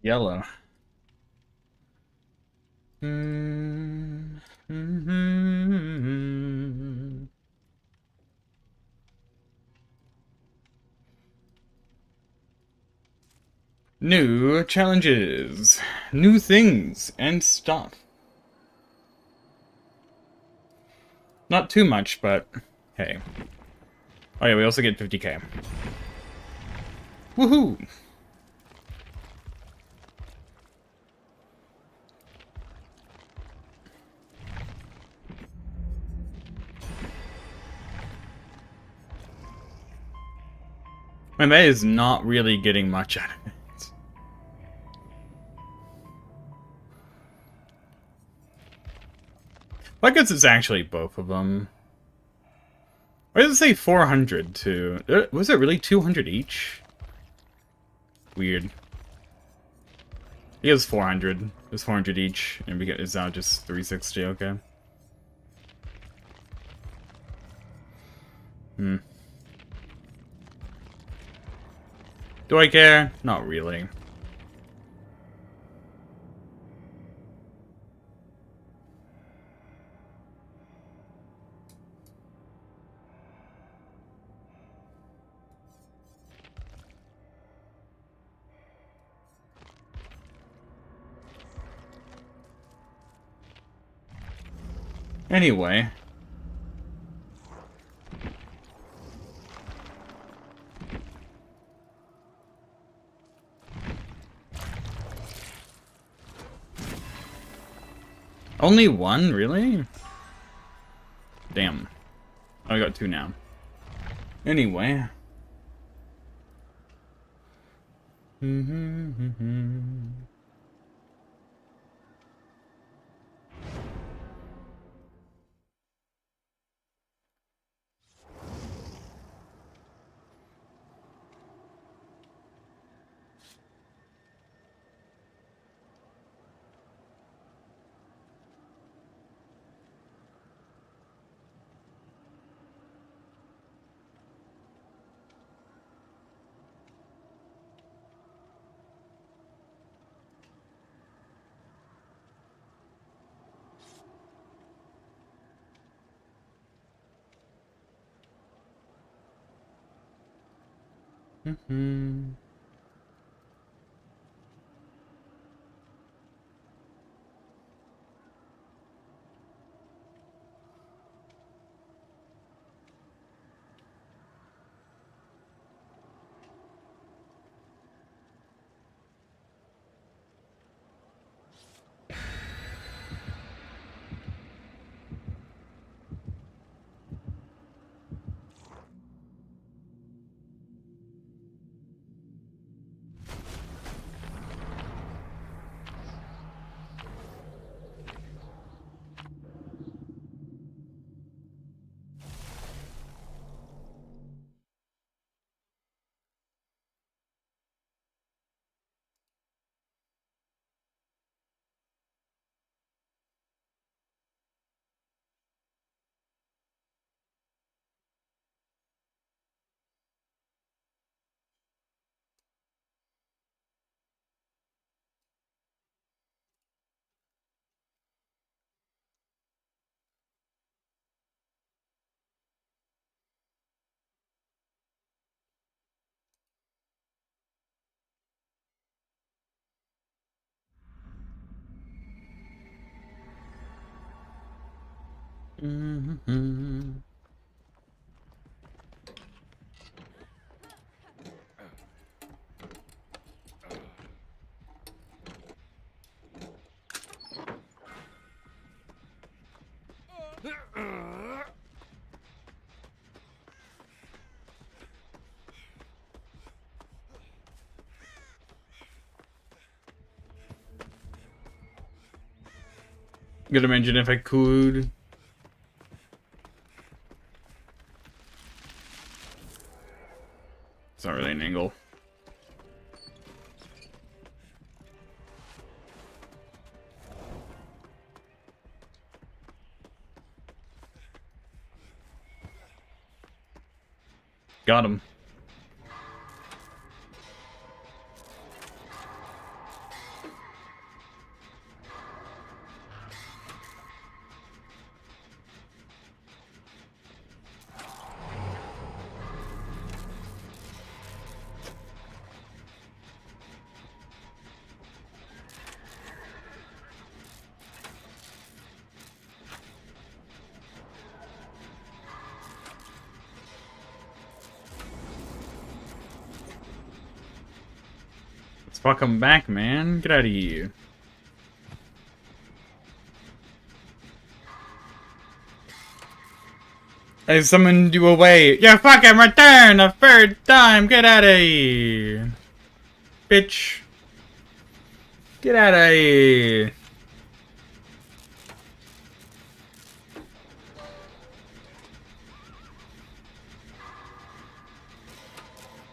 Yellow. New challenges, new things, and stuff. Not too much, but hey. Oh yeah, we also get 50k. Woohoo! Man, that is not really getting much out of it. I guess it's actually both of them. Why does it say 400 too? Was it really 200 each? Weird. He has 400. It's 400 each, and it's now just 360, okay. Do I care? Not really. Anyway. Only one? Really? Damn. Oh, I got two now. Anyway. Could imagine if I could. It's not really an angle. Got him. Fuck him back, man. Get out of here. I summoned you away. You fucking return a third time. Get out of here. Bitch. Get out of here.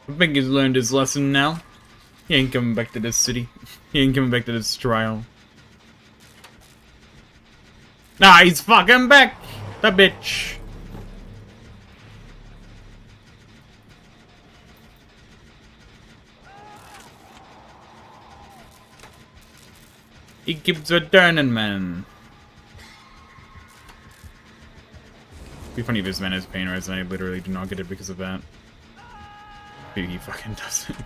I think he's learned his lesson now. He ain't coming back to this city. He ain't coming back to this trial. Nah, he's fucking back! The bitch! He keeps returning, man. It'd be funny if his man has pain rise and I literally do not get it because of that. Maybe he fucking doesn't.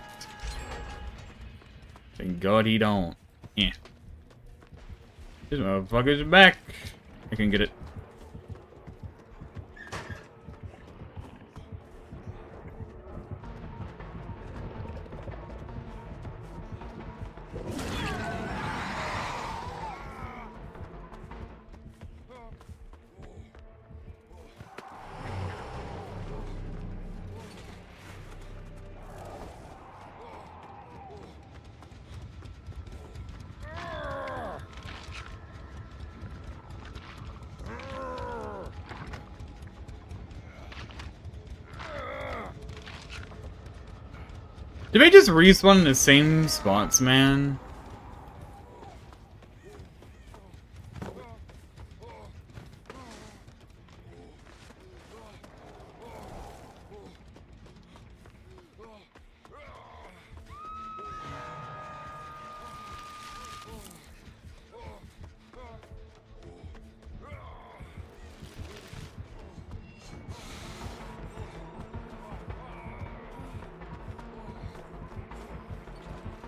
Thank God he don't. Yeah. This motherfucker's back. I can get it. Did they just respawn in the same spots, man?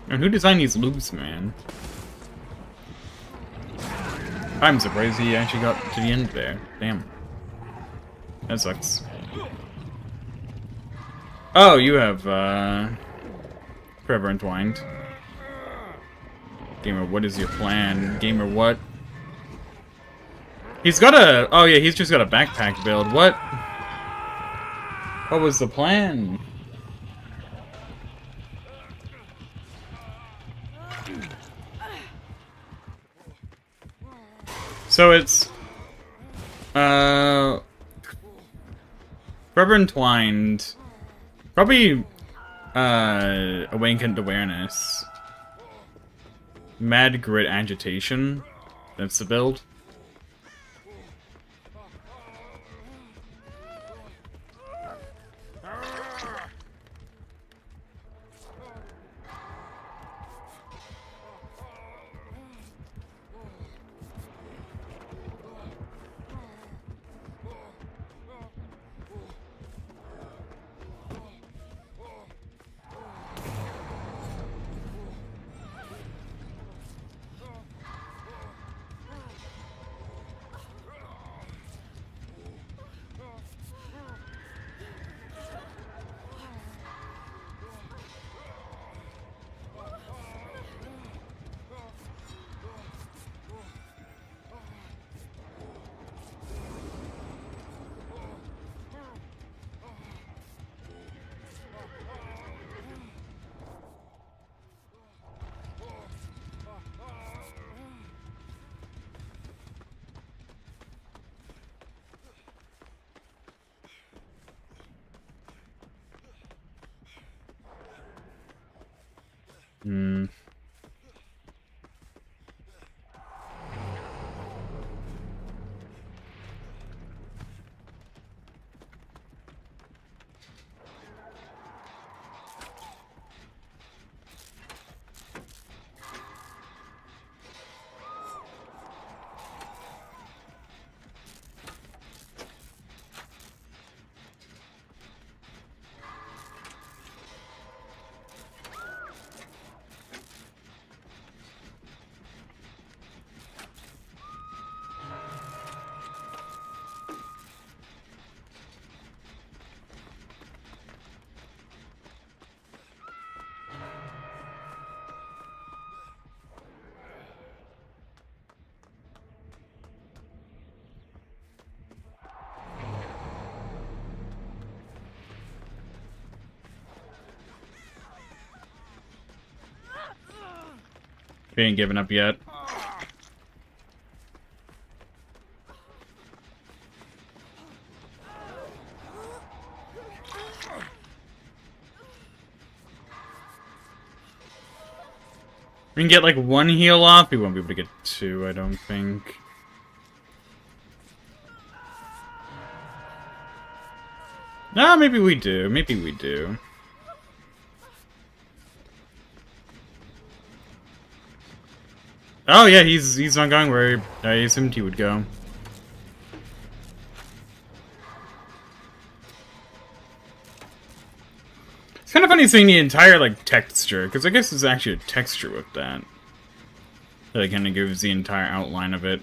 And who designed these loops, man? I'm surprised he actually got to the end there. Damn. That sucks. Oh, you have, Forever Entwined. Gamer, what is your plan? Gamer, what? He's got a... Oh, yeah, he's just got a backpack build. What? What was the plan? So it's... Forever Entwined. Probably, Awakened Awareness. Mad Grit Agitation. That's the build. Hmm. We ain't giving up yet. We can get like one heal off. We won't be able to get two, I don't think. No, maybe we do. Maybe we do. Oh yeah, he's not going where I assumed he would go. It's kind of funny seeing the entire like texture, because I guess it's actually a texture with that. That kind of gives the entire outline of it.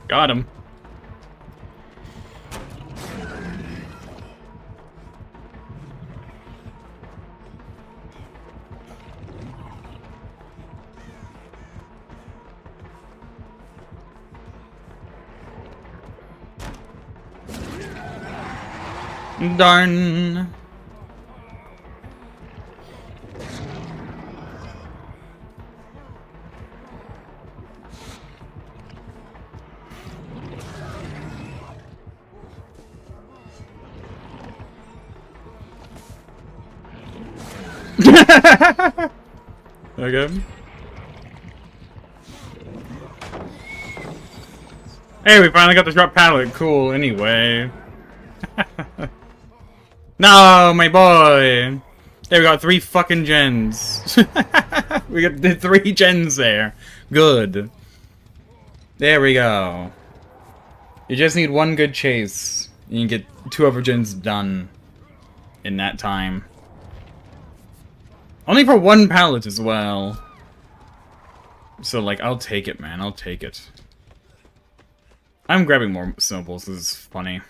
Got him. Darn. Okay. Hey, we finally got the drop pallet. Cool, anyway. No, my boy! There, we got 3 fucking gens. We got the 3 gens there. Good. There we go. You just need one good chase. You can get 2 other gens done in that time. Only for 1 pallet as well. So, like, I'll take it, man. I'll take it. I'm grabbing more snowballs. This is funny.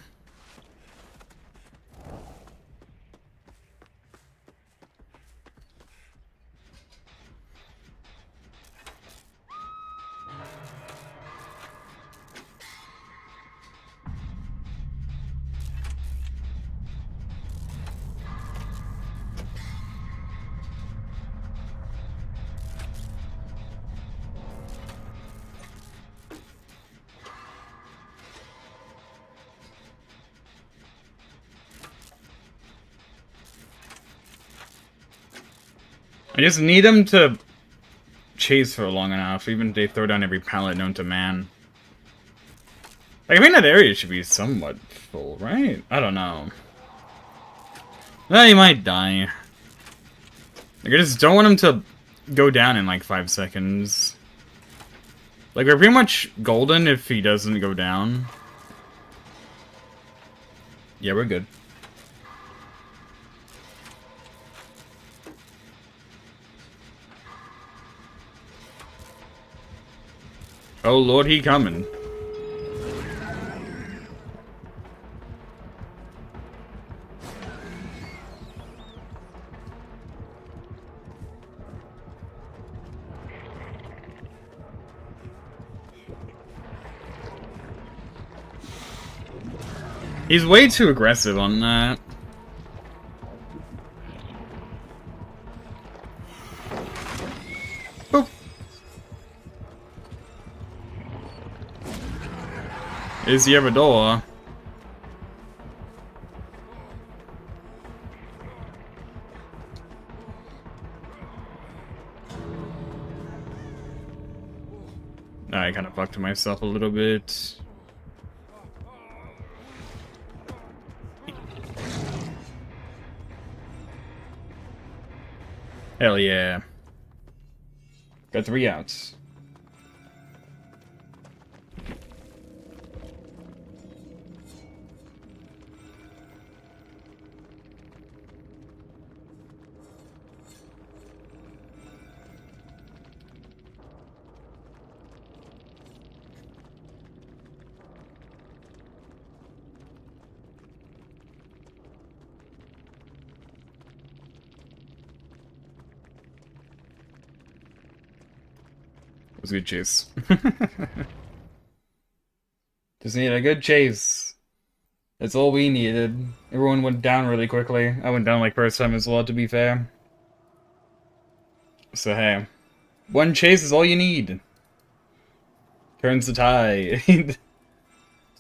I just need them to chase for long enough, even if they throw down every pallet known to man. Like, I mean, that area should be somewhat full, right? I don't know. Well, you might die. Like, I just don't want him to go down in, like, 5 seconds. Like, we're pretty much golden if he doesn't go down. Yeah, we're good. Oh lord, he coming. He's way too aggressive on that. Boop. Is he ever door? I kind of fucked myself a little bit. Hell yeah. Got 3 outs. It was a good chase. Just need a good chase. That's all we needed. Everyone went down really quickly. I went down like first time as well, to be fair. So hey, 1 chase is all you need. Turns the tide.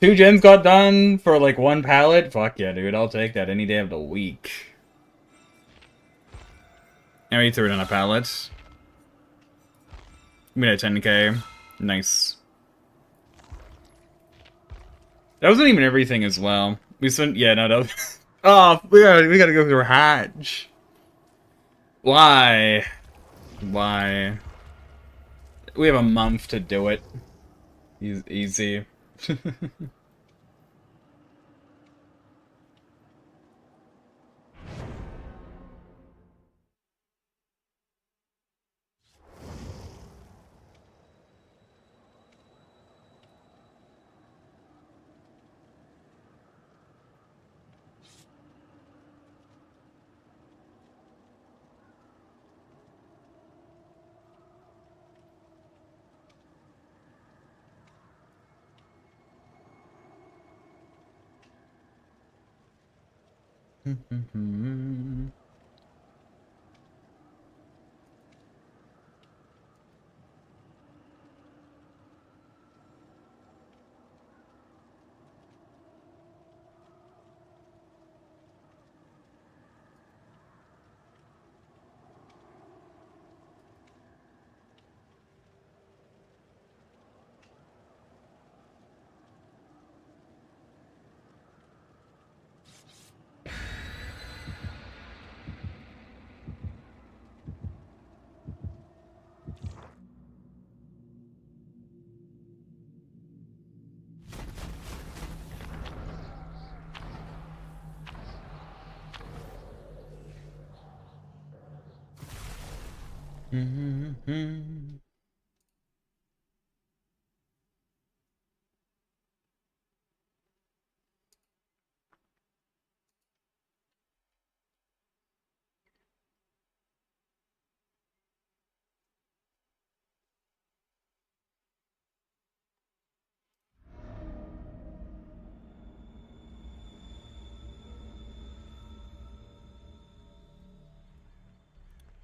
2 gens got done for like 1 pallet? Fuck yeah, dude. I'll take that any day of the week. And we threw it on a pallet. We made a 10k. Nice. That wasn't even everything as well. We spent, yeah, no, that was... Oh, we gotta go through hatch. Why? Why? We have a month to do it. Easy.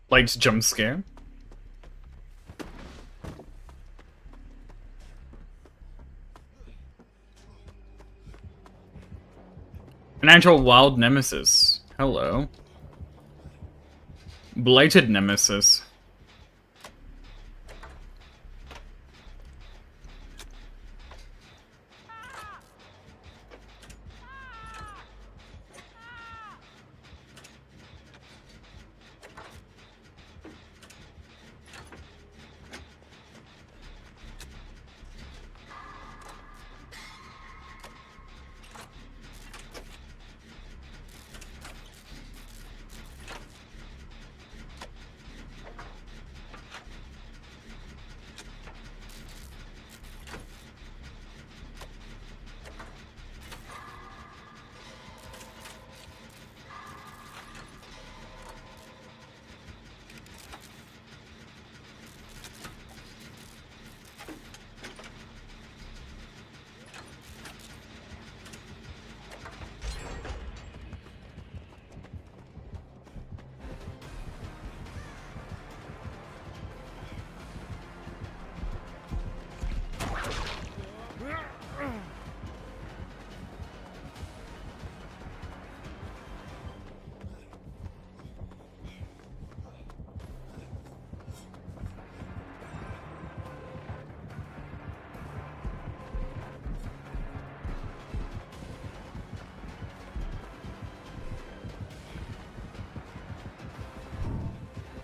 Light jump scare. An actual wild nemesis. Hello. Blighted nemesis.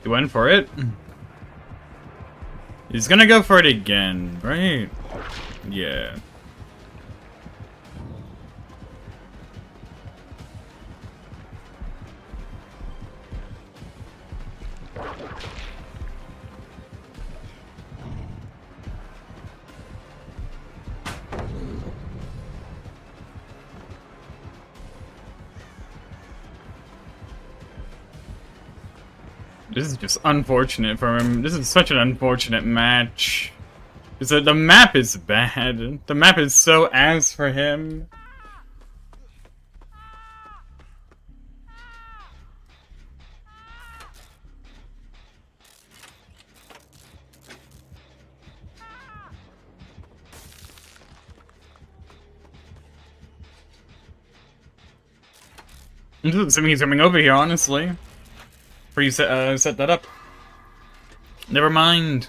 He went for it. He's gonna go for it again, right? Yeah. This is just unfortunate for him. This is such an unfortunate match. Because the map is bad. The map is so ass for him. Assuming he's coming over here, honestly. For you set that up. Never mind.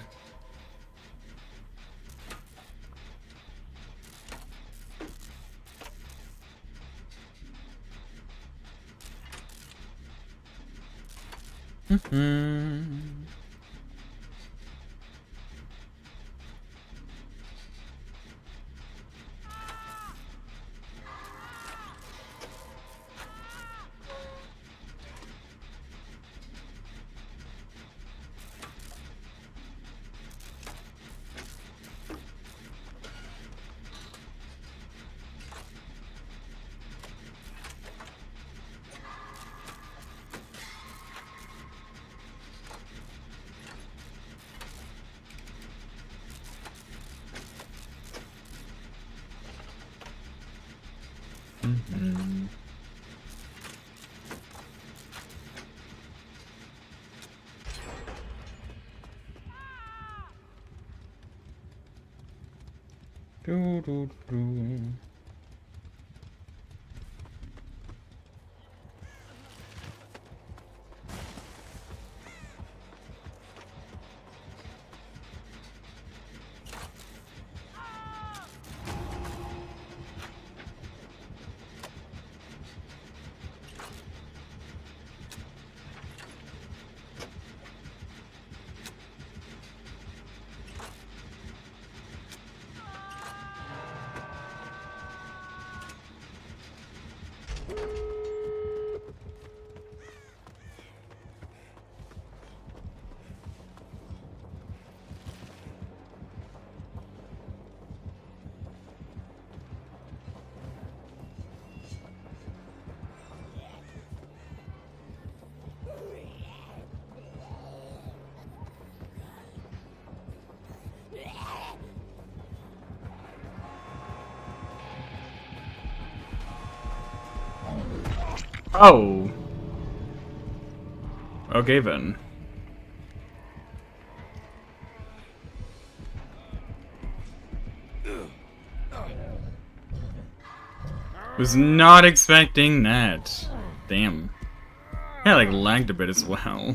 Oh. Okay then. Was not expecting that. Damn. Yeah, like lagged a bit as well.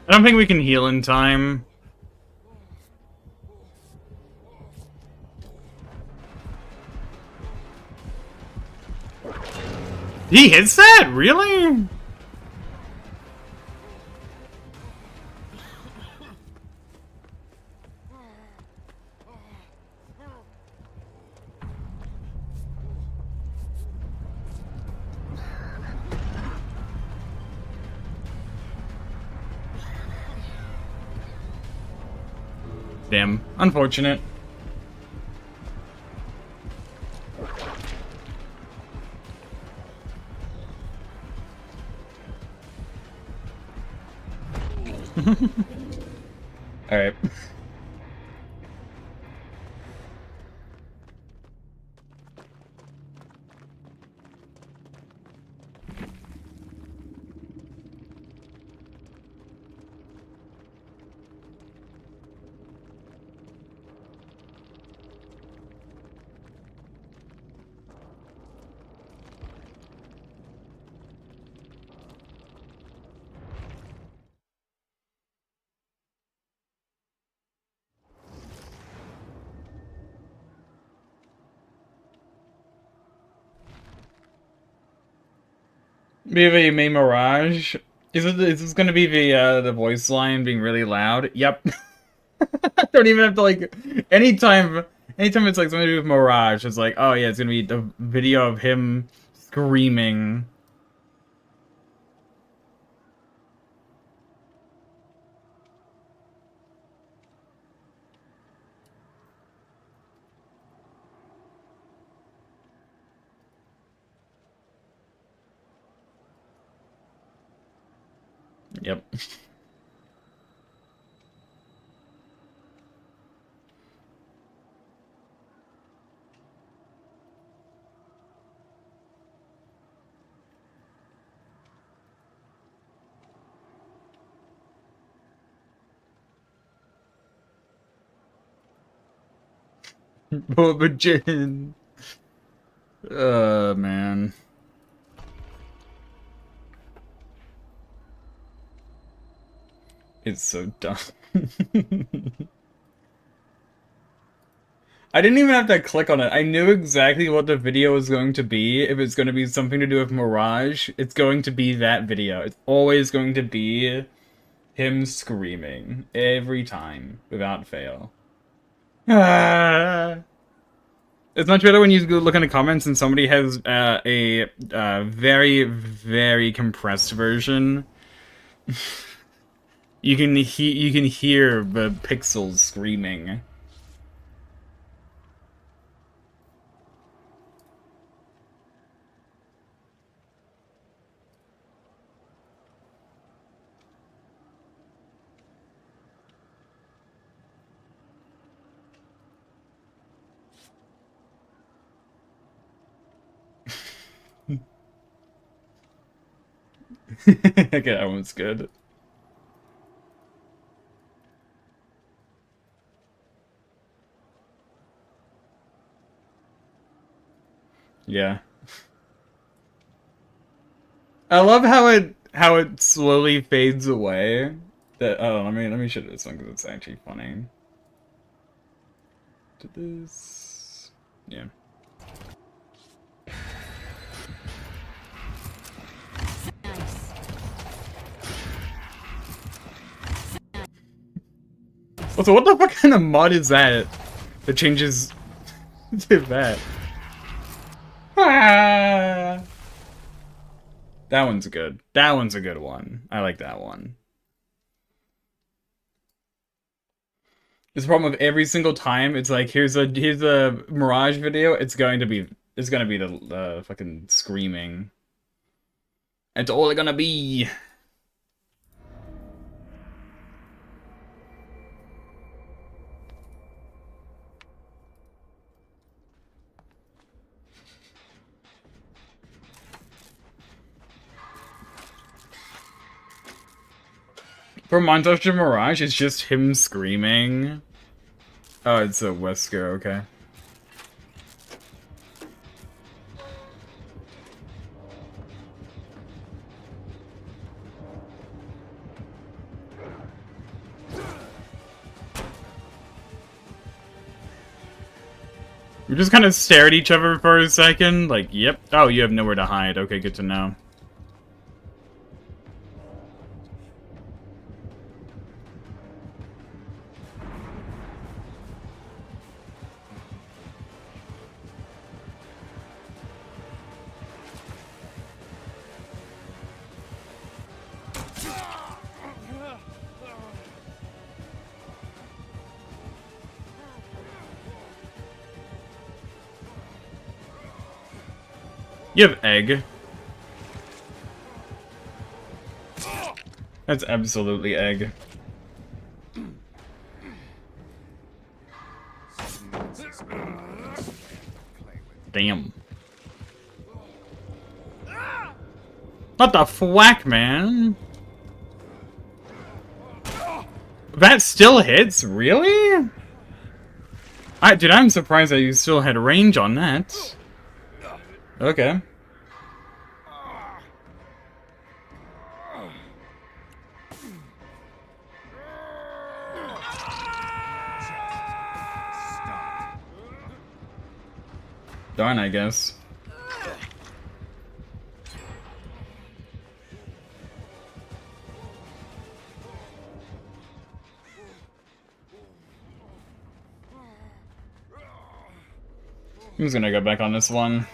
I don't think we can heal in time. He hits that? Really? Damn. Unfortunate. Alright. Maybe a main Mirage. Is this gonna be the voice line being really loud? Yep. I don't even have to like anytime it's like something to do with Mirage, it's like, oh yeah, it's gonna be the video of him screaming. Yep. Boba. Man. It's so dumb. I didn't even have to click on it. I knew exactly what the video was going to be. If it's going to be something to do with Mirage, it's going to be that video. It's always going to be him screaming. Every time. Without fail. Ah. It's much better when you go look in the comments and somebody has a very, very compressed version. You can hear the pixels screaming. Okay, that one's good. Yeah. I love how it slowly fades away. That oh, let me show this one because it's actually funny. Did this? Yeah. Also, what the fuck kind of mod is that that changes to that? Ah! That one's good. That one's a good one. I like that one. It's the problem with every single time. It's like here's a Mirage video. It's gonna be the fucking screaming. It's all gonna be. For Montage of Mirage, it's just him screaming. Oh, it's a Wesker, okay. We just kind of stare at each other for a second, like, yep. Oh, you have nowhere to hide. Okay, good to know. You have egg. That's absolutely egg. Damn. What the fwack, man? That still hits? Really? Dude, I'm surprised that you still had range on that. Okay. Darn, I guess. I'm just gonna go back on this one.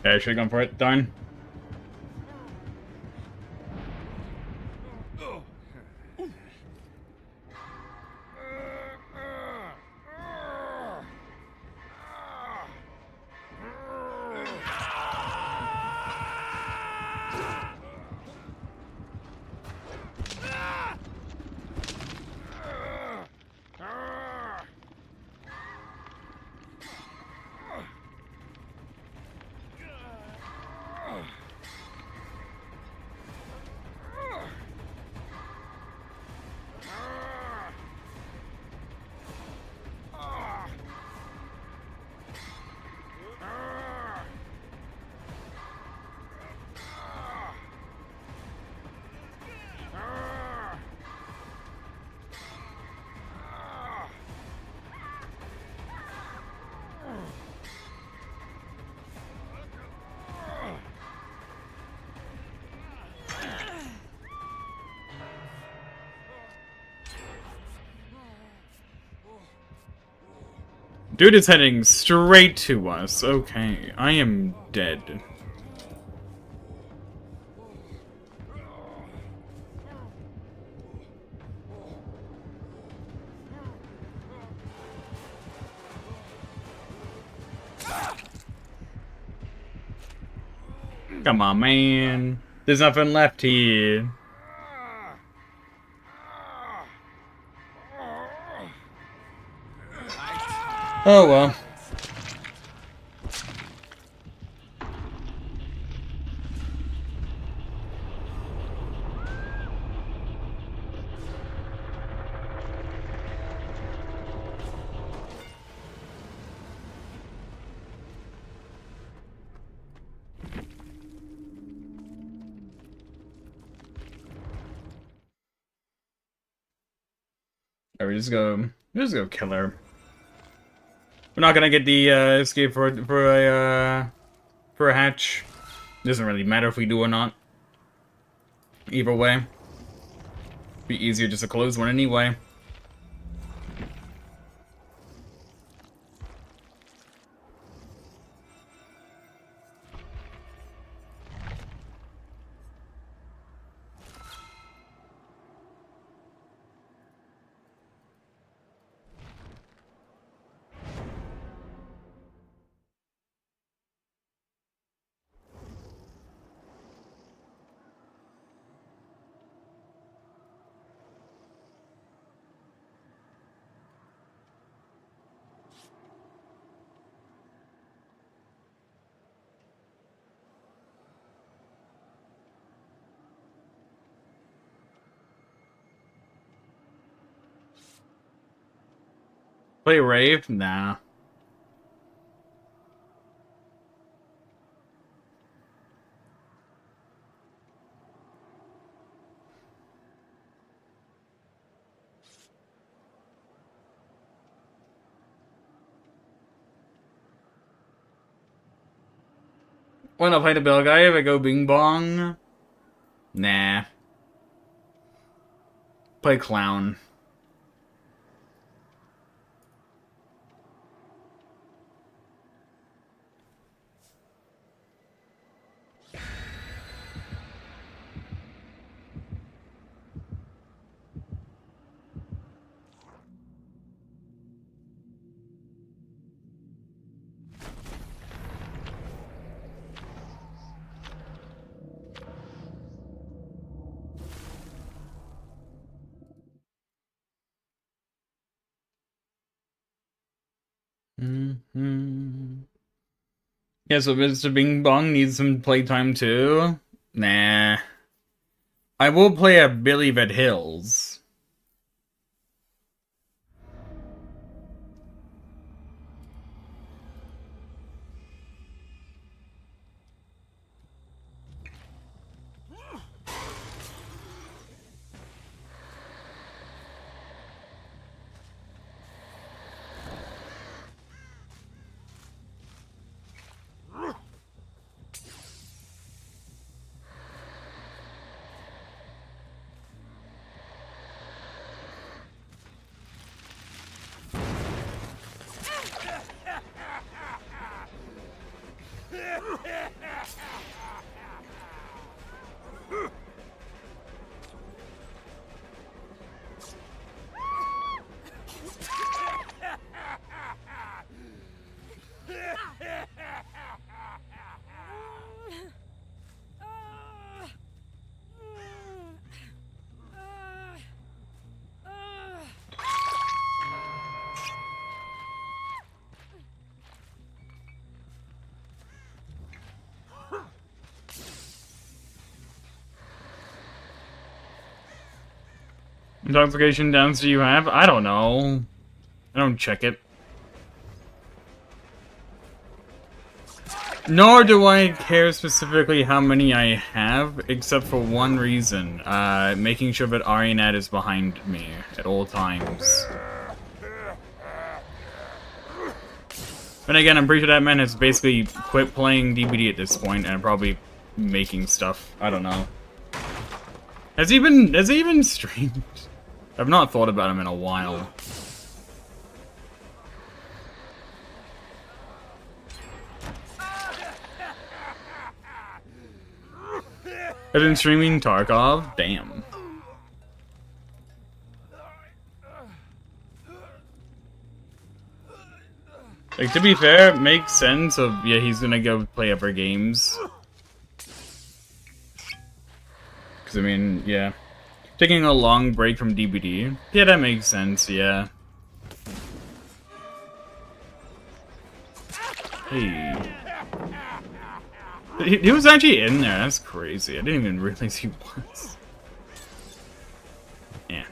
Yeah, I should've gone for it. Darn. Dude is heading straight to us. Okay, I am dead. Come on, man. There's nothing left here. Oh well. Alright, just go kill her. We're not gonna get the escape for a hatch. Doesn't really matter if we do or not. Either way. Be easier just to close one anyway. Play Rave? Nah. When I play the Bell Guy, if I go Bing Bong? Nah. Play Clown. Yeah, so Mr. Bing Bong needs some playtime too? Nah. I will play a Billy Vet Hills. Intoxication downs do you have? I don't know. I don't check it. Nor do I care specifically how many I have, except for one reason. Making sure that Arianat is behind me at all times. But again, I'm pretty sure that man has basically quit playing DBD at this point, and probably making stuff. I don't know. Has he even streamed? I've not thought about him in a while. I've been streaming Tarkov? Damn. Like, to be fair, it makes sense of, yeah, he's gonna go play other games. Because, I mean, yeah. Taking a long break from DBD. Yeah, that makes sense, yeah. Hey. He was actually in there, that's crazy. I didn't even realize he was. Yeah.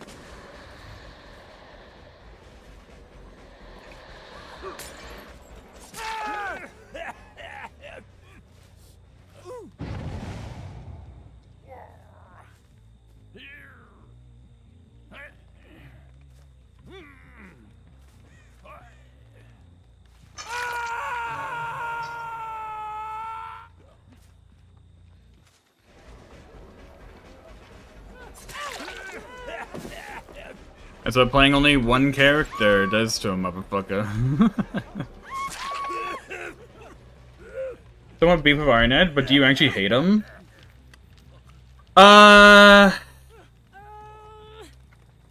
That's what playing only one character does to a motherfucker. Somewhat beef with Ironhead, but do you actually hate him?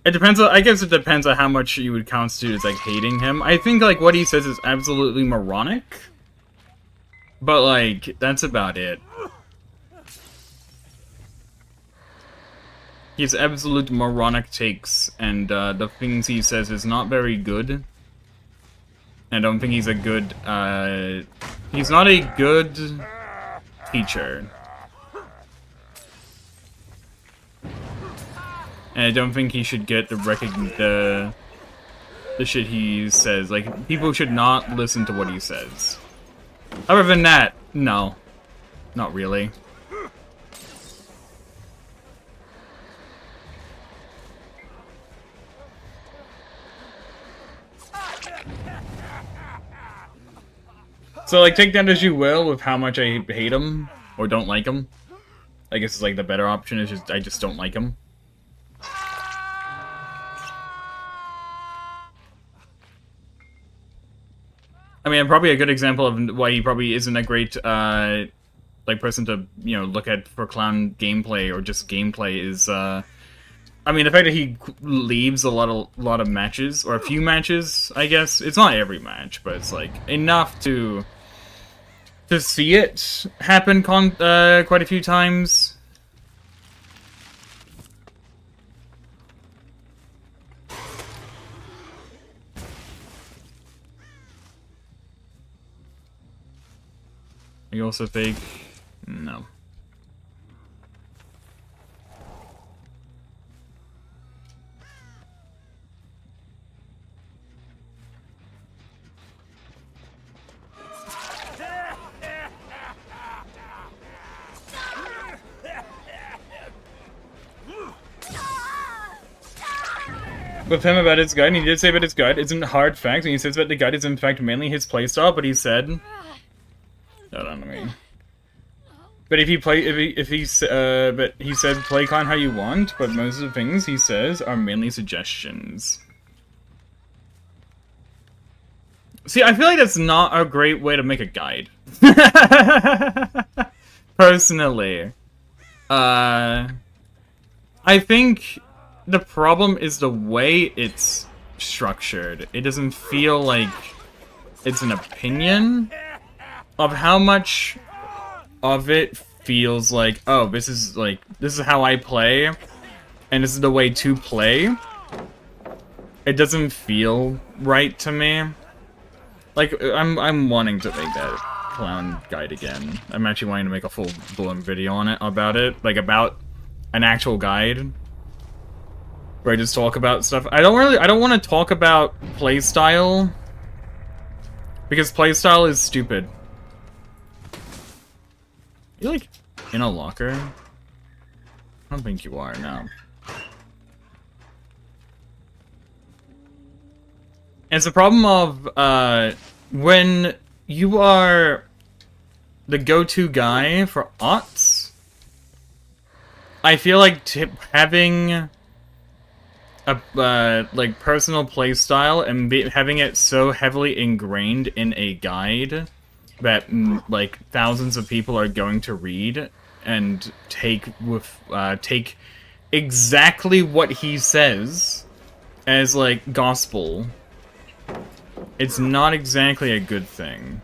It depends on, I guess it depends on how much you would constitute as, like, hating him. I think, like, what he says is absolutely moronic. But, like, that's about it. He has absolute moronic takes, and the things he says is not very good. I don't think he's a good, he's not a good teacher. And I don't think he should get the shit he says. Like, people should not listen to what he says. Other than that, no. Not really. So, like, take that as you will with how much I hate him, or don't like him. I guess it's, like, the better option is just, I just don't like him. I mean, probably a good example of why he probably isn't a great, like, person to, you know, look at for clown gameplay, or just gameplay is, I mean, the fact that he leaves a lot of matches, or a few matches, I guess. It's not every match, but it's, like, enough to see it happen quite a few times. Are you also fake? No. With him about his guide, and he did say that his guide isn't hard facts, and he says that the guide is in fact mainly his playstyle, but he said... Hold on, let me... But if he but he said play con how you want, but most of the things he says are mainly suggestions. See, I feel like that's not a great way to make a guide. Personally. I think the problem is the way it's structured. It doesn't feel like it's an opinion of how much of it feels like, oh, this is how I play, and this is the way to play. It doesn't feel right to me. Like, I'm wanting to make that clown guide again. I'm actually wanting to make a full-blown video on it, about an actual guide. Where I just talk about stuff. I don't want to talk about playstyle. Because playstyle is stupid. You're like in a locker? I don't think you are, no. And it's a problem of, when you are the go-to guy for aughts, I feel like having a, like, personal playstyle and having it so heavily ingrained in a guide that, like, thousands of people are going to read and take exactly what he says as, like, gospel. It's not exactly a good thing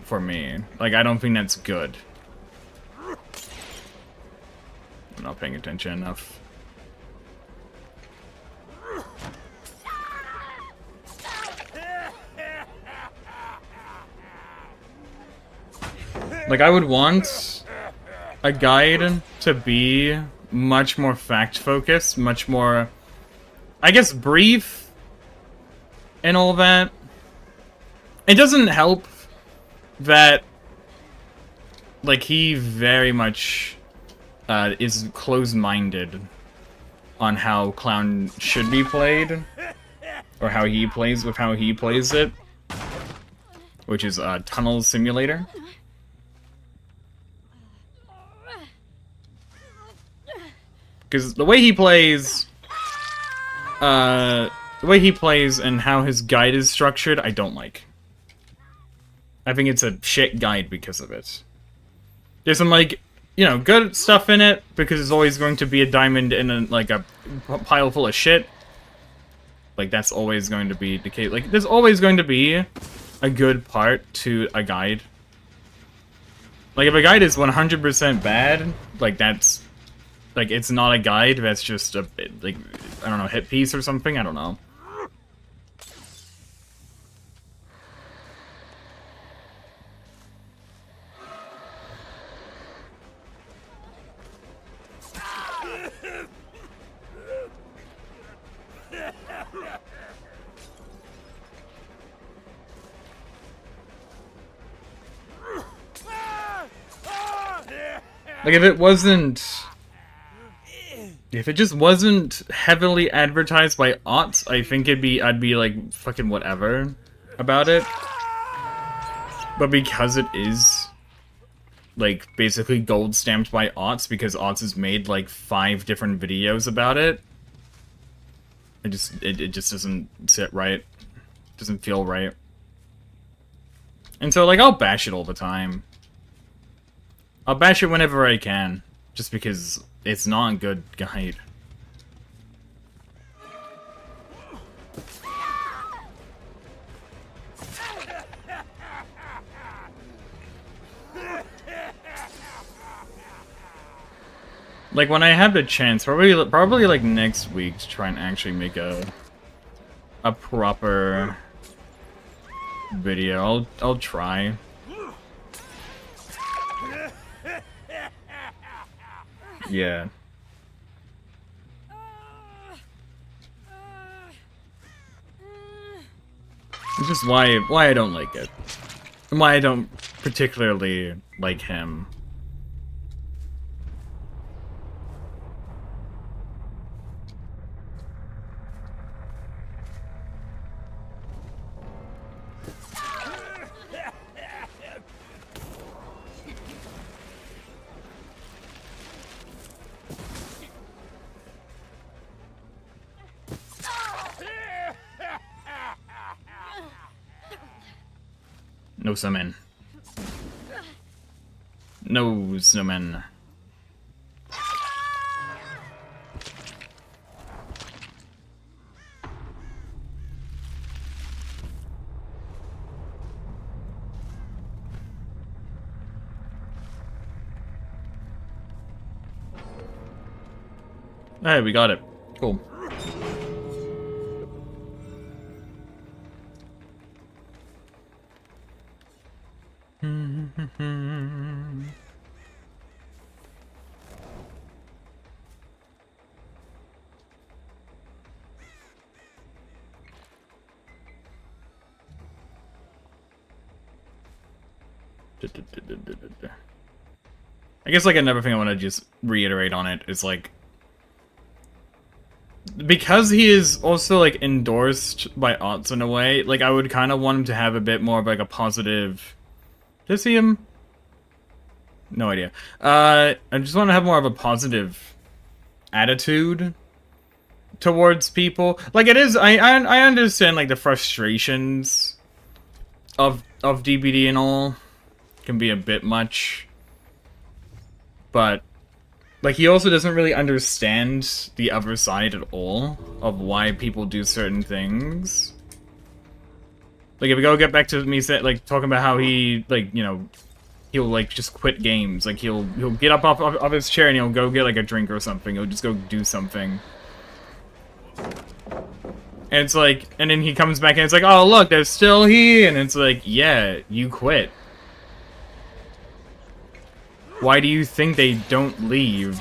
for me. Like, I don't think that's good. I'm not paying attention enough. Like, I would want a guide to be much more fact-focused, much more, I guess, brief, and all that. It doesn't help that, like, he very much is closed-minded on how Clown should be played, or how he plays it, which is Tunnel Simulator. Because the way he plays, the way he plays and how his guide is structured, I don't like. I think it's a shit guide because of it. There's some, like, you know, good stuff in it, because there's always going to be a diamond in a, like, a pile full of shit. Like, that's always going to be the case. Like, there's always going to be a good part to a guide. Like, if a guide is 100% bad, like, that's... Like, it's not a guide, that's just a, like, I don't know, hit piece or something? I don't know. Like, if it wasn't... If it just wasn't heavily advertised by aughts, I think I'd be like, fucking whatever about it. But because it is, like, basically gold stamped by aughts, because aughts has made, like, 5 different videos about it, it just doesn't sit right. Doesn't feel right. And so, like, I'll bash it all the time. I'll bash it whenever I can, just because it's not a good guide. Like, when I have the chance, probably like next week, to try and actually make a proper video. I'll try. Yeah. It's just why I don't like it. And why I don't particularly like him. No snowmen. No snowmen. Hey, we got it. Cool. I guess, like, another thing I want to just reiterate on it is, like, because he is also, like, endorsed by aughts in a way, like, I would kind of want him to have a bit more of, like, a positive... Did I see him? No idea. I just want to have more of a positive attitude towards people. Like, it is... I understand, like, the frustrations of DBD and all. Can be a bit much. But, like, he also doesn't really understand the other side at all of why people do certain things. Like, if we go get back to me, like, talking about how he, like, you know, he'll, like, just quit games. Like, he'll get up off his chair and he'll go get, like, a drink or something. He'll just go do something. And it's like, and then he comes back and it's like, oh, look, there's still he. And it's like, yeah, you quit. Why do you think they don't leave?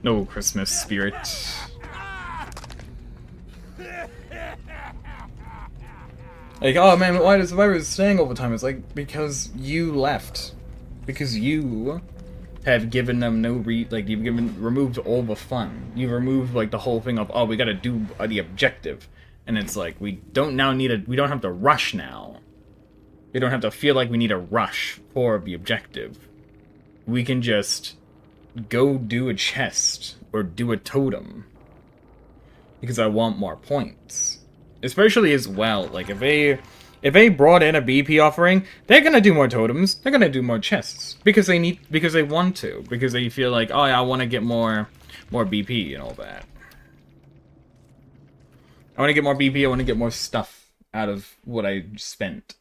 No Christmas spirit. Like, oh man, why does the virus staying all the time? It's like, because you left. Because you have given them no like you've removed all the fun. You've removed like the whole thing of, oh, we gotta do the objective, and it's like we don't have to rush now. We don't have to feel like we need a rush for the objective. We can just go do a chest or do a totem because I want more points. Especially as well, like if they brought in a BP offering, they're gonna do more totems. They're gonna do more chests because they want to, because they feel like, oh yeah, I want to get more BP and all that. I want to get more BP. I want to get more stuff out of what I spent.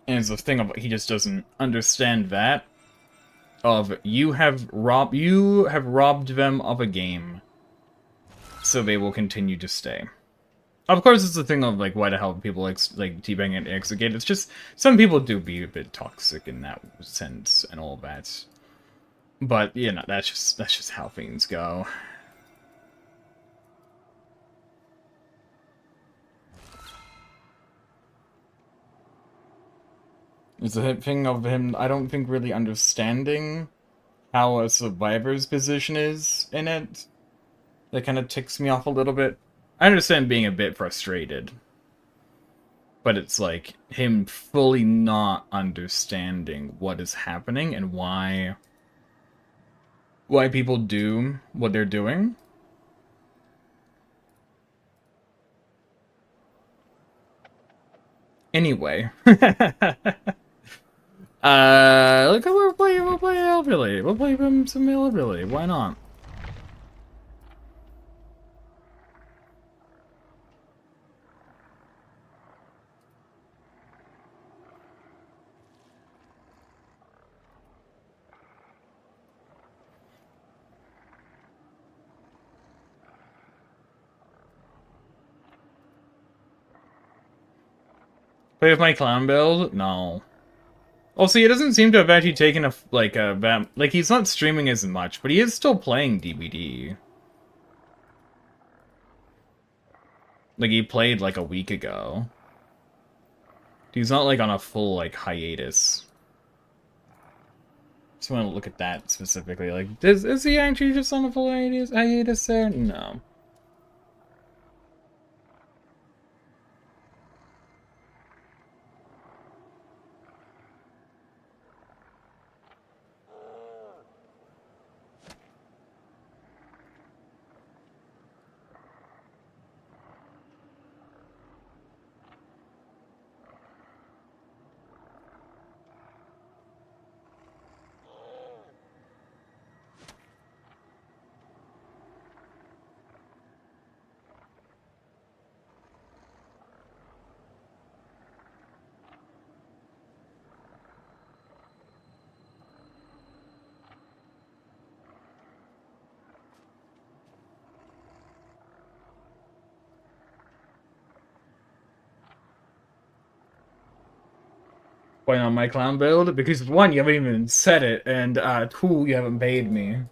And it's the thing of he just doesn't understand that. Of you have robbed them of a game, so they will continue to stay. Of course, it's the thing of like why the hell people like teabang and execute. It's just some people do be a bit toxic in that sense and all that. But you know, that's just how things go. It's a thing of him, I don't think, really understanding how a survivor's position is in it. That kind of ticks me off a little bit. I understand being a bit frustrated. But it's like him fully not understanding what is happening and why people do what they're doing. Anyway. Look, we'll play Hillbilly. We'll play some Hillbilly. Why not? Play with my clown build? No. Also, he doesn't seem to have actually taken like he's not streaming as much, but he is still playing DBD. Like he played like a week ago. He's not like on a full like hiatus. Just want to look at that specifically. Like, is he actually just on a full hiatus there? No. Why not my clown build? Because one, you haven't even said it, and two, you haven't paid me.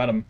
Got him.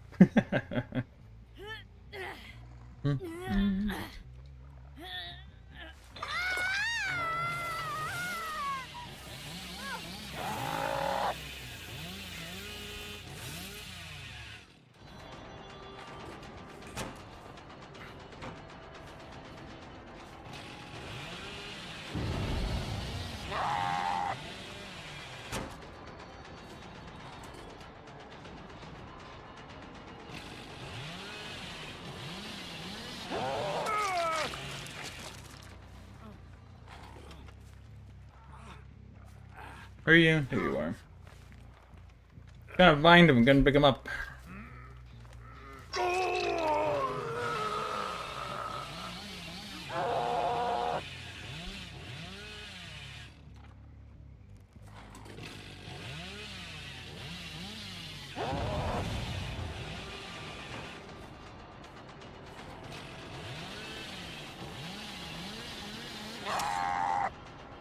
Where are you? Here you are. Gonna find him, gonna pick him up.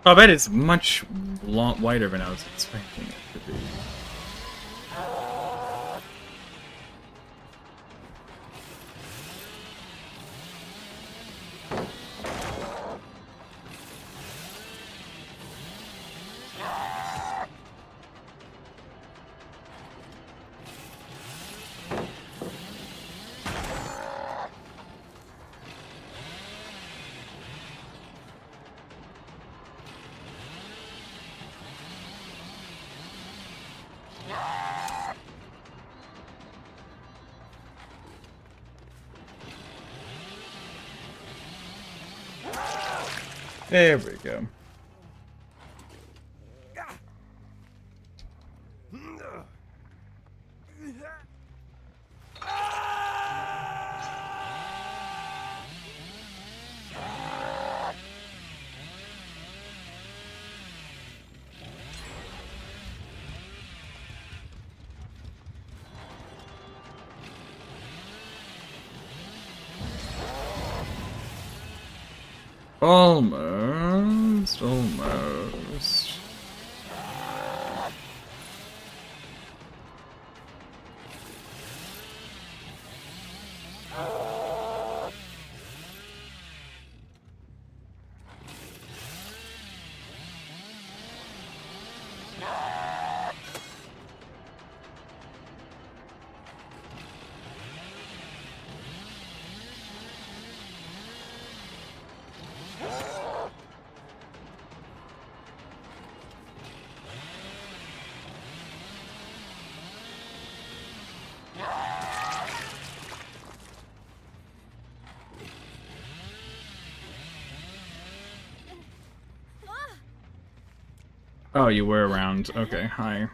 I bet it's much wider than I was expecting it to be. There we go. Almost. Oh, you were around. Okay, hi.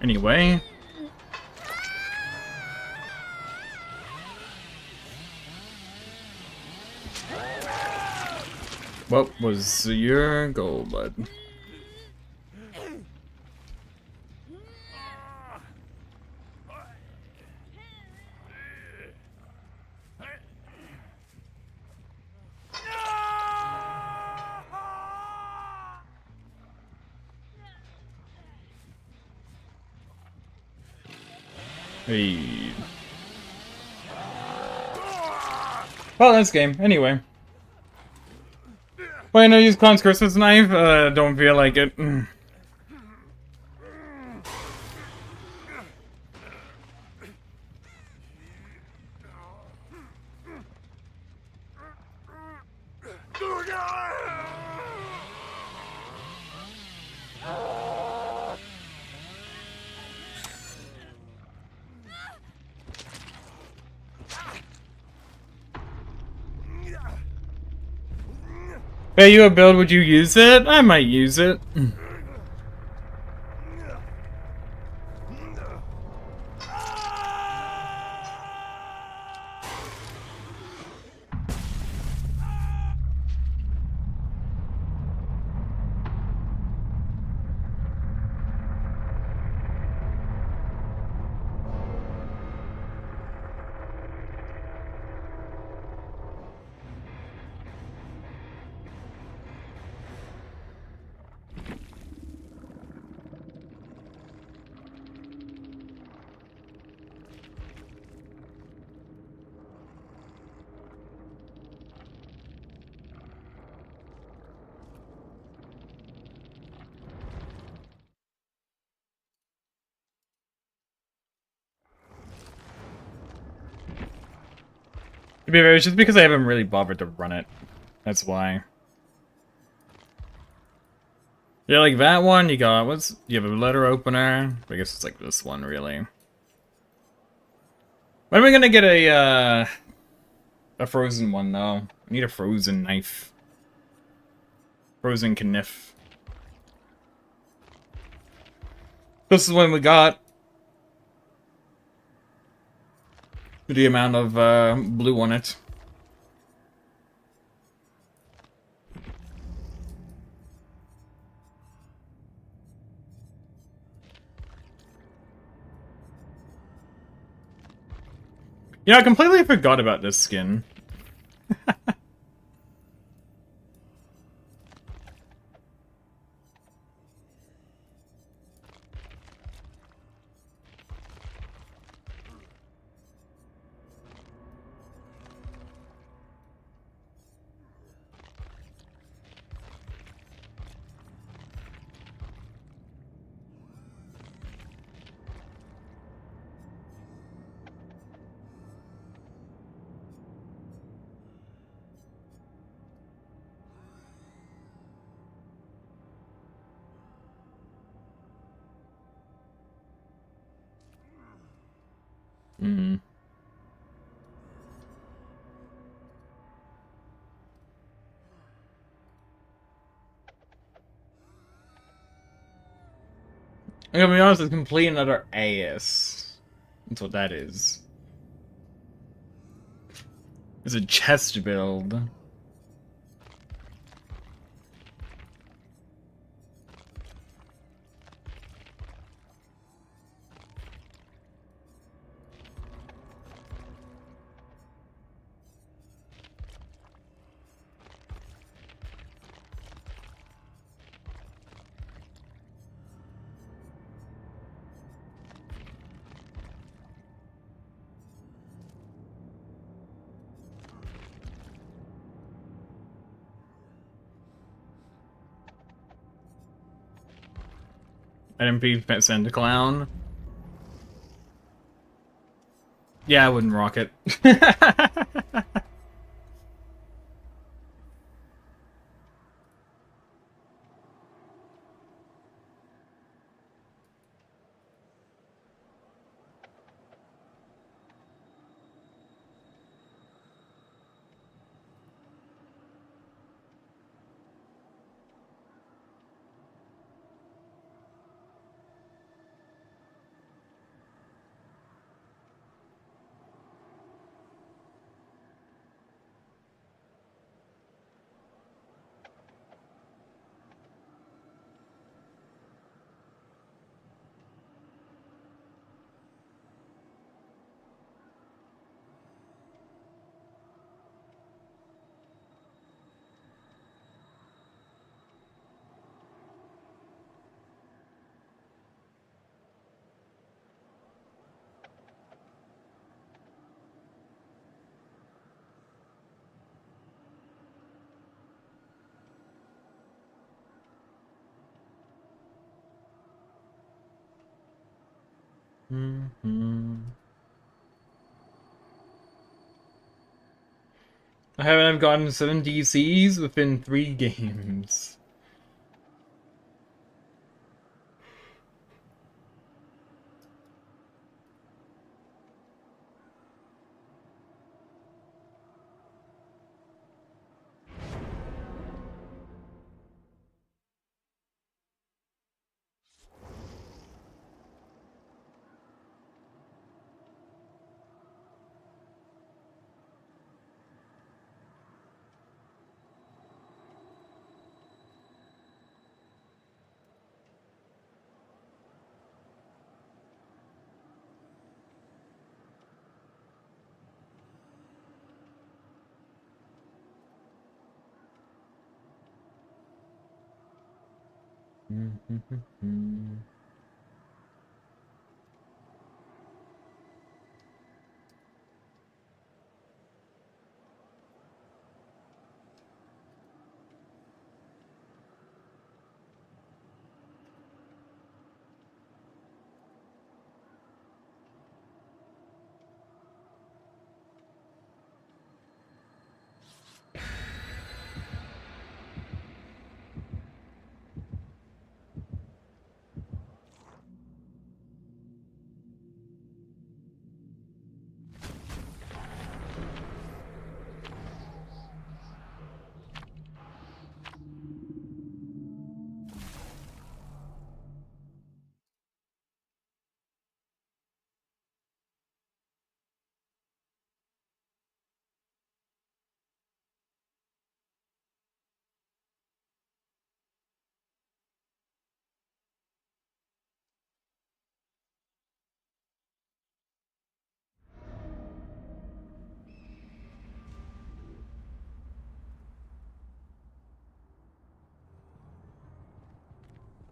Anyway. What was your goal, bud? Hey. Well, that's game. Anyway. Why not use Clown's Christmas knife? Don't feel like it. Hey, you a build, would you use it? I might use it. To be fair, it's just because I haven't really bothered to run it. That's why. Yeah, like that one, you got, you have a letter opener? I guess it's like this one, really. When are we gonna get a frozen one, though? I need a frozen knife. Frozen knife. This is when we got the amount of blue on it. You know, I completely forgot about this skin. Hmm. I'm gonna be honest, it's complete another AS. That's what that is. It's a chest build. NMP Pet Santa Clown. Yeah, I wouldn't rock it. I haven't gotten 7 DCs within 3 games.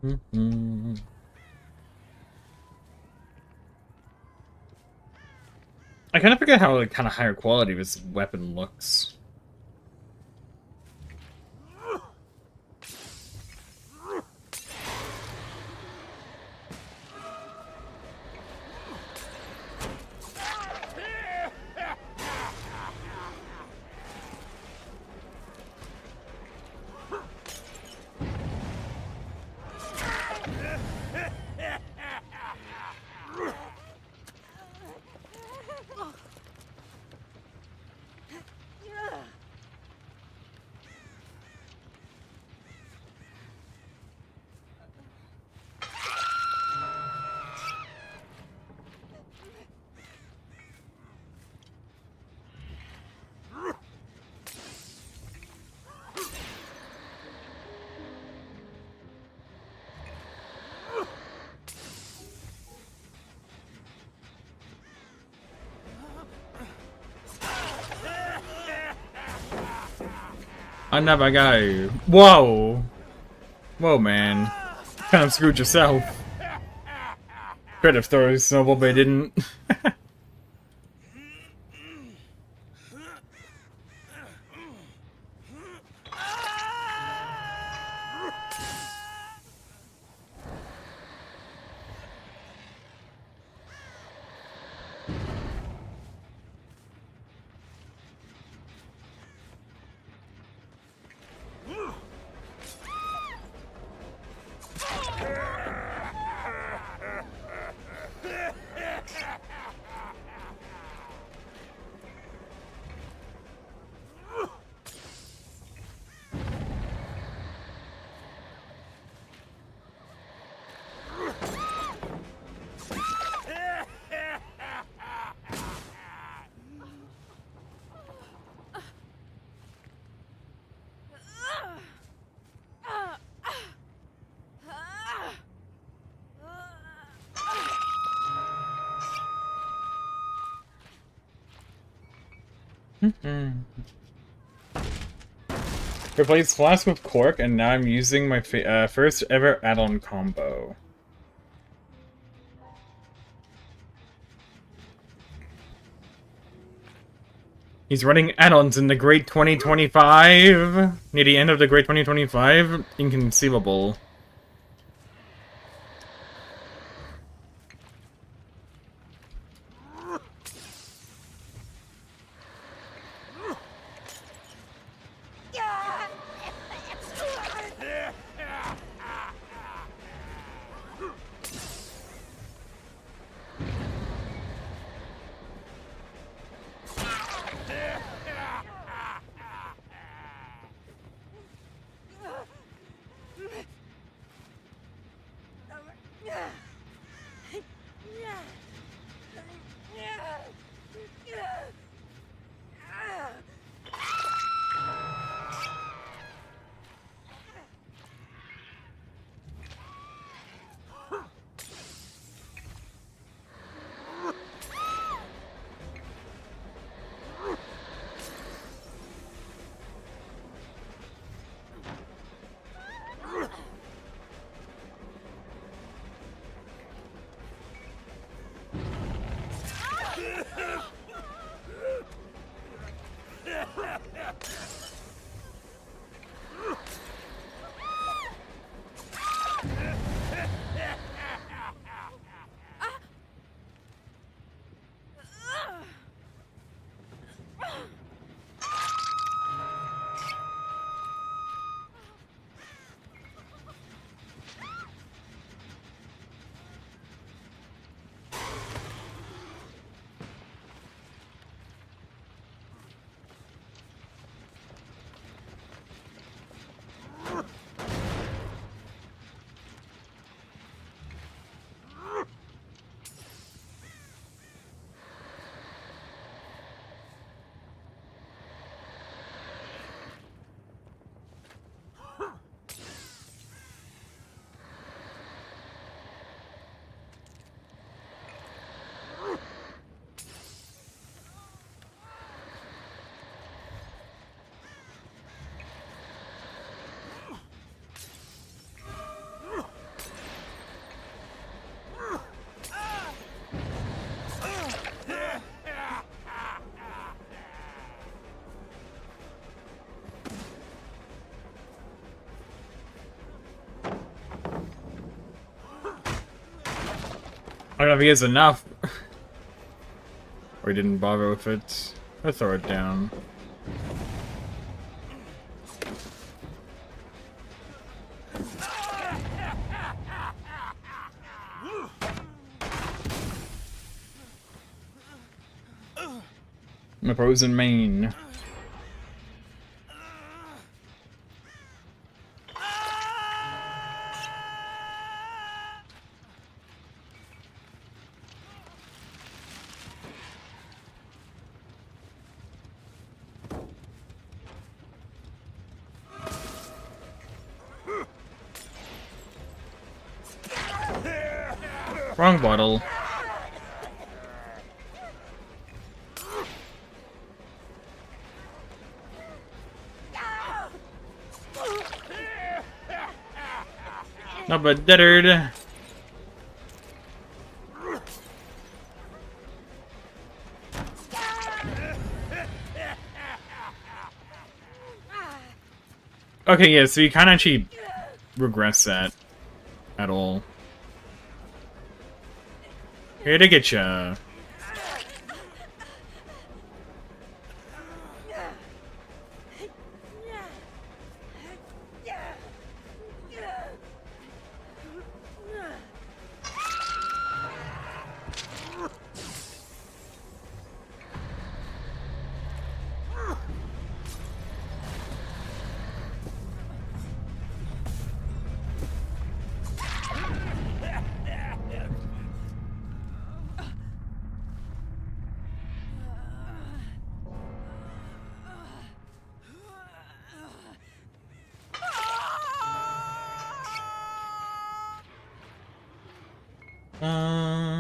Mm-hmm. I kind of forget how like kind of higher quality this weapon looks. Another guy. Whoa. Whoa, man. Kind of screwed yourself. Could have thrown a snowball, but I didn't. Replace Flask with Cork, and now I'm using my first ever add-on combo. He's running add-ons in the Great 2025. Near the end of the Great 2025. Inconceivable. I don't know if he has enough. Or he didn't bother with it. I'll throw it down. My frozen mane. Wrong bottle. No, but dead. Okay, yeah, so you can't actually regress that at all. Here to get ya. Alright.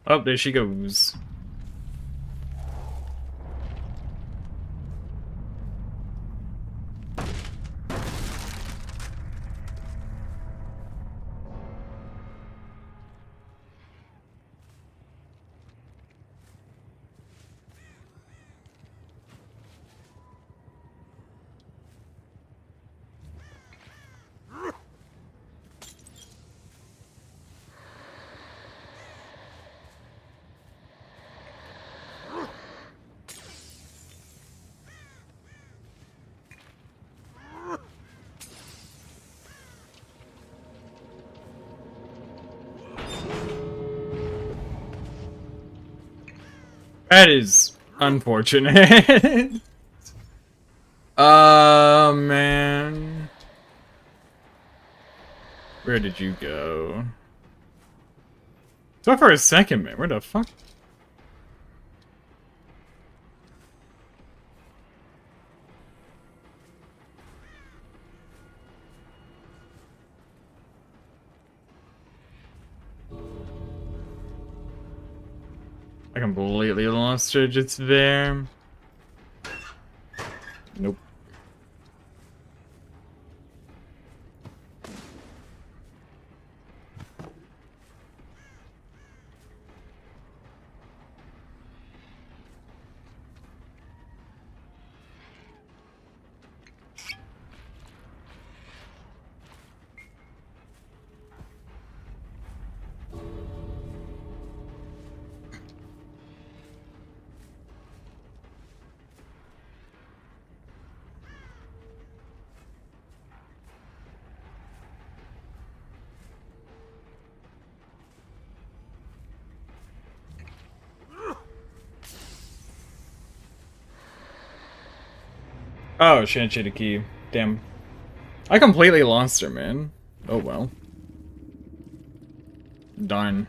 Oh, there she goes. That is unfortunate. Man. Where did you go? So for a second, man. Where the fuck? I completely lost it. It's there. Nope. Oh, she didn't cheat a key. Damn. I completely lost her, man. Oh well. Darn.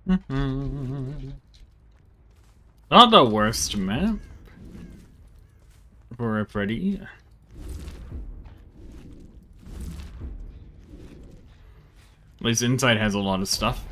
Not the worst map for a Freddy. At least inside has a lot of stuff.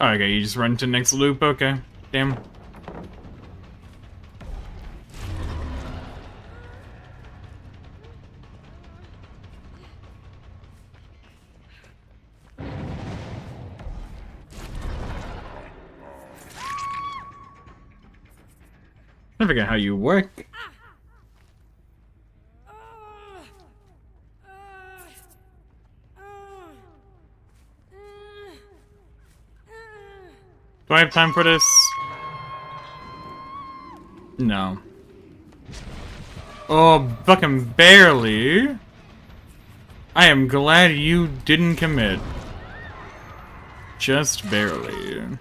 Okay, you just run to the next loop, okay. Damn. I forget how you work. Do I have time for this? No. Oh, fucking barely. I am glad you didn't commit. Just barely.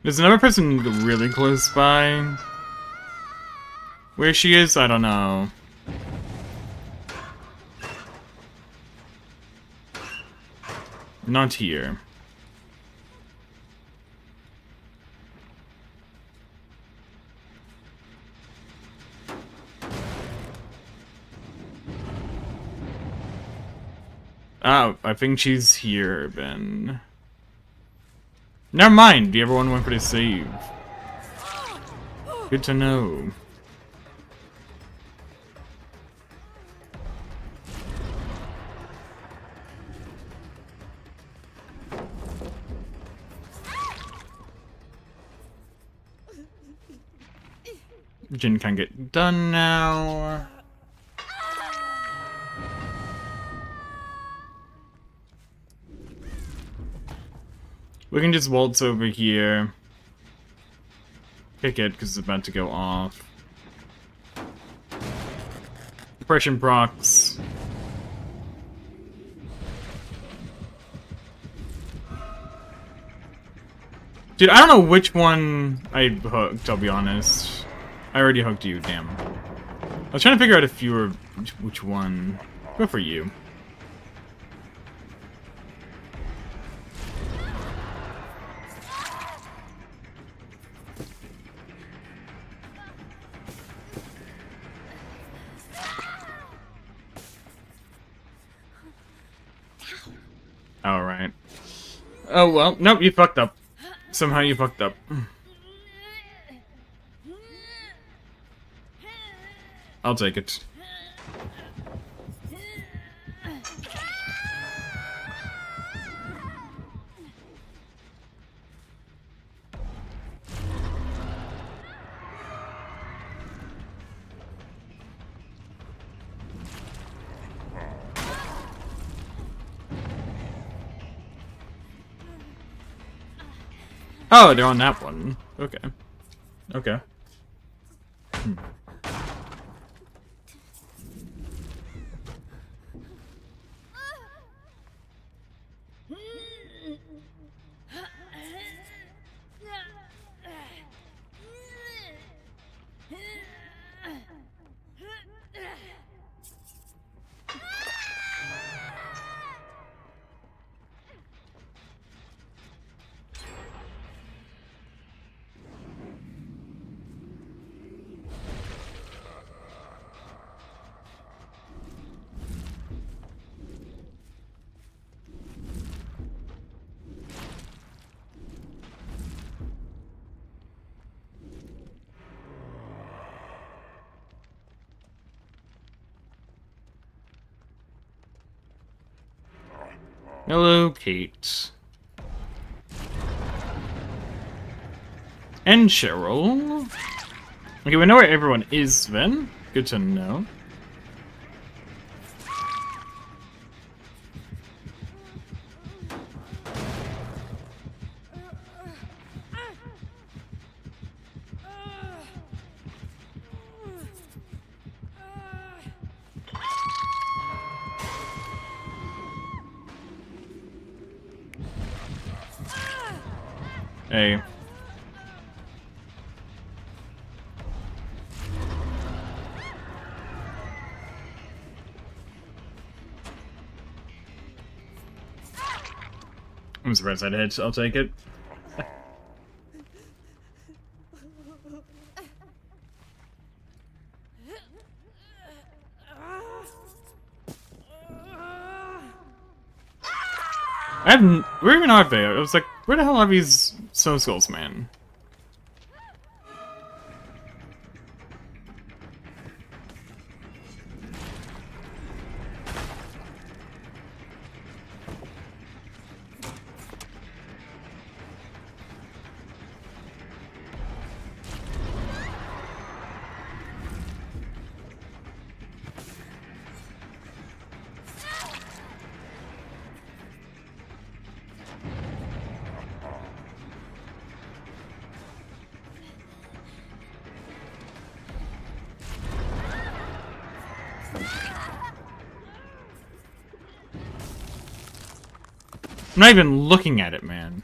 There's another person really close by. Where she is, I don't know. Not here. Oh, I think she's here, then. Never mind, the everyone went for the save. Good to know. Jin can get done now. We can just waltz over here. Pick it, because it's about to go off. Depression procs. Dude, I don't know which one I hooked, I'll be honest. I already hooked you, damn. I was trying to figure out if you were... which one. Go for you. Alright. Oh well, nope, you fucked up. Somehow you fucked up. I'll take it. Oh, they're on that one. Okay. Okay. Hello, Kate. And Cheryl. Okay, we know where everyone is then. Good to know. Hey. I'm surprised I hit. I'll take it. Where even are they? I was like, where the hell are these skulls, man? I'm not even looking at it, man.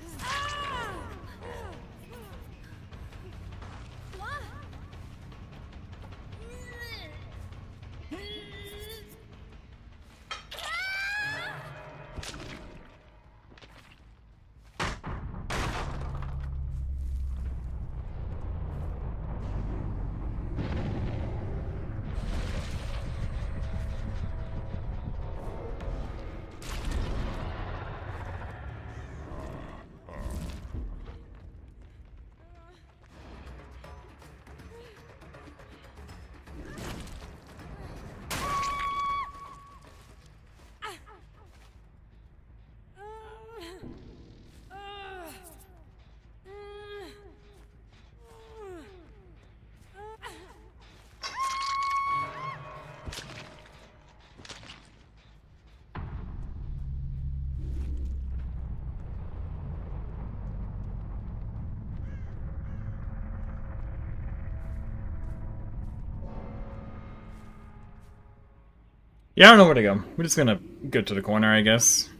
Yeah, I don't know where to go. We're just gonna go to the corner, I guess.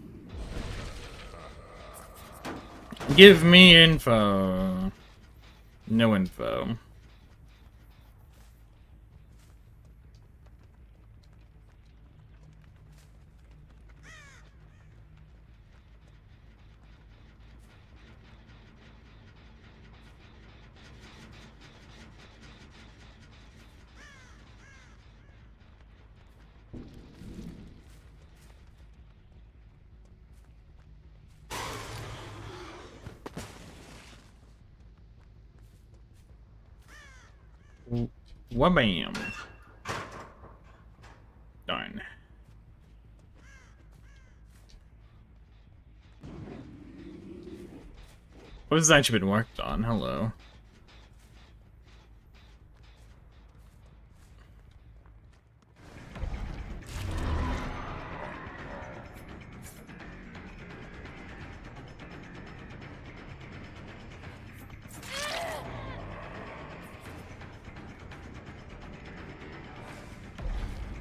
Give me info. No info. Wabam. Darn. What has actually been worked on? Hello.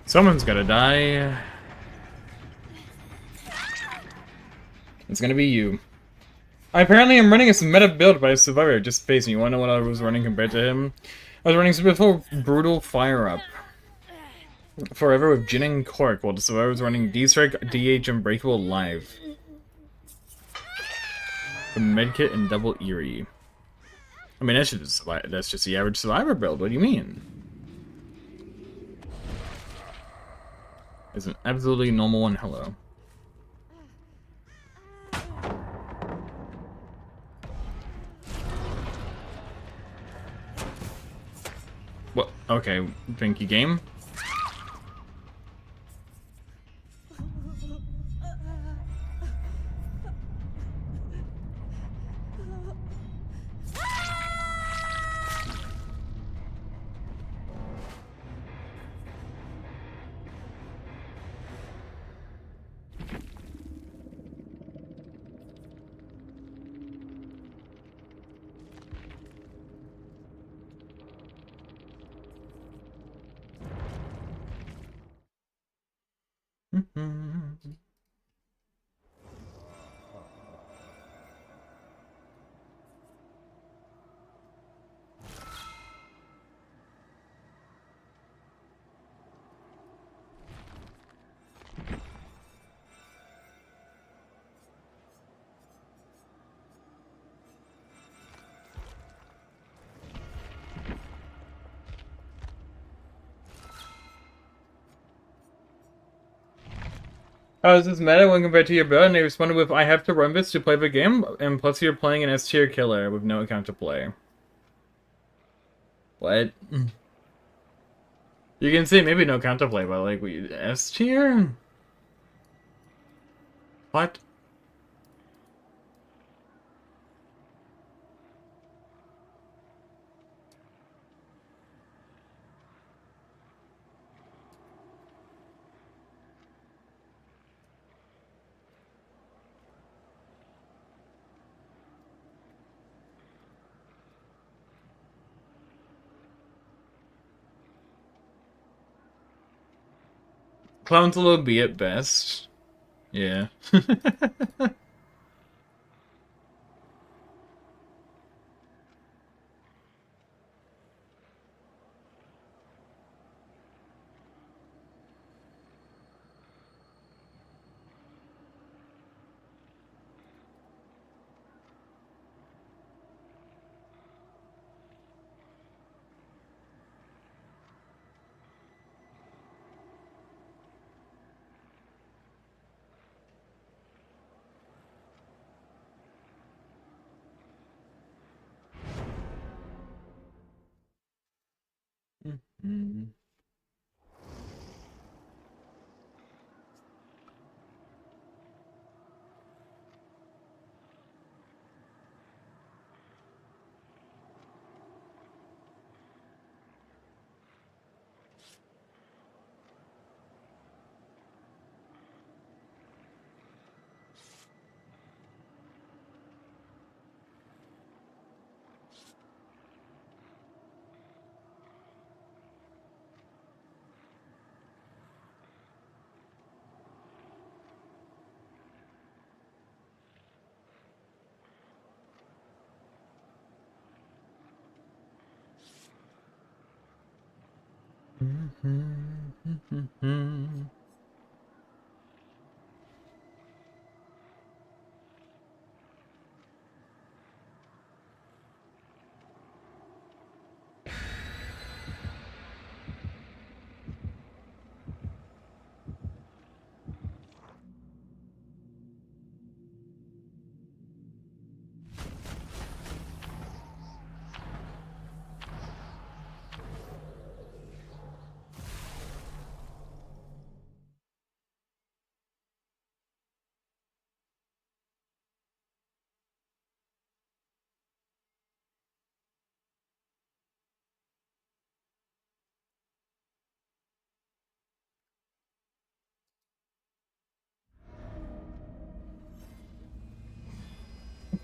Someone's gotta die. It's gonna be you. I apparently am running a meta build by a survivor. Just face me. You wanna know what I was running compared to him? I was running super full brutal fire up. Forever with Jin and Cork, while the survivor was running D-Strike, DH, Unbreakable live. The medkit and double Eerie. I mean, that's just the average survivor build. What do you mean? It's an absolutely normal one. Hello. What? Okay, thank you, game. Oh, is this meta when compared to your build? And they responded with, I have to run this to play the game, and plus you're playing an S tier killer with no account to play. What? You can say maybe no counterplay, but like, we S tier? What? Clown's a little B at best. Yeah.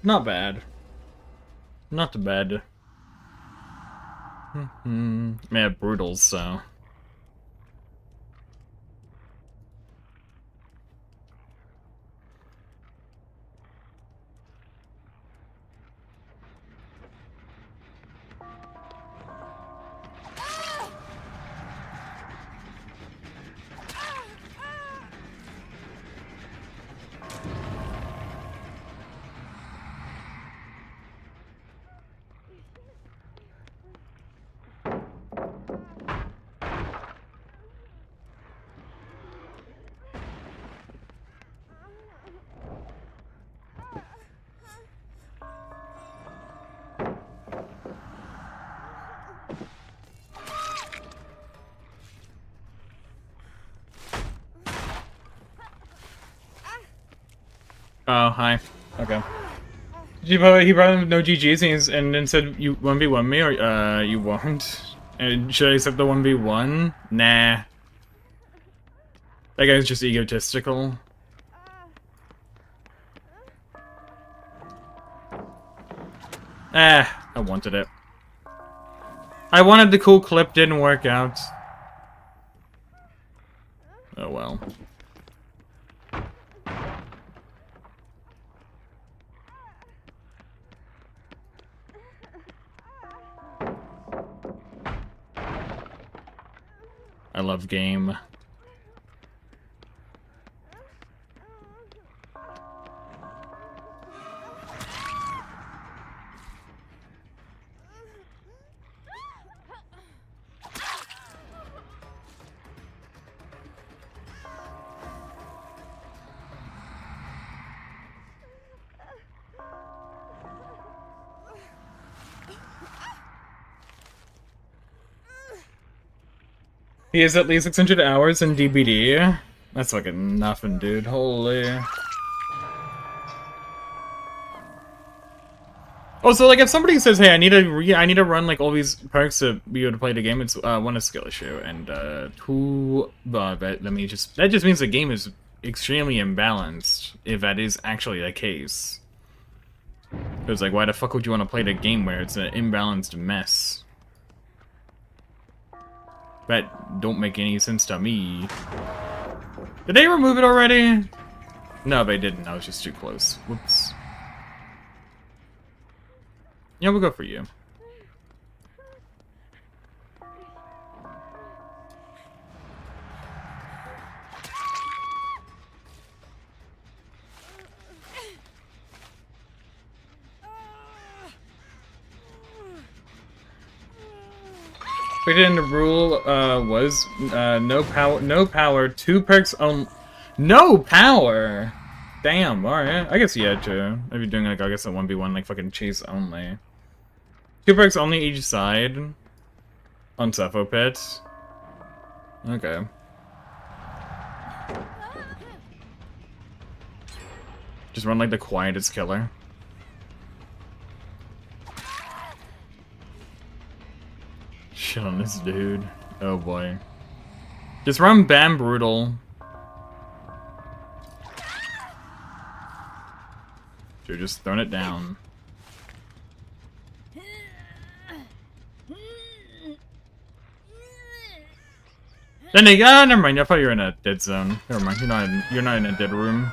Not bad. Not too bad. Yeah, brutal, so. Oh, hi. Okay. He brought him no GGs and then said, you 1v1 me, or, you won't? And should I accept the 1v1? Nah. That guy's just egotistical. Ah, I wanted it. I wanted the cool clip, didn't work out. Oh well. I love game. He has at least 600 hours in DBD. That's fucking nothing, dude. Holy. Oh, so like if somebody says, "Hey, I need to run like all these perks to be able to play the game," it's one a skill issue, and two. But that just means the game is extremely imbalanced. If that is actually the case, because like, why the fuck would you want to play the game where it's an imbalanced mess? That don't make any sense to me. Did they remove it already? No, they didn't. I was just too close. Whoops. Yeah, we'll go for you. The rule was no power, 2 perks on no power. Damn, alright. I guess you had to. If you're doing like I guess a 1v1 like fucking chase only. 2 perks only each side on Cepho Pit. Okay. Just run like the quietest killer. Shit on this dude. Oh boy. Just run Bam Brutal. Dude, just throwing it down. Then they never mind, I thought you were in a dead zone. Never mind, you're not in a dead room.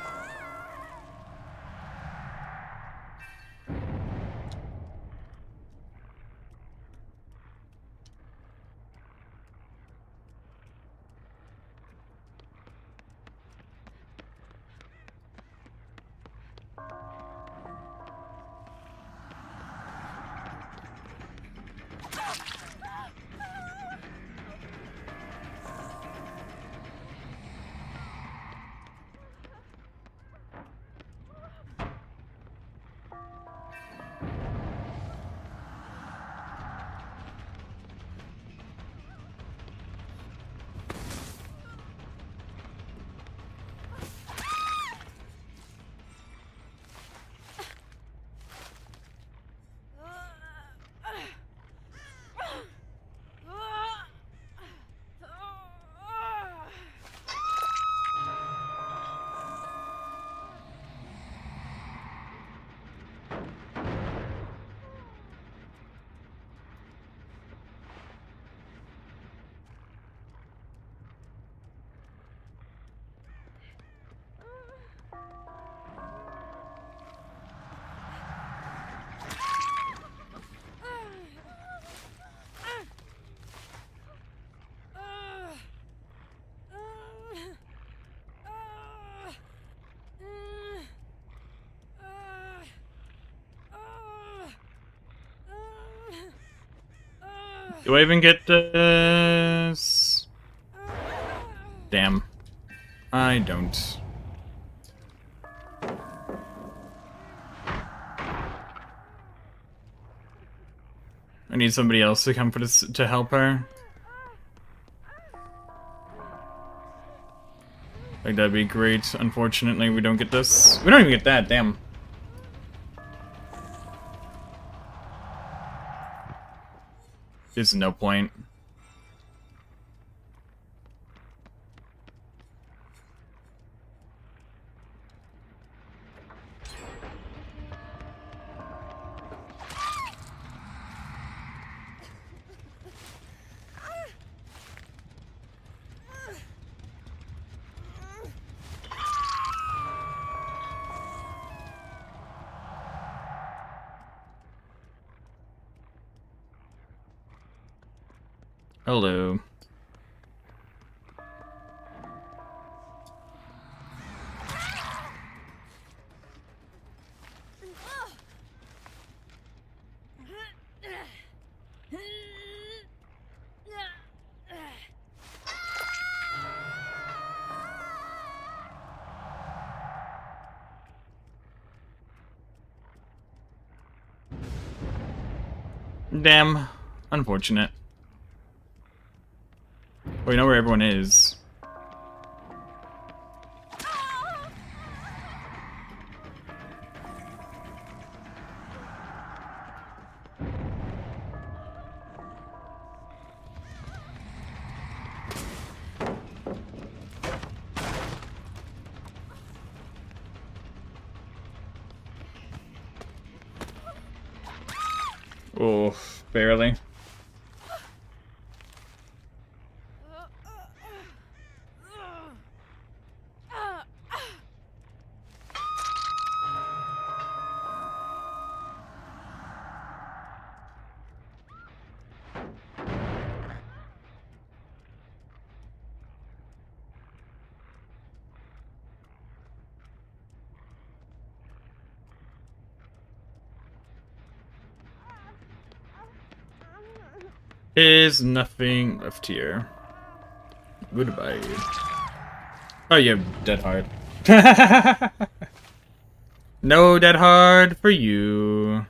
Do I even get this? Damn. I don't. I need somebody else to come for this to help her. Like that'd be great. Unfortunately, we don't get this. We don't even get that. Damn. There's no point. Hello. Damn. Unfortunate. We know where everyone is. Oh, barely. Is nothing left here. Goodbye. Oh, you have dead hard. No dead hard for you.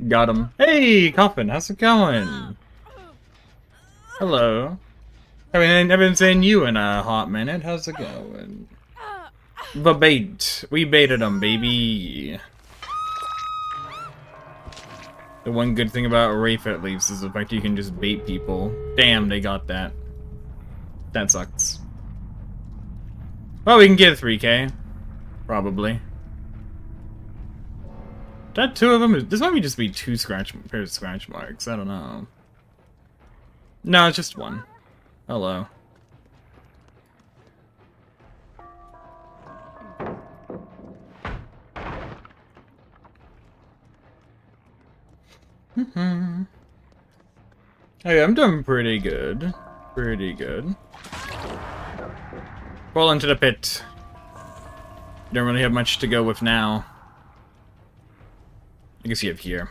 Got him. Hey, Coffin, how's it going? Hello. I mean, I've been saying you in a hot minute. How's it going? The bait. We baited him, baby. The one good thing about Wraith, at least, is the fact you can just bait people. Damn, they got that. That sucks. Well, we can get a 3K. Probably. That two of them? This might just be two pairs of scratch marks. I don't know. No, it's just one. Hello. Hey, I'm doing pretty good. Pretty good. Fall into the pit. Don't really have much to go with now. I guess you have here.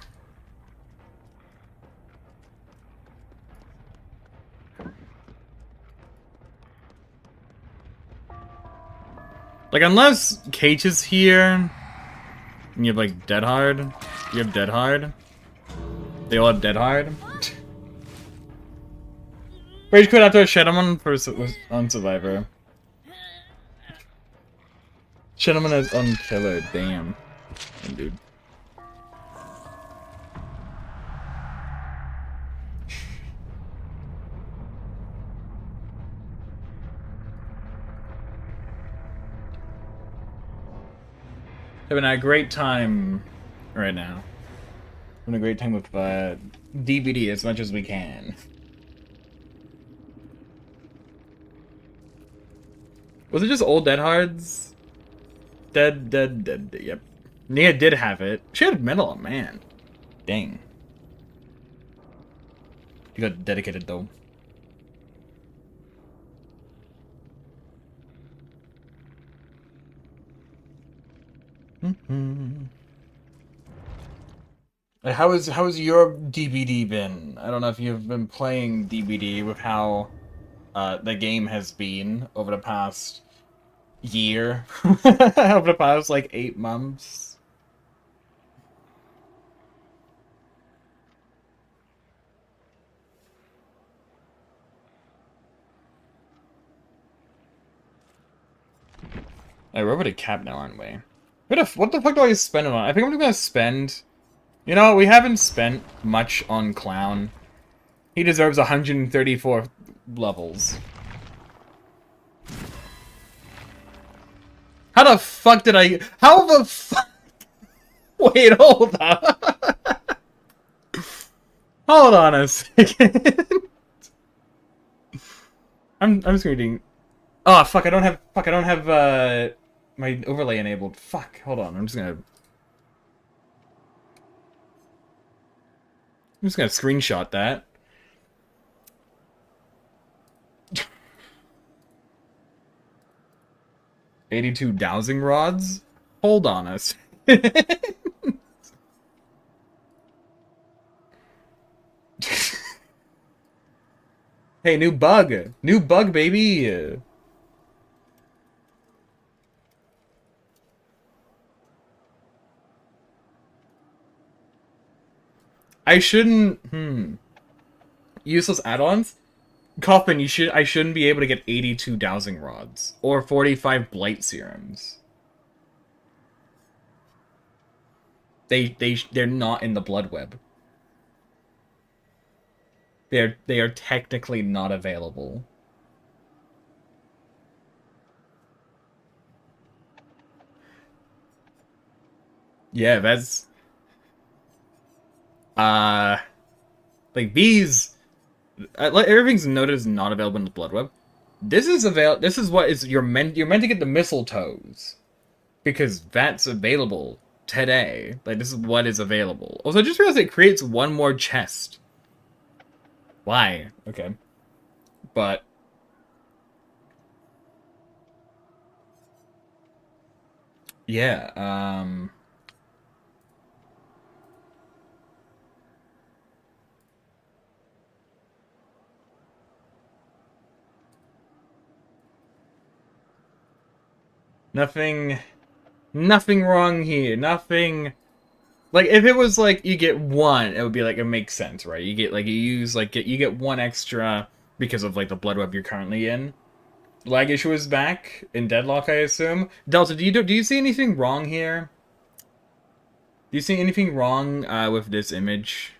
Like, unless Cage is here, and you have, like, Dead Hard. You have Dead Hard. They all have Dead Hard. Rage quit after a Shadowman on Survivor. Shadowman is on Killer, damn. Dude. Having a great time right now. Having a great time with DBD as much as we can. Was it just old Dead Hards? Dead, yep. Nia did have it. She had Metal Man. Dang. You got dedicated though. How has your DBD been? I don't know if you've been playing DBD with how the game has been over the past year, over the past like 8 months. Hey, we're over to cap now, aren't we? What the fuck do I spend it on? I think I'm gonna spend... You know, we haven't spent much on Clown. He deserves 134 levels. How the fuck did I... How the fuck... Wait, hold on. Hold on a second. I'm just reading... Oh, fuck, I don't have, my overlay enabled. Fuck, hold on, I'm just gonna screenshot that. $82 dowsing rods? Hold on a second. Hey, new bug! New bug, baby! I shouldn't... Useless add-ons? Coffin, I shouldn't be able to get 82 dowsing rods. Or 45 blight serums. They're not in the blood web. They are technically not available. Yeah, that's... Like, these... everything's noted as not available in the blood web. This is what is... You're meant to get the mistletoes. Because that's available today. Like, this is what is available. Also, I just realized it creates one more chest. Why? Okay. But... Yeah, Nothing wrong here. Nothing... Like, if it was, like, you get one, it would be, like, it makes sense, right? You get, like, you get one extra because of, like, the blood web you're currently in. Lag issue is back in Deadlock, I assume. Delta, do you see anything wrong here? Do you see anything wrong, with this image?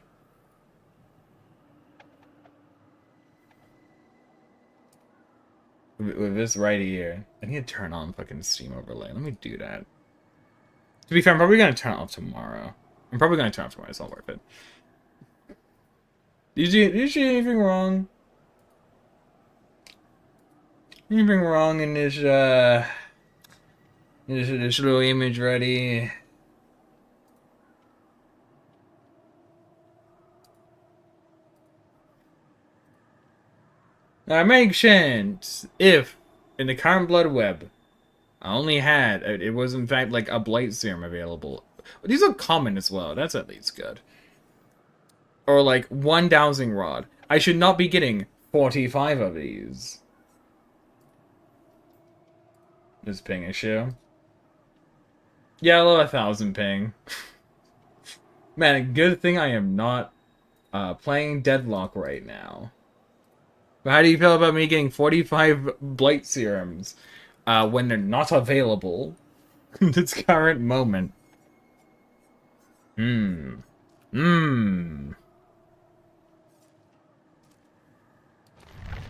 With this right here. I need to turn on fucking Steam overlay. Let me do that. To be fair, I'm probably gonna turn it off tomorrow. I'm probably gonna turn it off tomorrow. It's not worth it. Did you see anything wrong? Anything wrong in this this little image ready? That makes sense if in the current blood web I only had it was in fact like a blight serum available. These are common as well. That's at least good. Or like one dowsing rod. I should not be getting 45 of these. This ping issue. Yeah, I love 1,000 ping. Man, good thing I am not playing Deadlock right now. But how do you feel about me getting 45 blight serums when they're not available in this current moment?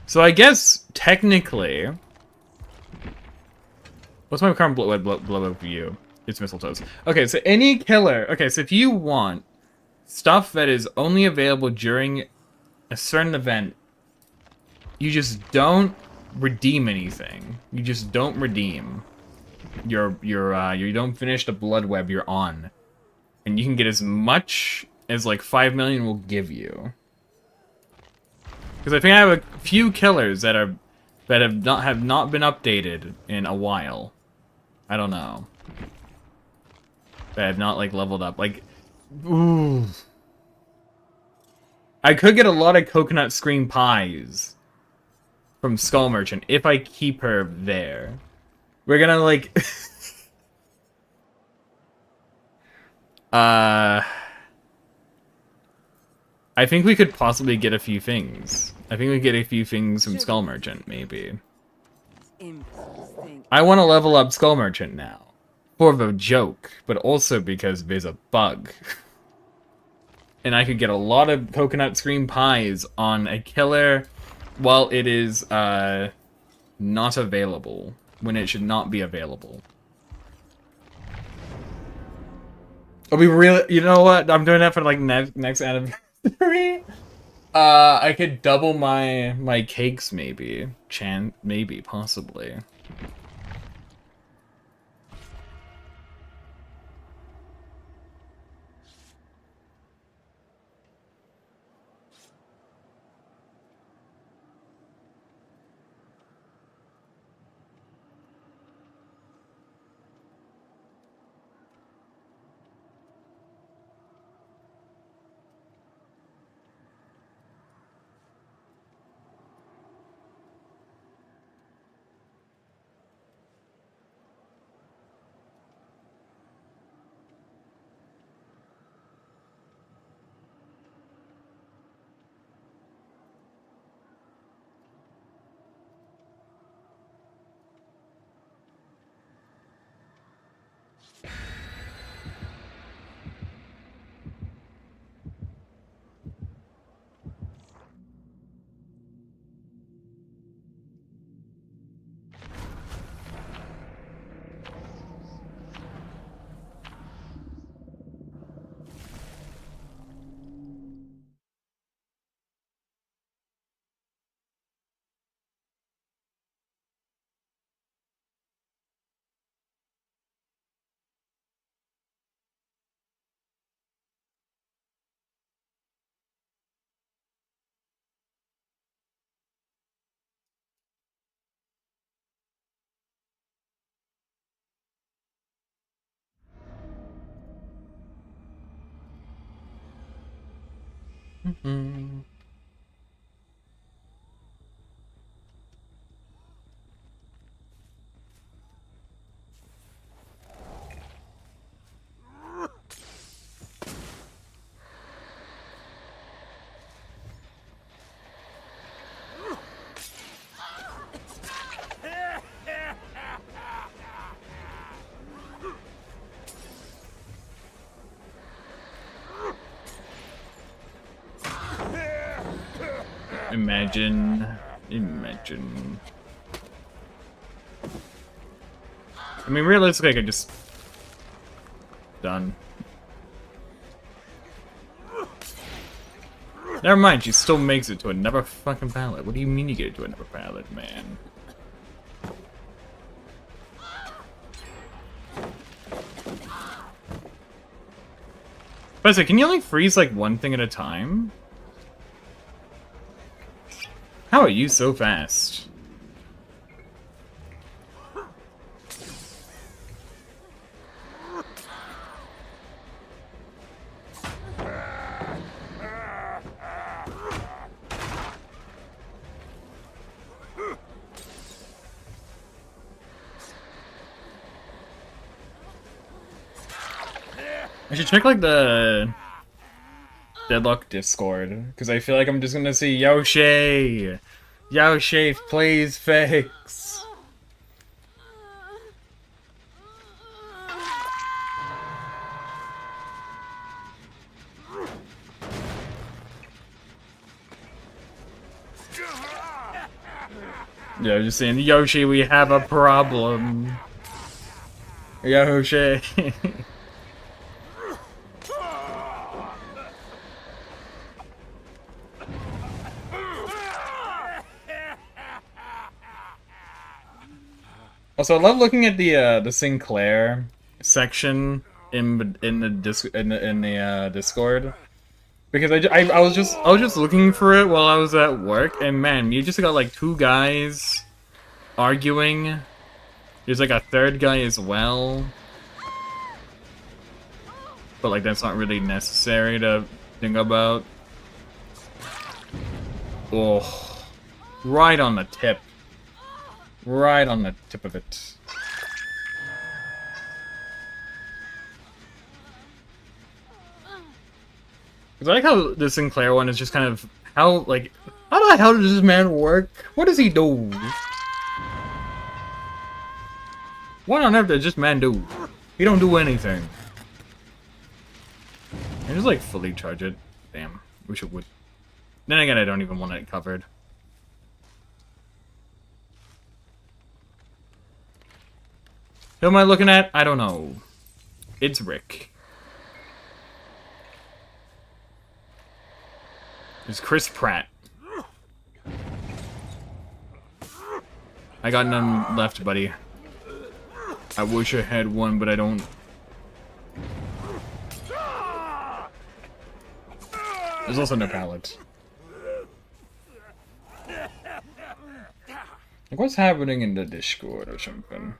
So I guess, technically... What's my current blow view? It's mistletoes. Okay, so any killer... Okay, so if you want stuff that is only available during a certain event, you just don't redeem anything. You just don't redeem. You don't finish the blood web you're on. And you can get as much as, like, 5 million will give you. Because I think I have a few killers that have not been updated in a while. I don't know. That have not, like, leveled up. Like, ooh. I could get a lot of coconut screen pies from Skull Merchant if I keep her there. We're gonna, like... I think we could possibly get a few things. I think we get a few things from Skull Merchant, maybe. Imps think. I want to level up Skull Merchant now. For the joke, but also because there's a bug. And I could get a lot of coconut cream pies on a killer while it is not available. When it should not be available. I'll be real. You know what? I'm doing that for like next anniversary. I could double my cakes maybe. Maybe, possibly. Imagine. I mean, realistically, I could just... Done. Never mind, she still makes it to another fucking pallet. What do you mean you get it to another pallet, man? Professor, can you only freeze, like, one thing at a time? How are you so fast? I should check, like, the Deadlock Discord, because I feel like I'm just gonna see Yoshi! Yoshi, please fix! Yeah, I'm just saying, Yoshi, we have a problem. Yoshi. Also, I love looking at the Sinclair section in the Discord, because I was just looking for it while I was at work, and man, you just got like two guys arguing. There's like a third guy as well, but like that's not really necessary to think about. Oh, right on the tip. Right on the tip of it. Cause I like how the Sinclair one is just kind of how the hell does this man work? What does he do? What on earth does this man do? He don't do anything. I just like fully charge it. Damn, wish it would. Then again, I don't even want it covered. Who am I looking at? I don't know. It's Rick. It's Chris Pratt. I got none left, buddy. I wish I had one, but I don't. There's also no pallets. Like, what's happening in the Discord or something?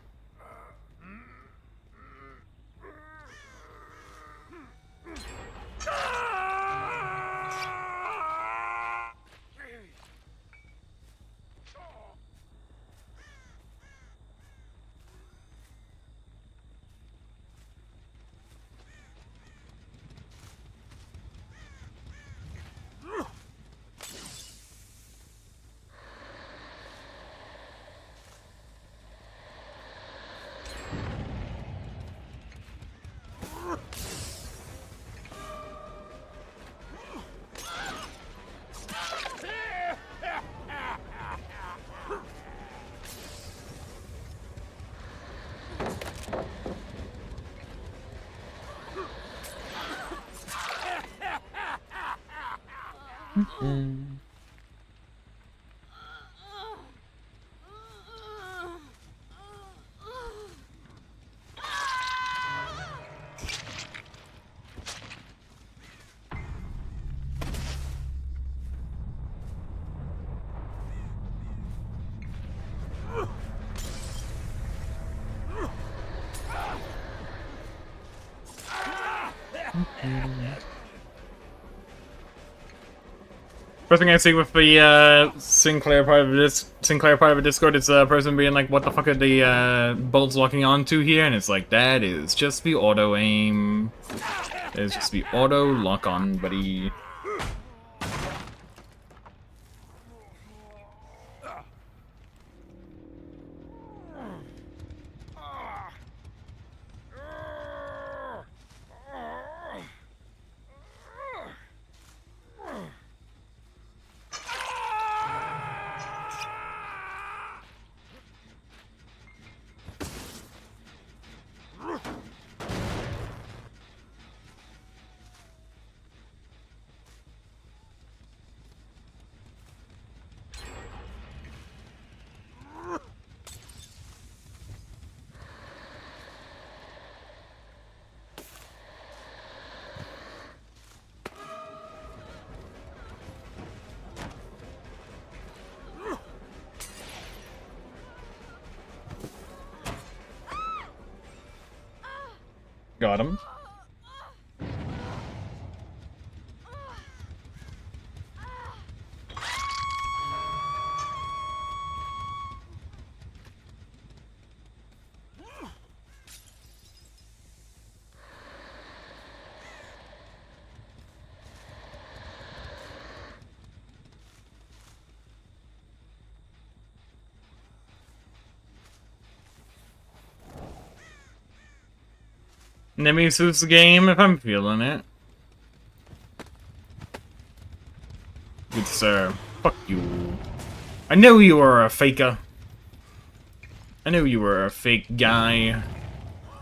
First thing I see with the Sinclair part of the Discord is a person being like, "What the fuck are the bolts locking onto here?" And it's like, that is just the auto aim. It's just the auto lock on, buddy. Got him. Nemi suits the game if I'm feeling it. Good sir. Fuck you. I knew you were a faker. I knew you were a fake guy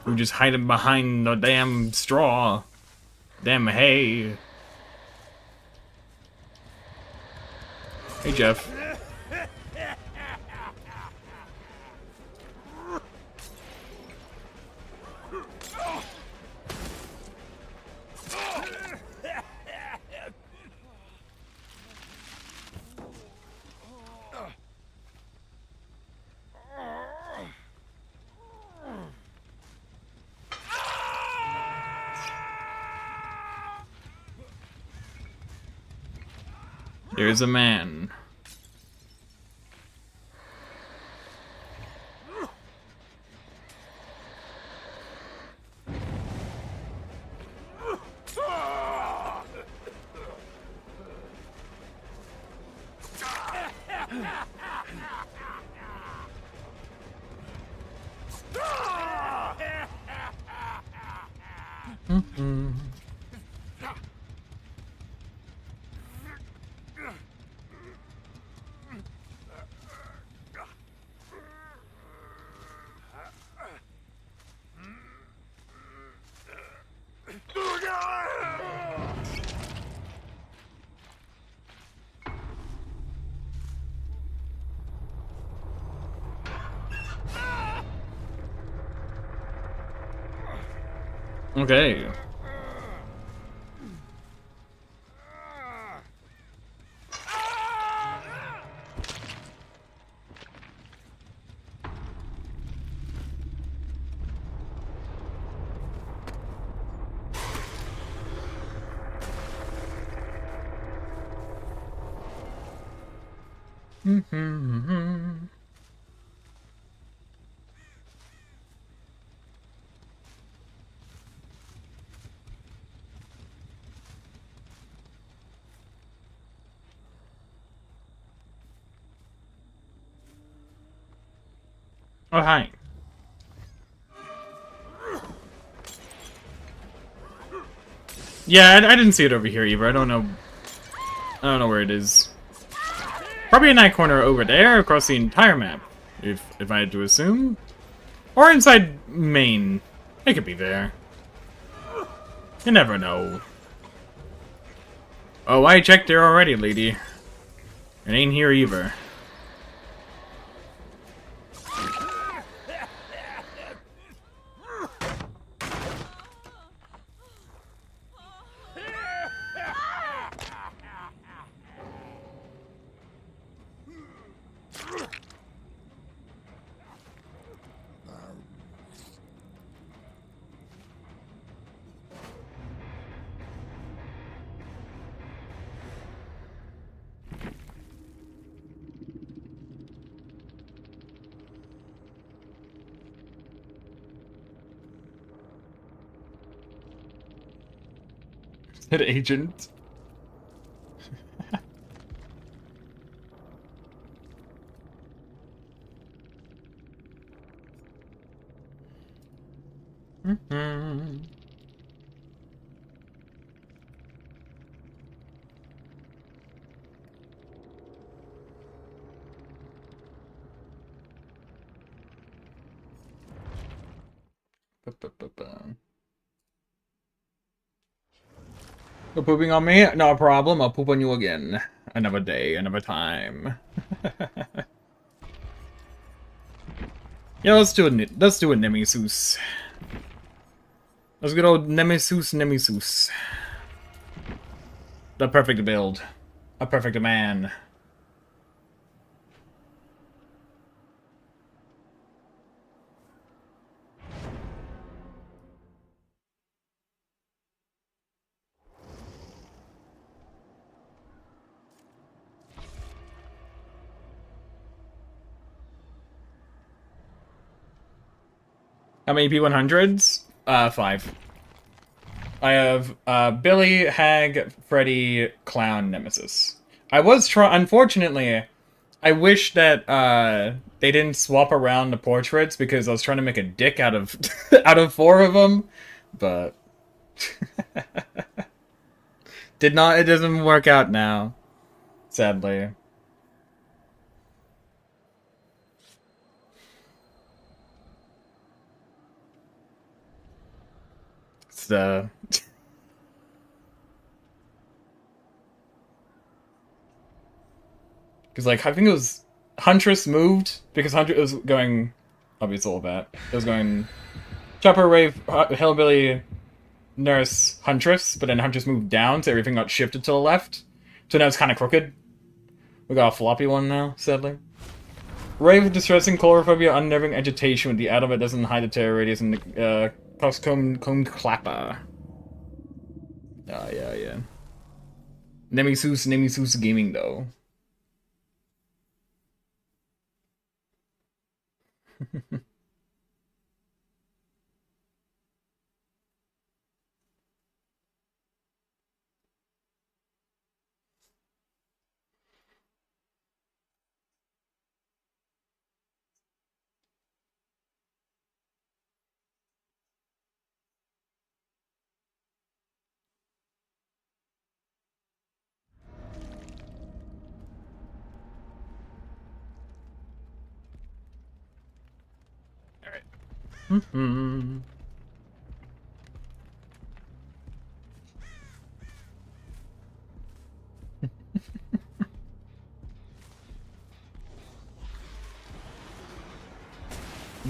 who just hiding behind the damn straw. Damn hay. Hey, Jeff. There's a man. Okay. Oh, hi. Yeah, I didn't see it over here either. I don't know. I don't know where it is. Probably in that corner over there, across the entire map, if I had to assume, or inside Maine. It could be there. You never know. Oh, I checked there already, lady. It ain't here either. Said agent. You're pooping on me? No problem. I'll poop on you again. Another day, another time. Yeah, let's do a Nemesis. Let's good old Nemesis. The perfect build. A perfect man. How many P100s? 5. I have Billy, Hag, Freddy, Clown, Nemesis. Unfortunately, I wish that they didn't swap around the portraits because I was trying to make a dick out of out of 4 of them, but did not. It doesn't work out now, sadly. It's the because like I think it was Huntress moved because Huntress was going. Obviously, all that it was going Chopper, Rave, Hillbilly, Nurse, Huntress, but then Huntress moved down, so everything got shifted to the left. So now it's kind of crooked. We got a floppy one now, sadly. Rave, distressing chlorophobia, unnerving agitation with the atom that doesn't hide the terror radius, and the combed clapper. Yeah. Nemesis Gaming, though.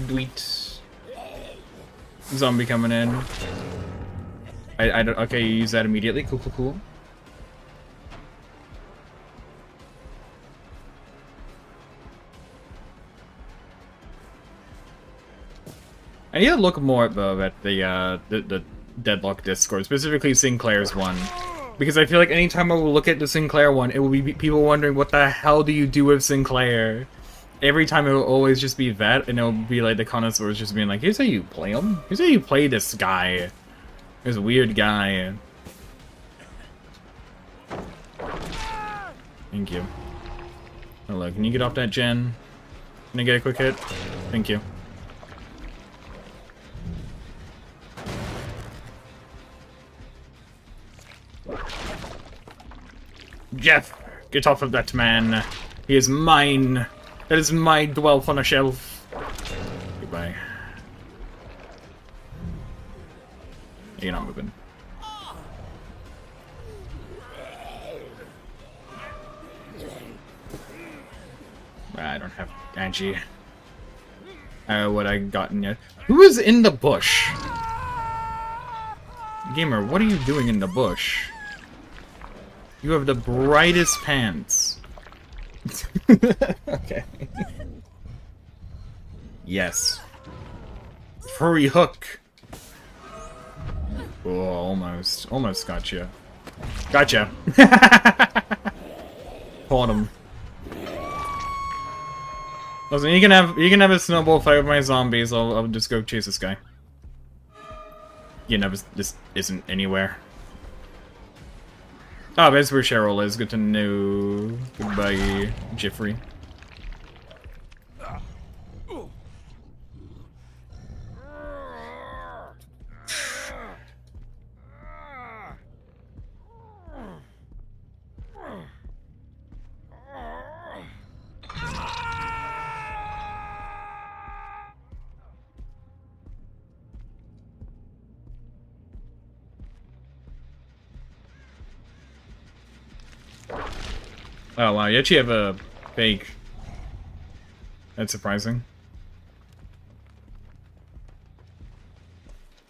Dweet. Zombie coming in. I don't. Okay, you use that immediately. Cool, cool, cool. I need to look more though at the Deadlock Discord, specifically Sinclair's one, because I feel like anytime I will look at the Sinclair one, it will be people wondering what the hell do you do with Sinclair. Every time it will always just be that, and it'll be like the connoisseurs just being like, "Here's how you play him. Here's how you play this guy. This weird guy." Thank you. Hello, can you get off that gen? Can I get a quick hit? Thank you. Jeff, get off of that man. He is mine. That is my dwelf on a shelf. Goodbye. You're not moving. I don't have Angie. What I gotten yet? Who is in the bush? Gamer, what are you doing in the bush? You have the brightest pants. Okay. Yes. Furry hook. Oh, almost. Almost gotcha. Gotcha. Caught him. Listen, you can have a snowball fight with my zombies. I'll just go chase this guy. You know, this isn't anywhere. Oh, that's where Cheryl is. Good to know. Goodbye, Jeffrey. Oh wow, you actually have a fake. That's surprising.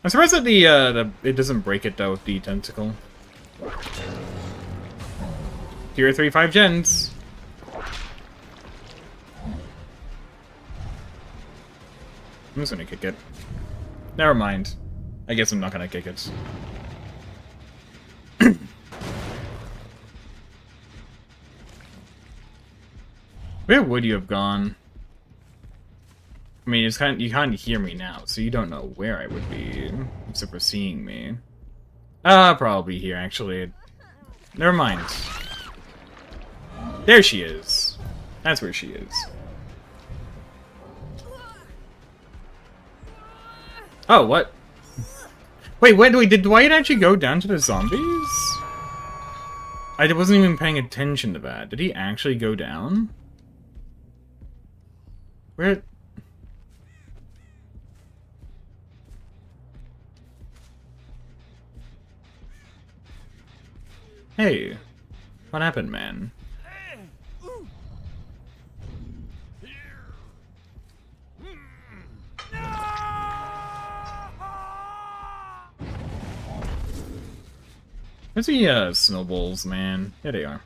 I'm surprised that it doesn't break it though with the tentacle. Tier 3 5 gens. I'm just gonna kick it. Never mind. I guess I'm not gonna kick it. Where would you have gone? I mean, it's you kind of hear me now, so you don't know where I would be, except for seeing me. Probably here, actually. Never mind. There she is. That's where she is. Oh, what? Wait, did Dwight actually go down to the zombies? I wasn't even paying attention to that. Did he actually go down? Where? Hey, what happened, man? Where's the snowballs, man? Here they are.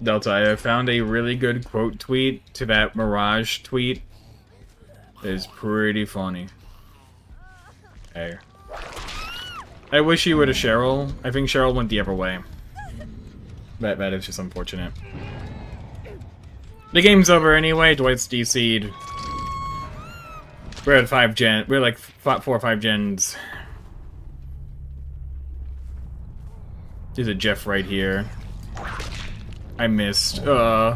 Delta, I found a really good quote tweet to that Mirage tweet. It is pretty funny. Hey. I wish you would have Cheryl. I think Cheryl went the other way. That is just unfortunate. The game's over anyway. Dwight's DC'd. We're at 5 gen. We're like 4 or 5 gens. There's a Jeff right here. I missed. Okay.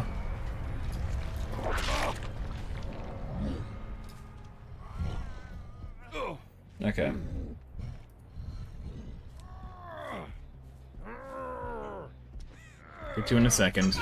Get to in a second.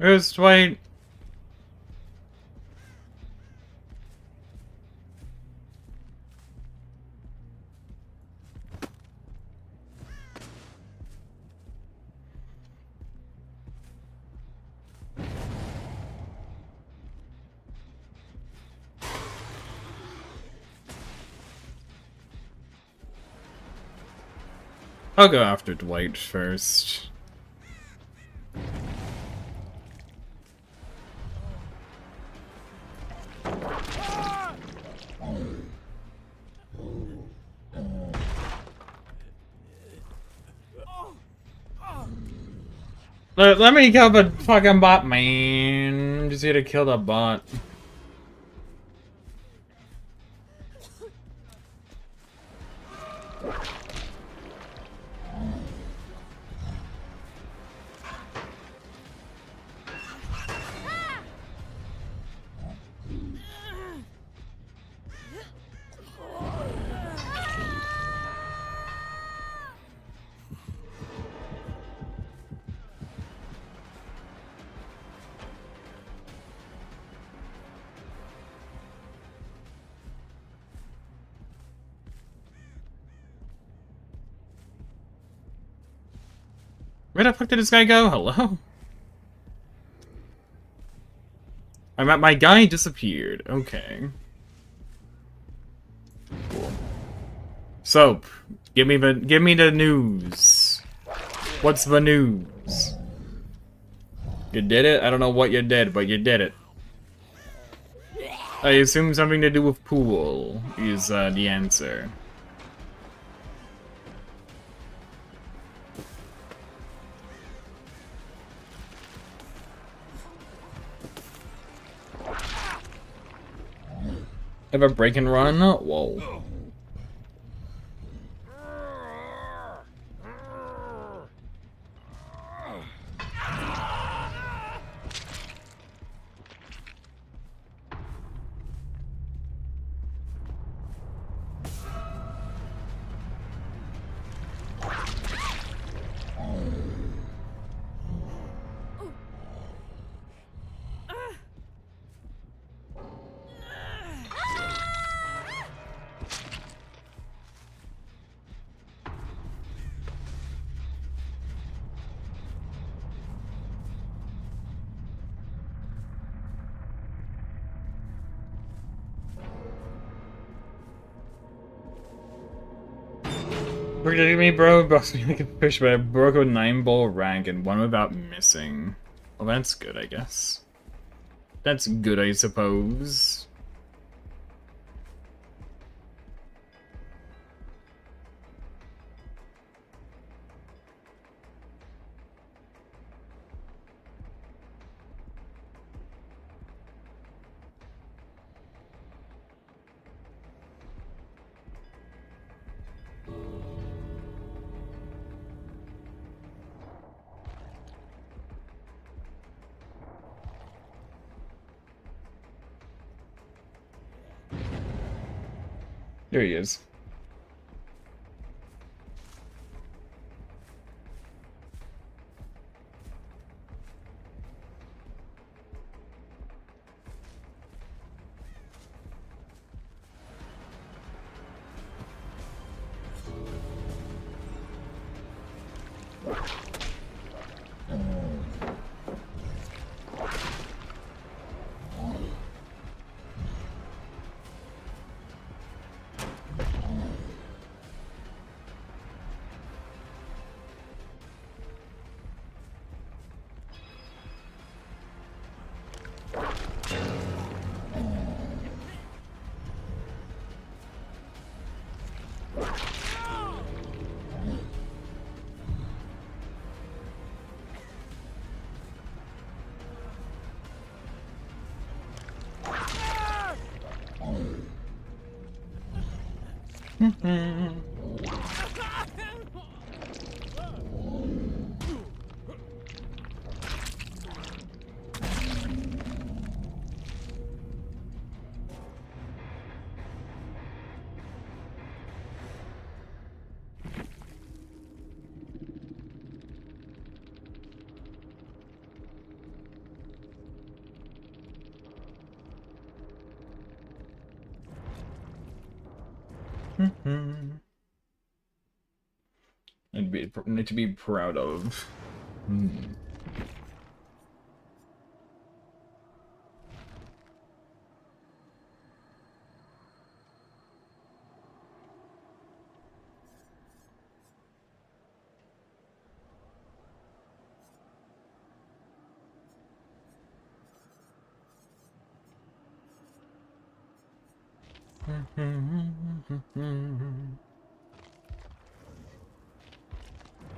Where's Dwight? I'll go after Dwight first. Let me kill the fucking bot, man. I'm just here to kill the bot. Where the fuck did this guy go? Hello? My guy disappeared. Okay. Cool. Soap, give me the news. What's the news? You did it? I don't know what you did, but you did it. I assume something to do with pool is the answer. Have a break and run? Whoa. Forgive me, bro. Box me like a fish, but I broke a 9-ball rank and one without missing. Well, that's good, I guess. That's good, I suppose. There he is. Need to be proud of. Hmm.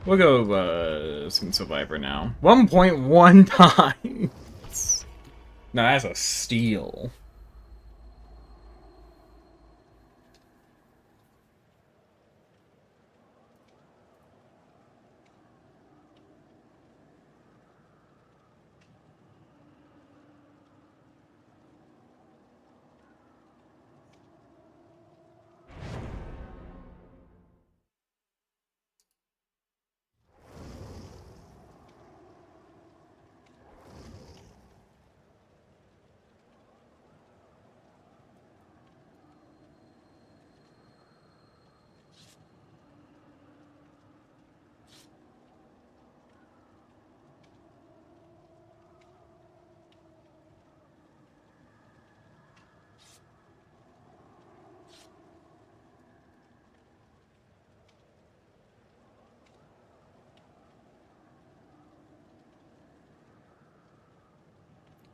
We'll go some Survivor now. 1.1 times. No, that's a steal.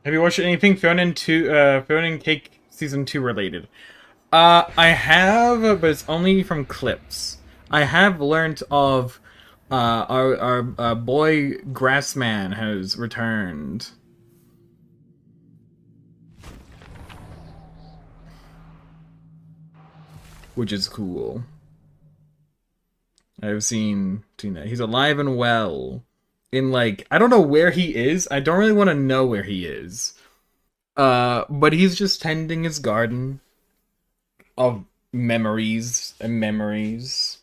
Have you watched anything Fiona and Cake Season 2 related? I have, but it's only from clips. I have learned of our boy Grassman has returned. Which is cool. I've seen that. He's alive and well. In, like, I don't know where he is. I don't really want to know where he is. But he's just tending his garden of memories and memories.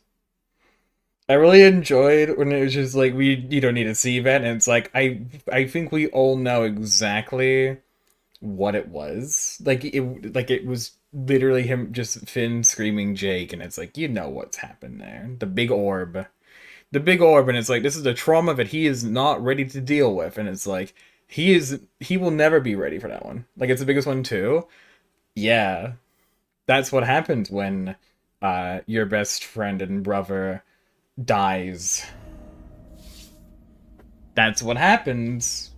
I really enjoyed when it was just like, you don't need to see that, and it's like, I think we all know exactly what it was. Like it was literally him, just Finn screaming Jake, and it's like, you know what's happened there. The big orb. The big orb, and it's like, this is the trauma that he is not ready to deal with, and it's like, he will never be ready for that one. Like, it's the biggest one too. Yeah. That's what happens when your best friend and brother dies. That's what happens,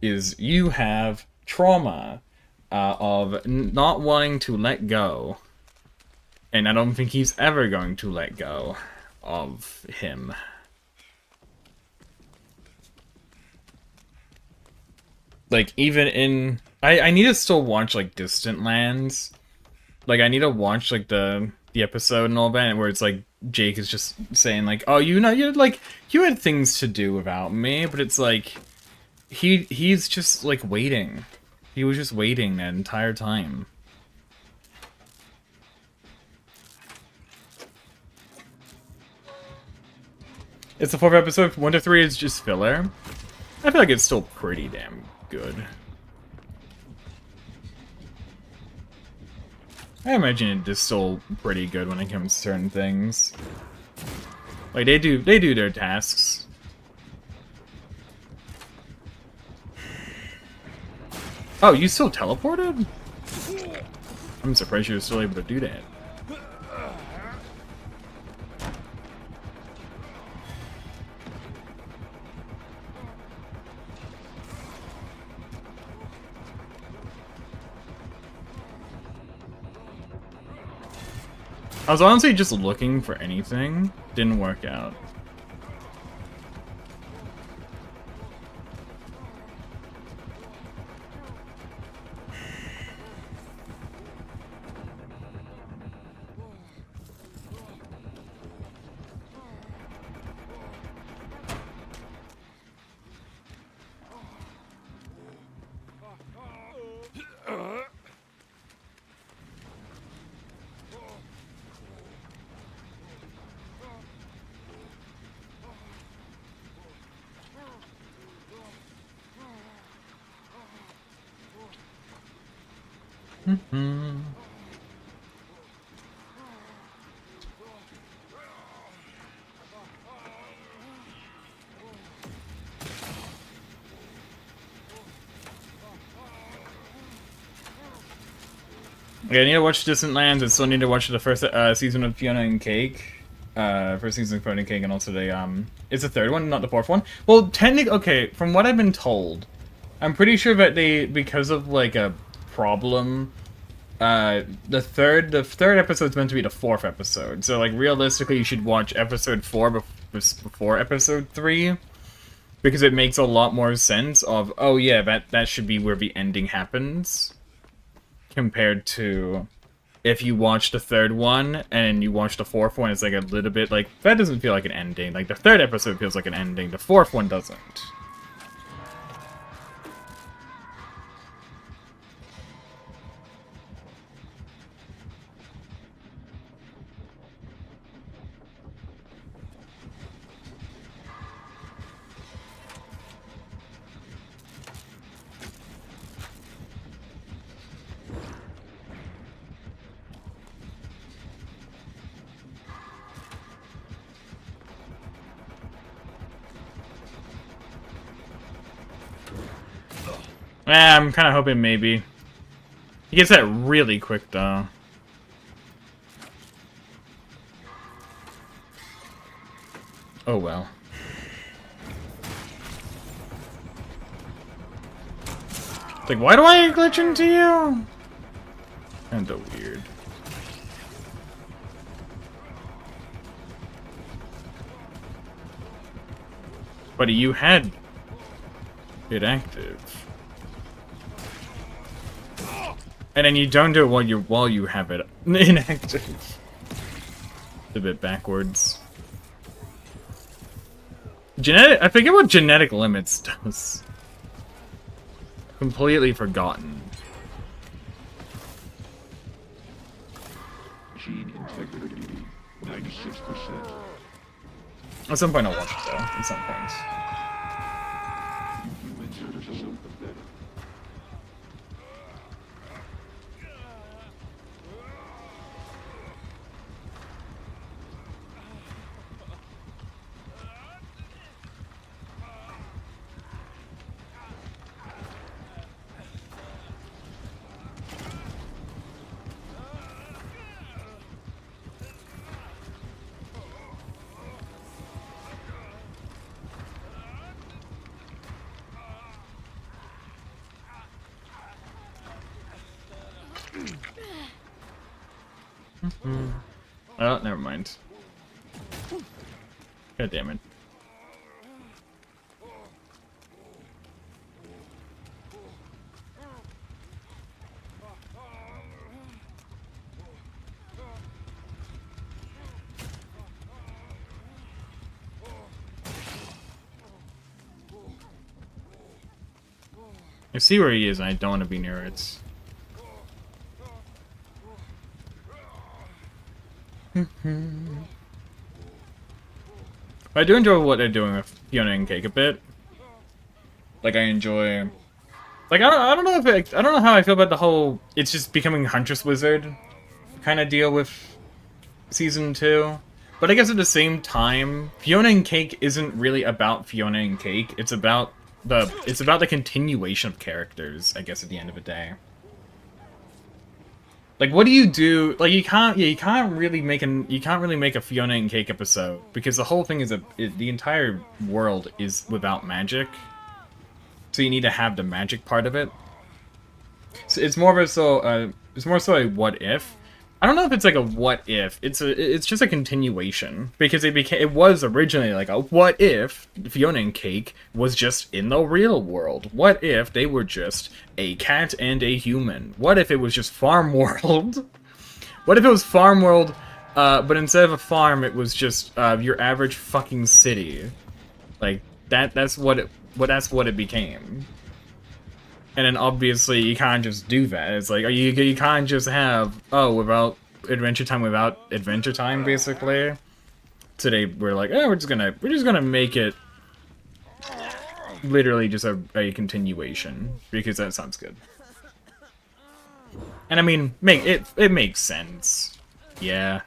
is you have trauma of not wanting to let go. And I don't think he's ever going to let go of him. Like, even in... I need to still watch, like, Distant Lands. Like, I need to watch, like, the episode and all that, where it's, like, Jake is just saying, like, oh, you know, you had things to do without me, but it's, like, he's just, like, waiting. He was just waiting that entire time. It's the 4th episode. 1 to 3 is just filler. I feel like it's still pretty damn good. I imagine it is still pretty good when it comes to certain things. Like, they do their tasks. Oh, you still teleported? I'm surprised you were still able to do that. I was honestly just looking for anything. Didn't work out. Mm-hmm. Yeah, I need to watch Distant Lands. I still need to watch the first season of Fiona and Cake. First season of Fiona and Cake, and also the it's the third one, not the fourth one. Well, technically, okay, from what I've been told, I'm pretty sure that they, because of like a problem, the third episode's meant to be the fourth episode. So like realistically, you should watch episode 4 before episode 3, because it makes a lot more sense of, oh yeah, that should be where the ending happens, compared to if you watch the third one and you watch the fourth one, it's like a little bit like, that doesn't feel like an ending. Like the third episode feels like an ending, the fourth one doesn't. I'm kind of hoping maybe. He gets that really quick, though. Oh, well. It's like, why do I glitch into you? Kinda weird. But you had it active. And then you don't do it while you have it inactive. It's a bit backwards. I forget what genetic limits does. Completely forgotten. Gene integrity, 96%. At some point I'll watch it though. At some point. Oh, never mind. God damn it. I see where he is, and I don't want to be near it. I do enjoy what they're doing with Fiona and Cake a bit. Like, I enjoy... Like, I don't know if I don't know how I feel about the whole it's just becoming Huntress Wizard kind of deal with Season 2. But I guess at the same time, Fiona and Cake isn't really about Fiona and Cake. It's about the continuation of characters, I guess, at the end of the day. Like, what do you do? Like, you can't really make a Fiona and Cake episode, because the whole thing is the entire world is without magic. So you need to have the magic part of it. So it's more of a what if. I don't know if it's like a what if. It's just a continuation, because it was originally like a what if Fiona and Cake was just in the real world. What if they were just a cat and a human? What if it was just Farm World? What if it was Farm World, but instead of a farm, it was just your average fucking city? Like that's what it became. And then obviously you can't just do that. It's like you can't just have without Adventure Time basically. Today we're like, we're just gonna make it literally just a continuation, because that sounds good. And I mean, it makes sense. Yeah.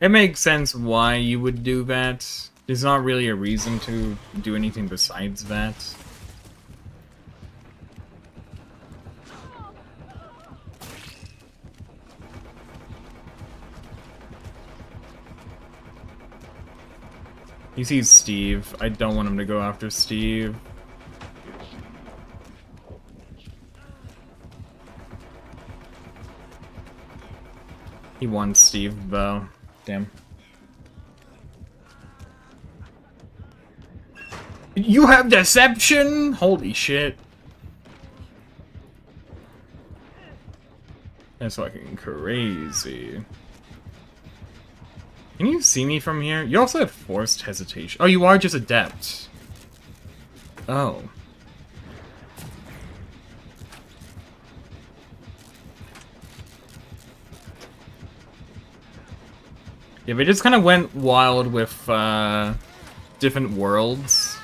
It makes sense why you would do that. There's not really a reason to do anything besides that. He sees Steve. I don't want him to go after Steve. He wants Steve, though. Damn. You have deception? Holy shit. That's fucking crazy. Can you see me from here? You also have forced hesitation. Oh, you are just adept. Oh. Yeah, they just kind of went wild with different worlds.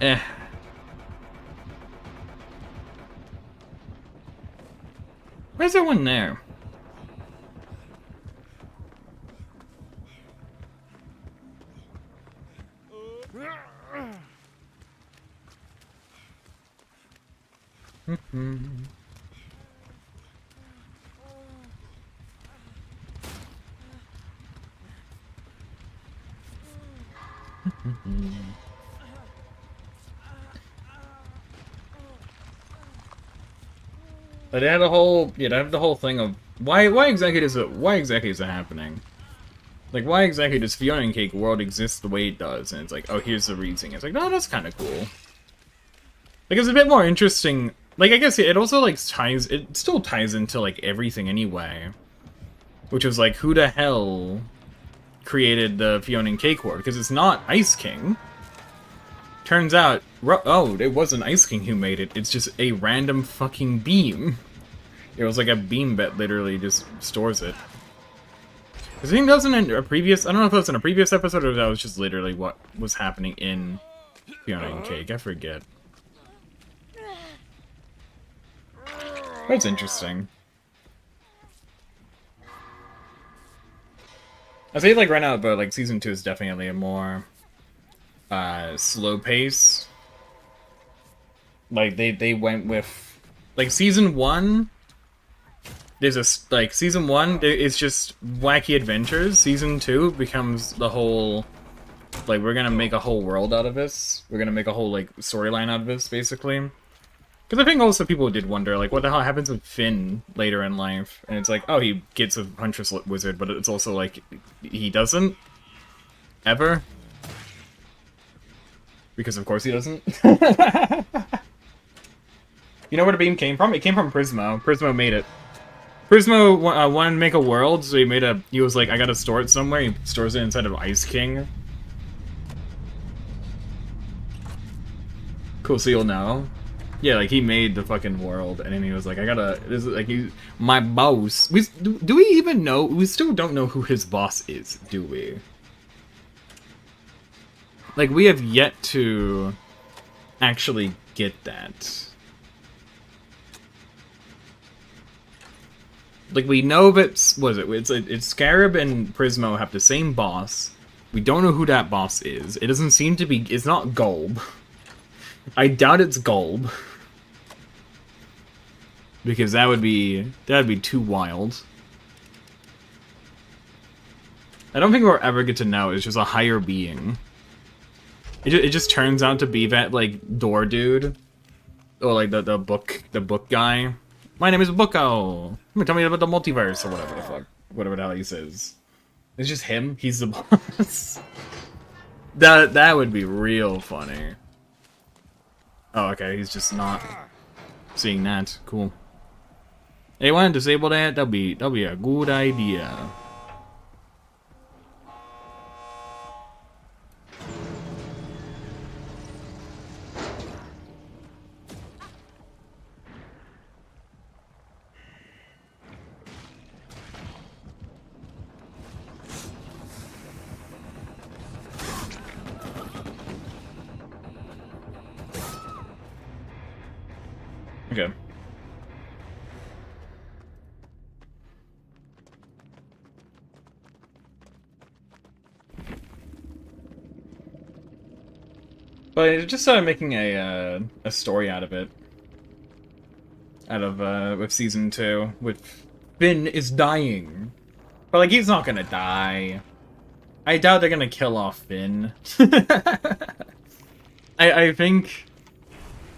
Eh. Where's that one there? But they had a whole, yeah, they have the whole thing of why exactly is it happening? Like, why exactly does Fiona and Cake World exist the way it does? And it's like, oh, here's the reason. It's like, no, that's kind of cool. Like, it's a bit more interesting. Like, I guess it also, like, it still ties into, like, everything anyway. Which was, like, who the hell created the Fiona and Cake World? Because it's not Ice King. Turns out, oh, it wasn't Ice King who made it. It's just a random fucking beam. It was like a beam that literally just stores it. I think that was in a previous... I don't know if that was in a previous episode or that was just literally what was happening in Fiona and Cake. I forget. That's interesting. I say, like, right now, but, like, Season 2 is definitely a more... slow pace. Like, they went with... Like, Season 1... There's a... Like, Season 1, it's just wacky adventures. Season 2 becomes the whole... Like, we're gonna make a whole world out of this. We're gonna make a whole, like, storyline out of this, basically. Because I think also people did wonder, like, what the hell happens with Finn later in life? And it's like, oh, he gets a Huntress Wizard, but it's also like, he doesn't? Ever? Because of course he doesn't. You know where the beam came from? It came from Prismo. Prismo made it. Prismo wanted to make a world, so he was like, I gotta store it somewhere. He stores it inside of Ice King. Cool, so you'll know. Yeah, like, he made the fucking world, and then he was like, I gotta, this is, like, my boss. Do we even know? We still don't know who his boss is, do we? Like, we have yet to actually get that. Like, we know that, what is it? It's Scarab and Prismo have the same boss. We don't know who that boss is. It doesn't seem to be, it's not Gulb. I doubt it's Gulb. Because that'd be too wild. I don't think we'll ever get to know. It's just a higher being. It just turns out to be that, like, door dude. Or, like, the book guy. My name is Bucko. Tell me about the multiverse, or whatever the fuck. Whatever the hell he says. It's just him. He's the boss. That would be real funny. Oh, okay. He's just not seeing that. Cool. Hey, want to disable that? That'll be a good idea. But it just started making a story out of it. Out of, with Season 2. With Finn is dying. But, like, he's not gonna die. I doubt they're gonna kill off Finn. I think...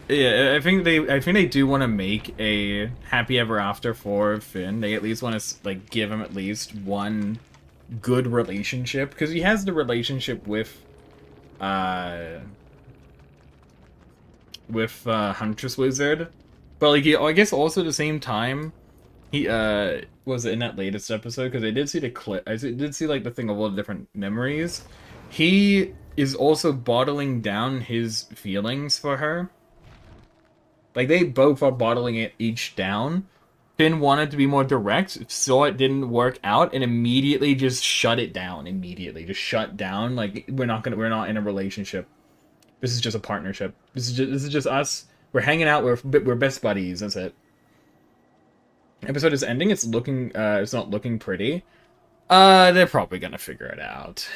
Yeah, I think they do want to make a happy ever after for Finn. They at least want to, like, give him at least one good relationship. Because he has the relationship with Huntress Wizard. But, like, I guess also at the same time, he, was in that latest episode, because I did see the clip, I did see, like, the thing of all the different memories. He is also bottling down his feelings for her. Like, they both are bottling it each down. Finn wanted to be more direct, saw it didn't work out, and immediately just shut it down. Immediately. Just shut down. Like, we're not in a relationship. This is just a partnership. This is just us. We're hanging out, we're best buddies, that's it. Episode is ending, it's not looking pretty. They're probably gonna figure it out.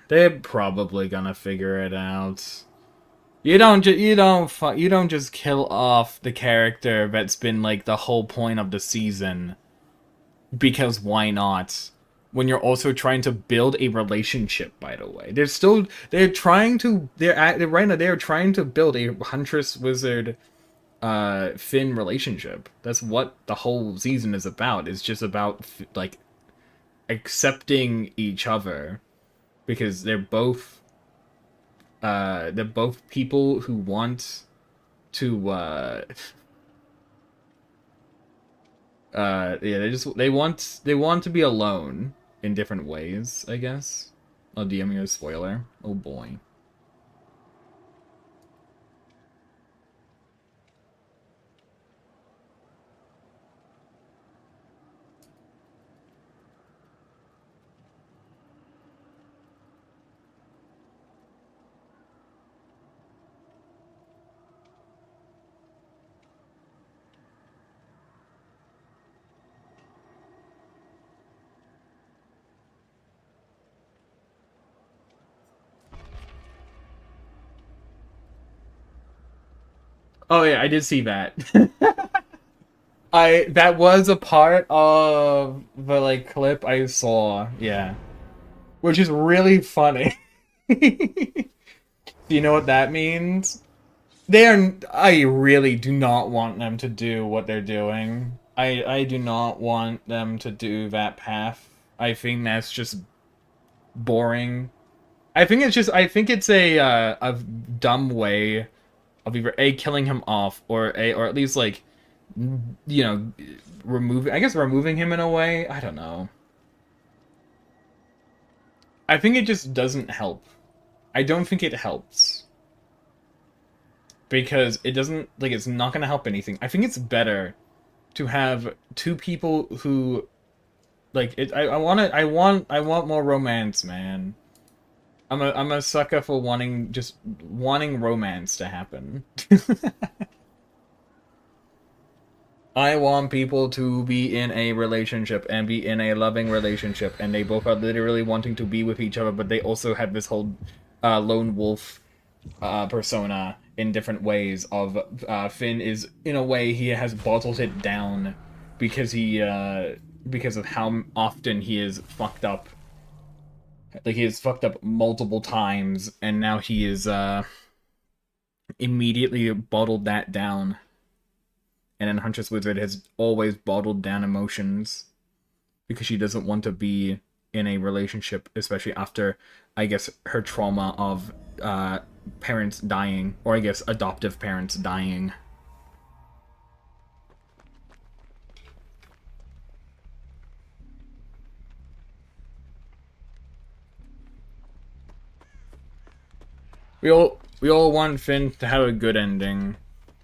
They're probably gonna figure it out. You don't just kill off the character that's been, like, the whole point of the season. Because why not? When you're also trying to build a relationship, by the way. They're trying to build a Huntress Wizard Finn relationship. That's what the whole season is about. It's just about, like, accepting each other. Because they're both people who want to yeah, they want to be alone in different ways, I guess. I'll DM you a spoiler. Oh boy. Oh yeah, I did see that. That was a part of the, like, clip I saw, yeah. Which is really funny. Do you know what that means? I really do not want them to do what they're doing. I do not want them to do that path. I think that's just boring. I think it's a dumb way of either A, killing him off, or at least, like, you know, removing him in a way. I don't know. I think it just doesn't help. I don't think it helps. Because it doesn't, like, it's not gonna help anything. I think it's better to have two people who, like, I want more romance, man. I'm a sucker for wanting romance to happen. I want people to be in a relationship and be in a loving relationship, and they both are literally wanting to be with each other, but they also have this whole lone wolf persona in different ways. Of Finn is, in a way, he has bottled it down because because of how often he is fucked up. Like, he is fucked up multiple times, and now he is immediately bottled that down. And then Huntress Wizard has always bottled down emotions because she doesn't want to be in a relationship, especially after, I guess, her trauma of parents dying, or I guess adoptive parents dying. We all want Finn to have a good ending.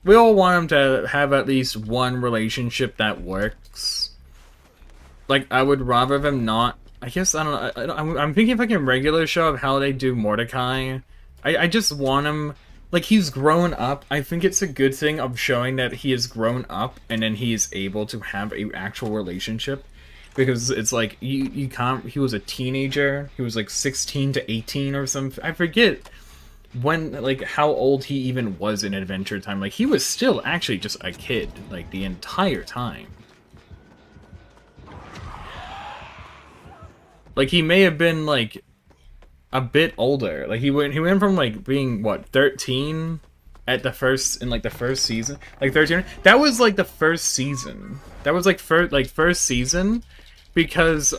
We all want him to have at least one relationship that works. Like, I would rather them not. I guess, I don't know. I'm thinking of, like, a regular show of how they do Mordecai. I just want him. Like, he's grown up. I think it's a good thing of showing that he has grown up and then he is able to have a actual relationship. Because it's like, you can't. He was a teenager. He was like 16 to 18 or something. I forget. when, like, how old he even was in Adventure Time. Like, he was still actually just a kid, like, the entire time. Like, he may have been, like, a bit older. Like, he went from, like, being, what, 13 at the first, in, like, the first season? Like, 13? That was, like, the first season. That was, like, first season, because,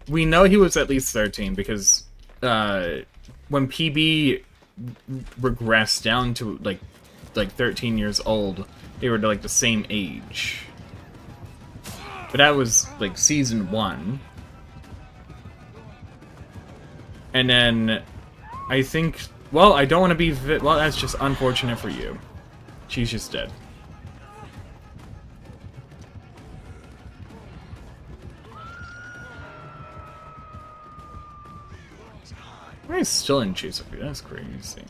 we know he was at least 13, because, when PB regressed down to, like 13 years old, they were, like, the same age. But that was, like, season 1. And then, I think... Well, I don't want to be... Well, that's just unfortunate for you. She's just dead. Why is still in chase of you? That's crazy.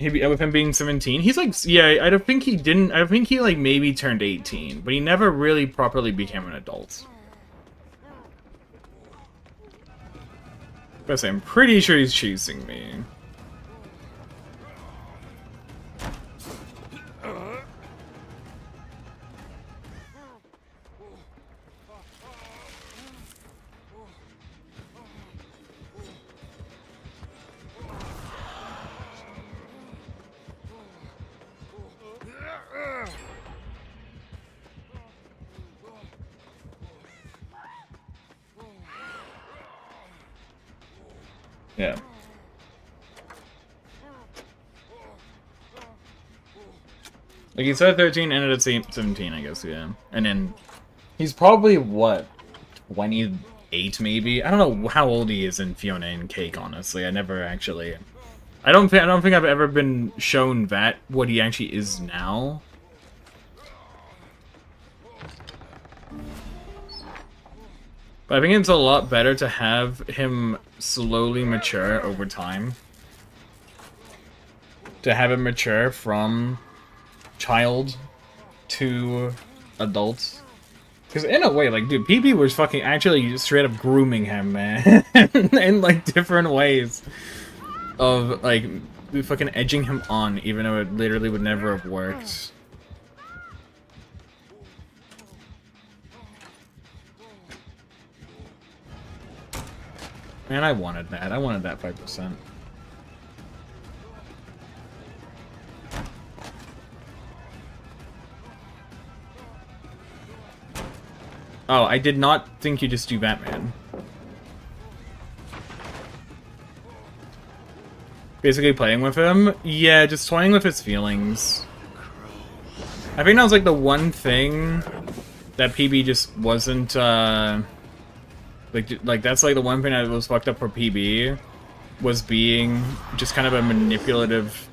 With him being 17, he's like... Yeah, I don't think he didn't... I think he, like, maybe turned 18. But he never really properly became an adult. But I'm pretty sure he's chasing me. Yeah. Like, he started 13, ended at 17, I guess, yeah. And then, he's probably, what, 28, maybe? I don't know how old he is in Fiona and Cake, honestly. I never actually... I don't think I've ever been shown that, what he actually is now. But I think it's a lot better to have him slowly mature over time. To have him mature from child to adult. Because in a way, like, dude, PB was fucking actually straight up grooming him, man. In, like, different ways. Of, like, fucking edging him on, even though it literally would never have worked. Man, I wanted that. I wanted that 5%. Oh, I did not think you just do Batman. Basically playing with him? Yeah, just toying with his feelings. I think that was like the one thing that PB just wasn't, like that's like the one thing that was fucked up for PB, was being just kind of a manipulative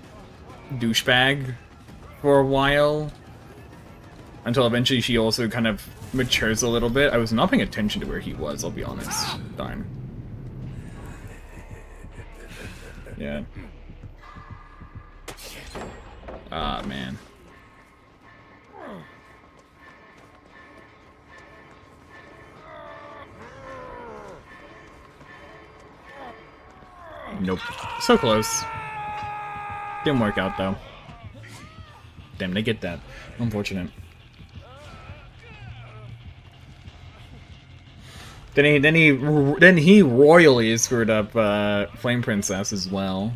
douchebag for a while. Until eventually she also kind of matures a little bit. I was not paying attention to where he was, I'll be honest. Darn. Yeah. Ah, man. Nope. So close. Didn't work out, though. Damn, they get that. Unfortunate. Then he royally screwed up Flame Princess as well.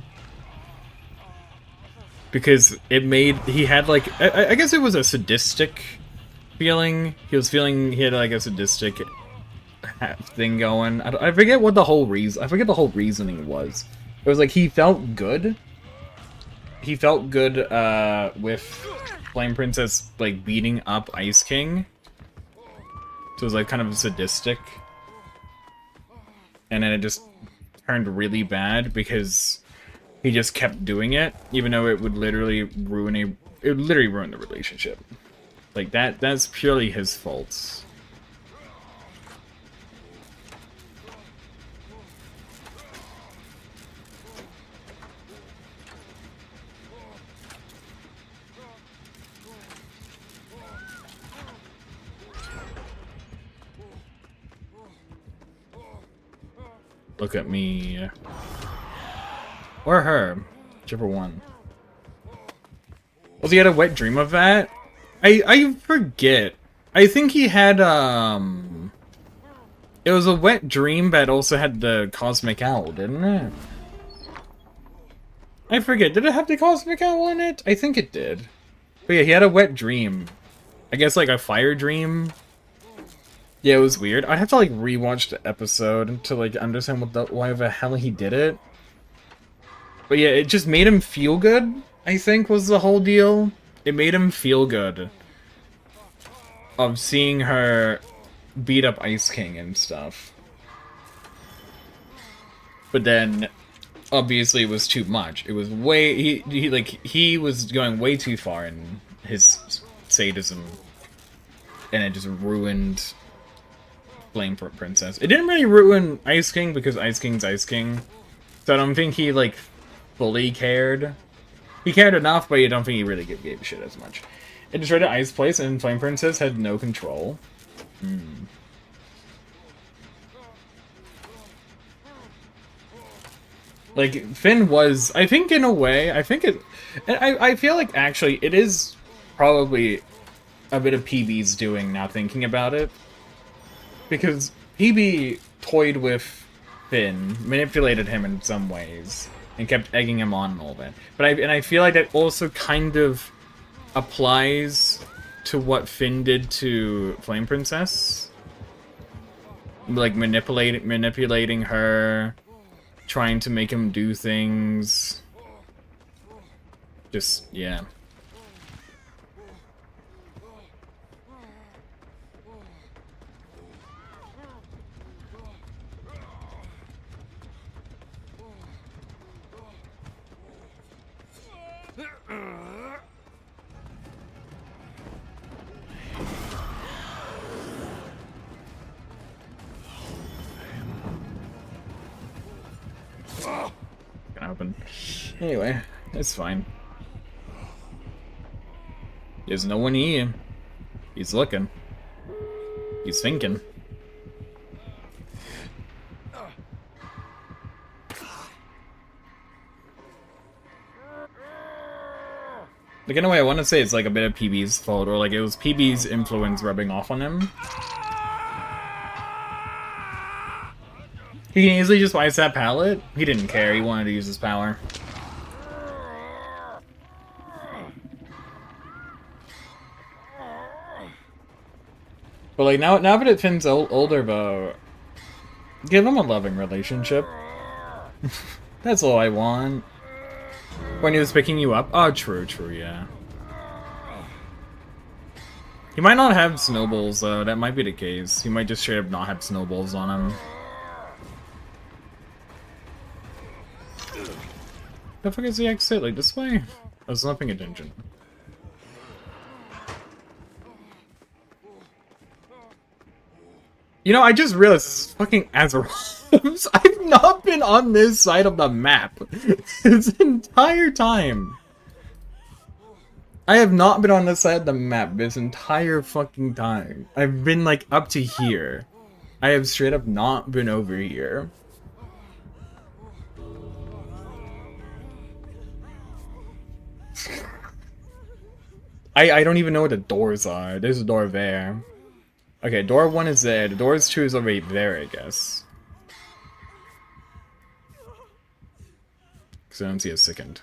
Because he had like, I guess it was a sadistic feeling. He had like a sadistic thing going. I forget what the whole reason, I forget the whole reasoning was. It was like he felt good. He felt good with Flame Princess like beating up Ice King. So it was like kind of sadistic. And then it just turned really bad because he just kept doing it, even though it would literally ruin the relationship. Like that's purely his fault. Look at me. Or her. Whichever one. Was he had a wet dream of that? I forget. I think he had, it was a wet dream that also had the Cosmic Owl, didn't it? I forget. Did it have the Cosmic Owl in it? I think it did. But yeah, he had a wet dream. I guess like a fire dream. Yeah, it was weird. I'd have to like rewatch the episode to like understand why the hell he did it. But yeah, it just made him feel good, I think was the whole deal. It made him feel good of seeing her beat up Ice King and stuff. But then obviously it was too much. It was way he was going way too far in his sadism, and it just ruined Flame Princess. It didn't really ruin Ice King because Ice King's Ice King, so I don't think he like fully cared. He cared enough, but I don't think he really gave a shit as much. It destroyed the Ice Place, and Flame Princess had no control. Like, Finn was, I think in a way, I think it, and I feel like actually it is probably a bit of PB's doing now thinking about it. Because PB toyed with Finn, manipulated him in some ways, and kept egging him on and all that. But I feel like that also kind of applies to what Finn did to Flame Princess. Like, manipulating her, trying to make him do things. Just, yeah. Gonna happen. Anyway, it's fine. There's no one here. He's looking. He's thinking. Like, in a way, I want to say it's like a bit of PB's fault, or like it was PB's influence rubbing off on him. He can easily just ice that pallet. He didn't care, he wanted to use his power. But like, now that Finn's older, though, give him a loving relationship. That's all I want. When he was picking you up? Oh, true, yeah. He might not have snowballs, though. That might be the case. He might just straight up not have snowballs on him. The fuck is the exit? Like, this way? I was not paying attention. You know, I just realized this is fucking Azeroth. I've not been on this side of the map this entire time. I have not been on this side of the map this entire fucking time. I've been, like, up to here. I have straight up not been over here. I don't even know what the doors are. There's a door there. Okay, door 1 is there. The doors 2 is already there, I guess. Because I don't see a second.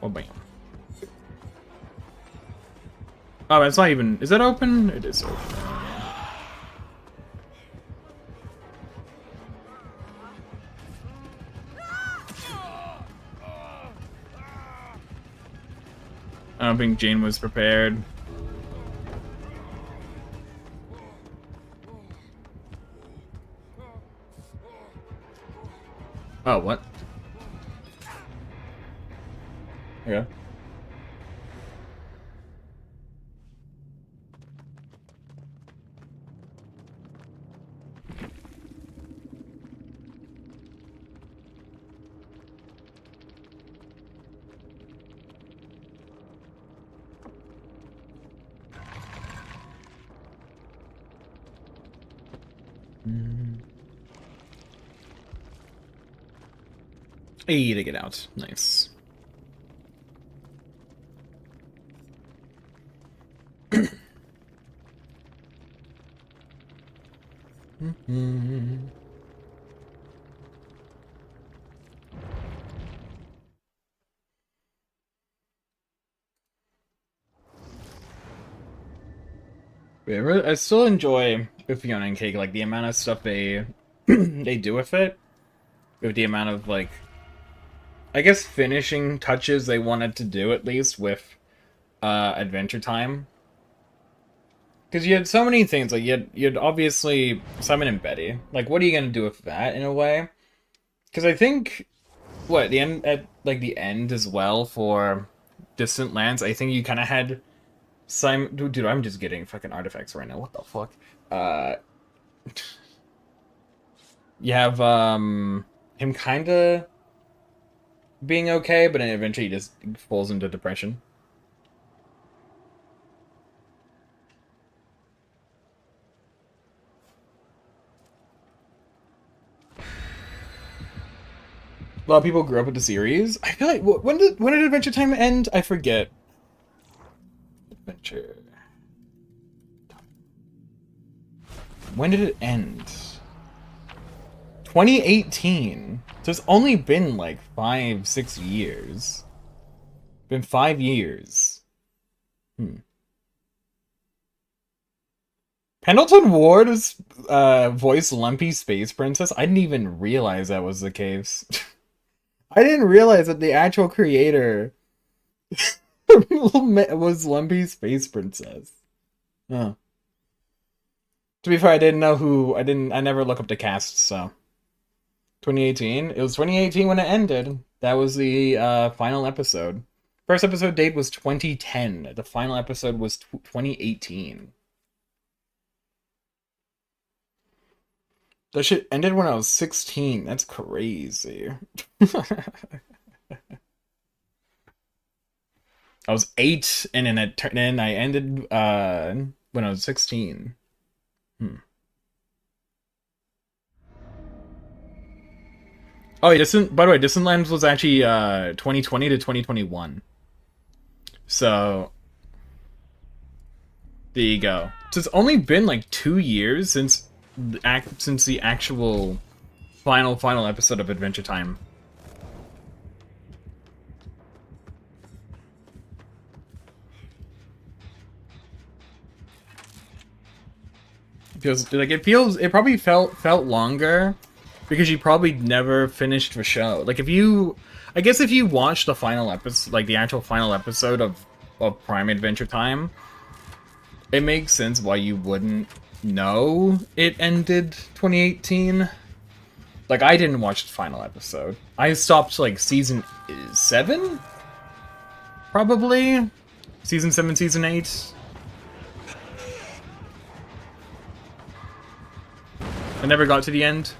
Oh, bam. Oh, it's not even... Is that open? It is open. I don't think Jane was prepared. Oh, what? Okay. Hey, to get out. Nice. Yeah, I still enjoy with Fiona and Cake, like the amount of stuff they they do with it, with the amount of like, I guess finishing touches they wanted to do at least with Adventure Time. Because you had so many things, like you had obviously Simon and Betty. Like, what are you gonna do with that in a way? Because I think what the end at like the end as well for Distant Lands, I think you kind of had Simon. Dude, I'm just getting fucking artifacts right now. What the fuck? Uh, you have him kind of being okay, but then eventually he just falls into depression. A lot of people grew up with the series. I feel like when did Adventure Time end? I forget. Adventure. When did it end? 2018. So it's only been like 5-6 years. Been 5 years. Pendleton Ward's voiced Lumpy Space Princess. I didn't even realize that was the case. I didn't realize that the actual creator was Lumpy Space Princess. Huh. To be fair, I didn't know who. I never look up the cast, so. 2018? It was 2018 when it ended. That was the final episode. First episode date was 2010. The final episode was 2018. That shit ended when I was 16. That's crazy. I was 8, and then I ended when I was 16. Oh, yeah, by the way, Distant Lands was actually 2020 to 2021. So there you go. So it's only been like 2 years since the actual final episode of Adventure Time. It probably felt longer because you probably never finished the show. Like I guess if you watch the final episode, like the actual final episode of Prime Adventure Time, it makes sense why you wouldn't know it ended 2018. Like, I didn't watch the final episode. I stopped like season 7, probably season 7, season 8. I never got to the end.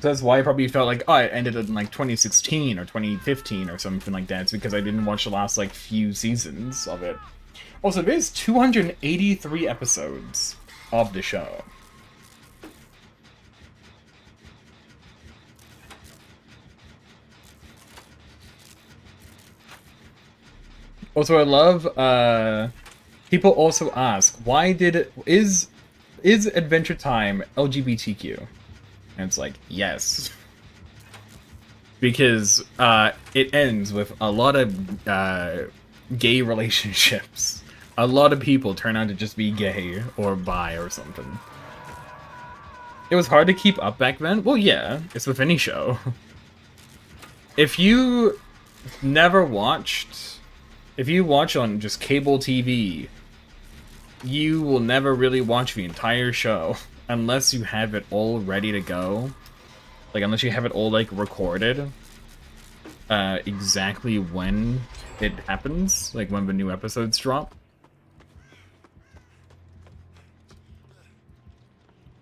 So that's why I probably felt like, oh, it ended in like 2016 or 2015 or something like that. It's because I didn't watch the last like few seasons of it. Also, there's 283 episodes of the show. Also, I love, people also ask, why is Adventure Time LGBTQ? And it's like, yes. Because it ends with a lot of gay relationships. A lot of people turn out to just be gay or bi or something. It was hard to keep up back then? Well, yeah, it's with any show. If you watch on just cable TV, you will never really watch the entire show unless you have it all ready to go. Like, unless you have it all, like, recorded exactly when it happens, like when the new episodes drop.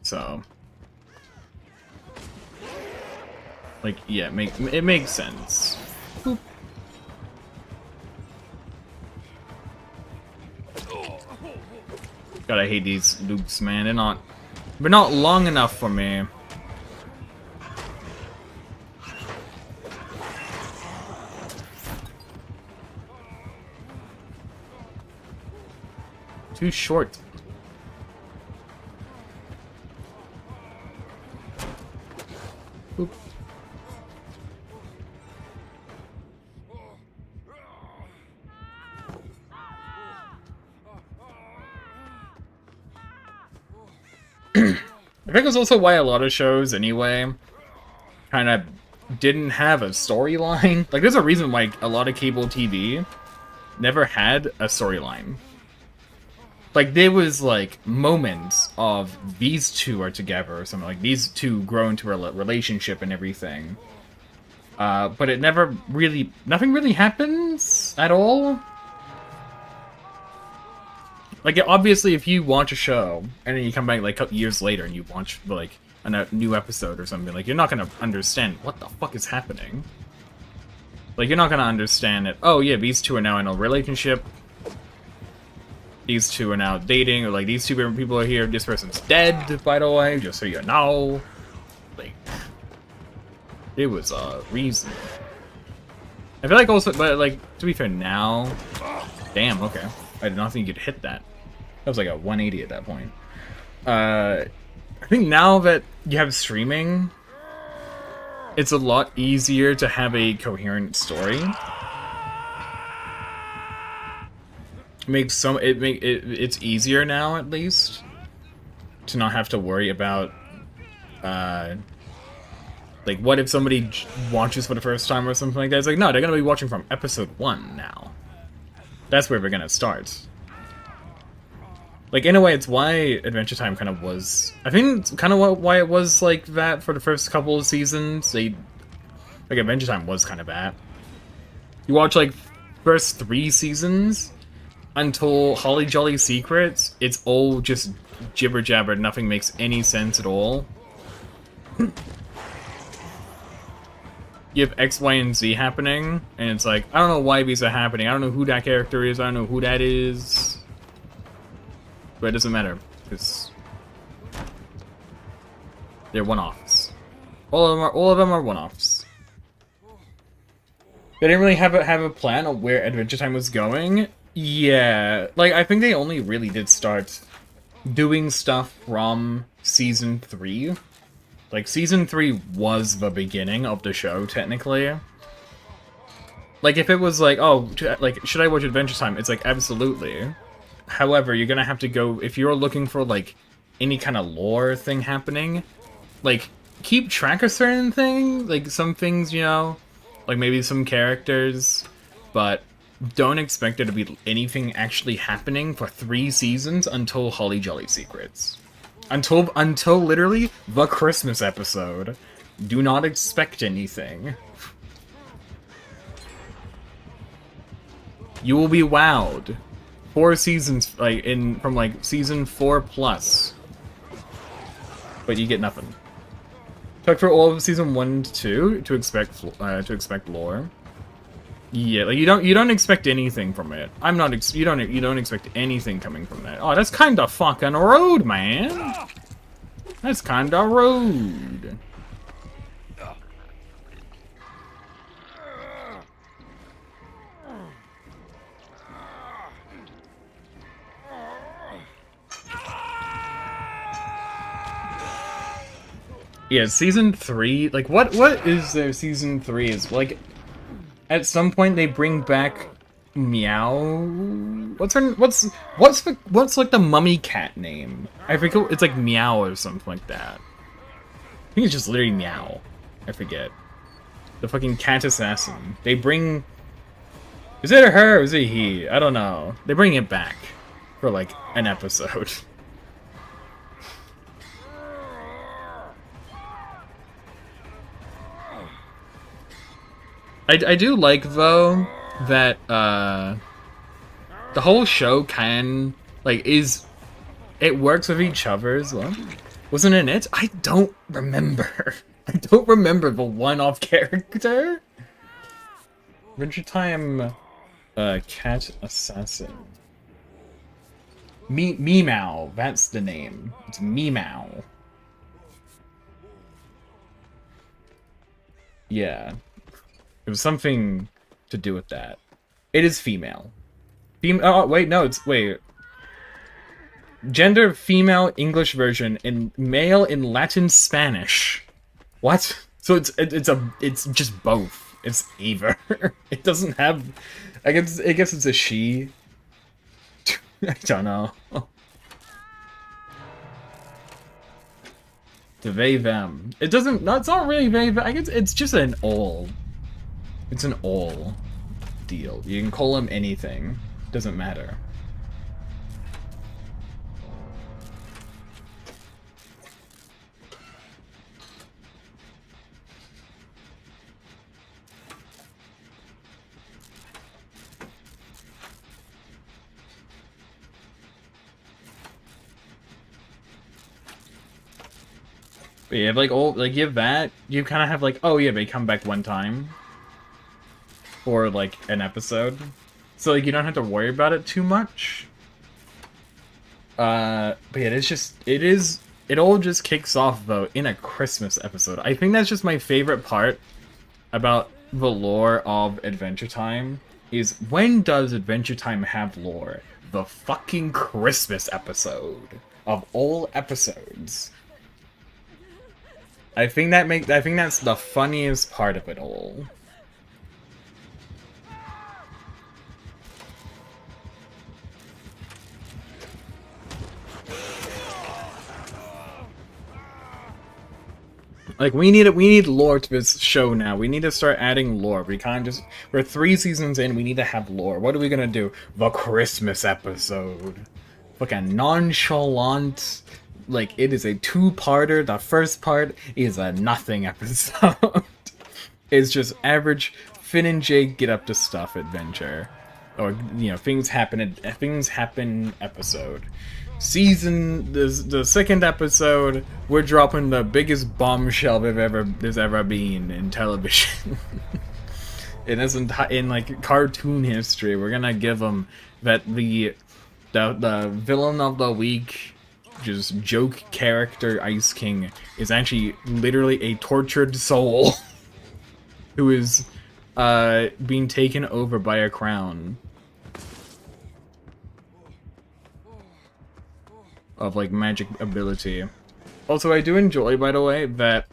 So, like, yeah, it makes sense. Boop. God, I hate these loops, man. They're not long enough for me. Too short. Oop. I think it's also why a lot of shows, anyway, kind of didn't have a storyline. Like, there's a reason why a lot of cable TV never had a storyline. Like, there was, like, moments of these two are together or something. Like, these two grow into a relationship and everything. But it never really... Nothing really happens at all. Like, obviously, if you watch a show, and then you come back, like, a couple years later, and you watch, like, a new episode or something, like, you're not gonna understand what the fuck is happening. Like, you're not gonna understand it. Oh, yeah, these two are now in a relationship. These two are now dating, or, like, these two people are here. This person's dead, by the way, just so you know. Like, it was a reason. I feel like also, but, like, to be fair, now... Damn, okay. I did not think you could hit that. That was like a 180 at that point. I think now that you have streaming, it's a lot easier to have a coherent story. It's easier now, at least, to not have to worry about like, what if somebody watches for the first time or something like that? It's like, no, they're gonna be watching from episode 1 now. That's where we're gonna start. Like, in a way, it's why Adventure Time kind of was... I think it's kind of why it was like that for the first couple of seasons. Like, Adventure Time was kind of that. You watch, like, first 3 seasons until Holly Jolly Secrets, it's all just jibber-jabber, nothing makes any sense at all. You have X, Y, and Z happening, and it's like, I don't know why these are happening, I don't know who that character is, I don't know who that is. But it doesn't matter, because they're one-offs. All of them are one-offs. They didn't really have a plan of where Adventure Time was going. Yeah, like, I think they only really did start doing stuff from Season 3. Like, Season 3 was the beginning of the show, technically. Like, if it was like, oh, like, should I watch Adventure Time? It's like, absolutely. However, you're gonna have to go, if you're looking for, like, any kind of lore thing happening, like, keep track of certain things, like, some things, you know, like, maybe some characters, but don't expect there to be anything actually happening for 3 seasons until Holly Jolly Secrets. Until literally the Christmas episode. Do not expect anything. You will be wowed. 4 seasons, like, from, like, season 4 plus. But you get nothing. Took for all of season 1 to 2 to expect lore. Yeah, like, you don't expect anything from it. You don't expect anything coming from that. Oh, that's kinda fucking rude, man. That's kinda rude. Yeah, season 3, like, what is their season 3 is, like, at some point they bring back Meow. What's like the mummy cat name? I forget, it's like Meow or something like that. I think it's just literally Meow. I forget. The fucking cat assassin. They bring... Is it her or is it he? I don't know. They bring it back for, like, an episode. I do like, though, that, the whole show it works with each other as well. Wasn't it it? I don't remember. I don't remember the one-off character. Adventure Time, cat assassin. Meow, that's the name. It's Meow. Yeah. It was something to do with that. It is female. Oh, wait, no, wait. Gender female English version and male in Latin Spanish. What? So it's just both. It's either. It doesn't have. I guess it's a she. I don't know. The they them. It doesn't. No, it's not really they. I guess it's just an all. It's an all deal. You can call them anything. Doesn't matter. But you have like all like you have that. You kind of have like, oh yeah, they come back one time for like an episode, so like you don't have to worry about it too much. But yeah, it all just kicks off though in a Christmas episode. I think that's just my favorite part about the lore of Adventure Time is when does Adventure Time have lore? The fucking Christmas episode of all episodes. I think that's the funniest part of it all. Like we need lore to this show now. We need to start adding lore. We're 3 seasons in, we need to have lore. What are we gonna do? The Christmas episode. Fucking nonchalant. Like, it is a 2-parter. The first part is a nothing episode. It's just average Finn and Jake get up to stuff adventure. Or, you know, things happen episode. The second episode, we're dropping the biggest bombshell there's ever been in television. In like cartoon history, we're gonna give them that the villain of the week, just joke character Ice King, is actually literally a tortured soul who is being taken over by a crown of like magic ability. Also, I do enjoy, by the way, that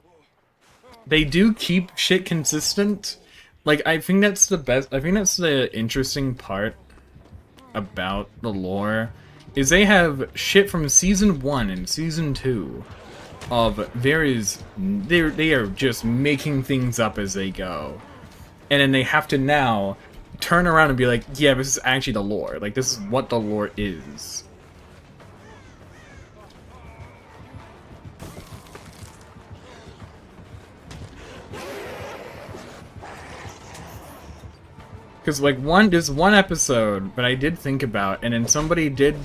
they do keep shit consistent. Like, I think that's the interesting part about the lore, is they have shit from season 1 and season 2 of they are just making things up as they go. And then they have to now turn around and be like, yeah, this is actually the lore. Like, this is what the lore is. Because, like, there's one episode that I did think about, and then somebody did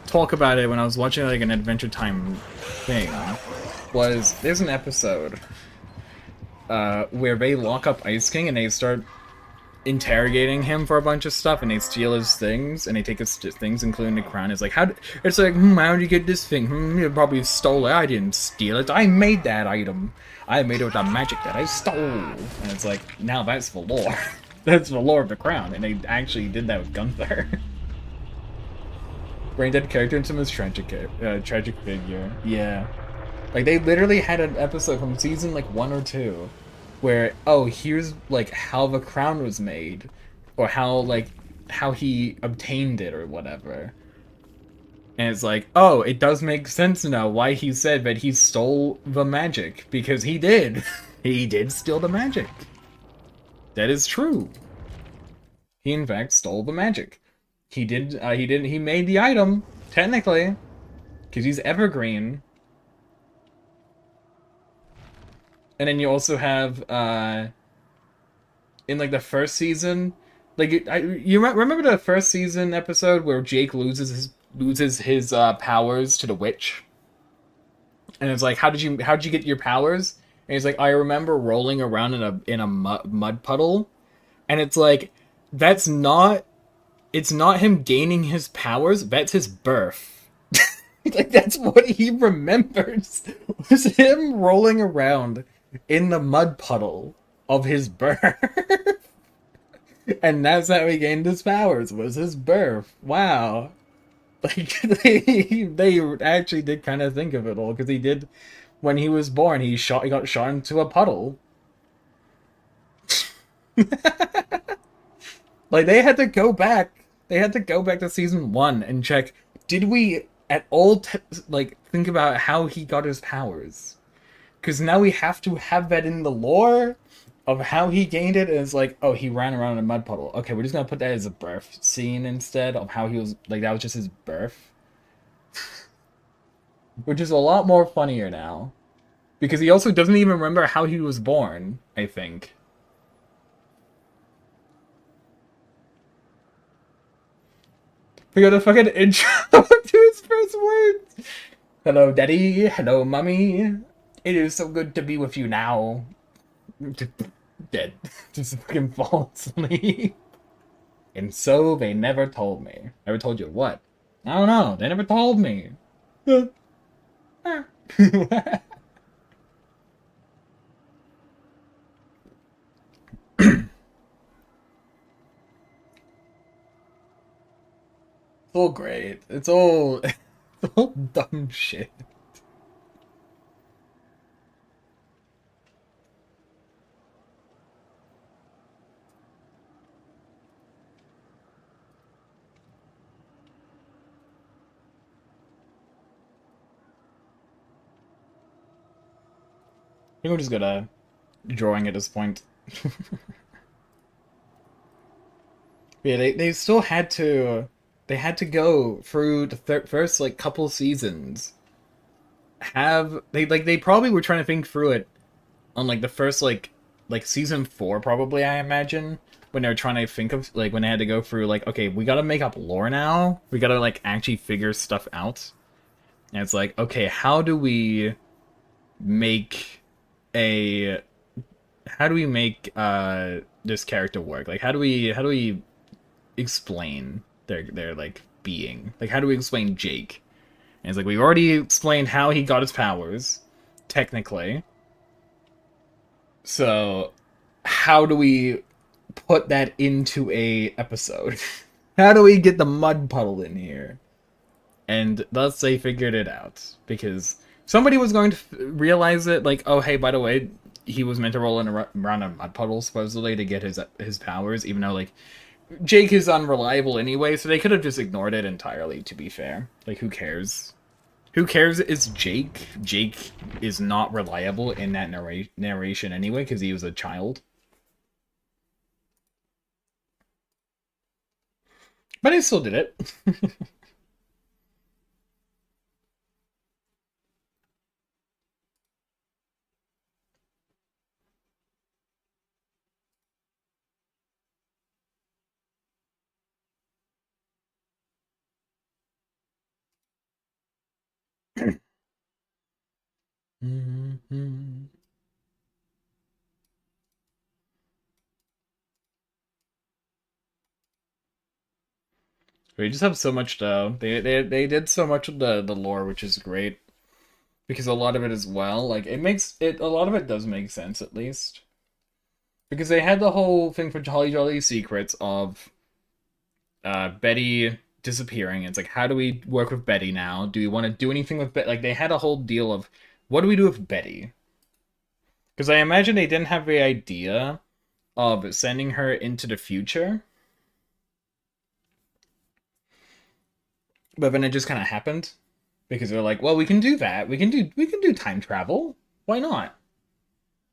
talk about it when I was watching, like, an Adventure Time thing, there's an episode where they lock up Ice King and they start interrogating him for a bunch of stuff, and they steal his things, and they take his things, including the crown. It's like, how did you get this thing? You probably stole it. I didn't steal it. I made that item. I made it with the magic that I stole. And it's like, now that's the lore. That's the lore of the crown, and they actually did that with Gunther. Brain dead character into his tragic figure. Yeah. Like, they literally had an episode from season, like, 1 or 2, where, oh, here's, like, how the crown was made, or how he obtained it, or whatever. And it's like, oh, it does make sense now why he said that he stole the magic, because he did. He did steal the magic. That is true. He in fact stole the magic. He made the item, technically, because he's evergreen. And then you also have, in like the first season, like you remember the first season episode where Jake loses his powers to the witch, and it's like, how'd you get your powers? And he's like, I remember rolling around in a mud puddle, and it's like, it's not him gaining his powers, that's his birth. Like, that's what he remembers, was him rolling around in the mud puddle of his birth. And that's how he gained his powers, was his birth. Wow. Like they actually did kind of think of it all because he did when he was born. He got shot into a puddle. Like they had to go back. They had to go back to season one and check. Did we at all like think about how he got his powers? Because now we have to have that in the lore of how he gained it. And it's like, oh, he ran around in a mud puddle. Okay, we're just gonna put that as a birth scene instead of how he was like that was just his birth, which is a lot more funnier now. Because he also doesn't even remember how he was born, I think. We got a fucking intro to his first words. Hello, daddy. Hello, mummy. It is so good to be with you now. Dead. Just fucking fall asleep. And so they never told me. Never told you what? I don't know. They never told me. It's all great. It's all dumb shit. I think we're just gonna drawing at this point. Yeah, they still had to they had to go through the first like couple seasons. Have they probably were trying to think through it on like the first like season 4 probably I imagine when they were trying to think of like when they had to go through like okay we gotta make up lore now we gotta like actually figure stuff out and it's like okay make a how do we make this character work like how do we explain their like being like how do we explain Jake and it's like we already explained how he got his powers technically so how do we put that into a episode? How do we get the mud puddle in here? And thus they figured it out because somebody was going to realize it. Like, oh hey, by the way, he was meant to roll in around a mud puddle supposedly to get his powers, even though like Jake is unreliable anyway. So they could have just ignored it entirely. To be fair, like who cares? Who cares? It's Jake. Jake is not reliable in that narration anyway because he was a child. But I still did it. We just have so much though. They did so much of the lore, which is great because a lot of it as well. Like it makes it a lot of it does make sense at least because they had the whole thing for Jolly Jolly Secrets of Betty disappearing. It's like how do we work with Betty now? Do we want to do anything with Betty? Like they had a whole deal of what do we do with Betty? Because I imagine they didn't have the idea of sending her into the future, but then it just kind of happened because they're like, well, we can do that. We can do time travel. Why not?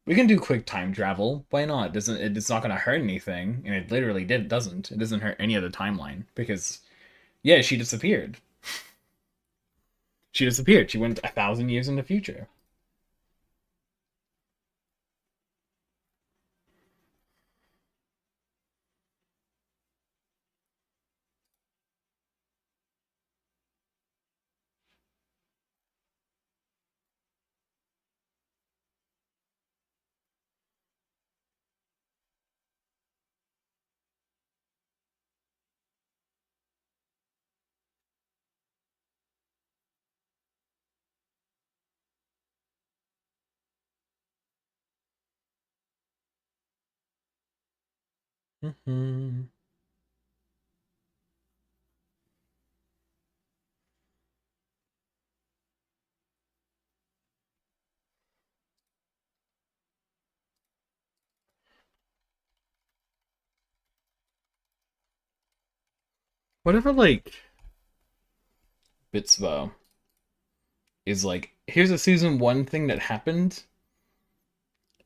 We can do quick time travel. Why not? Doesn't it's not gonna hurt anything, and it literally doesn't. It doesn't hurt any of the timeline because yeah, she disappeared. She disappeared. She went 1,000 years in the future. Whatever, like, Bitsvo is like, here's a season one thing that happened,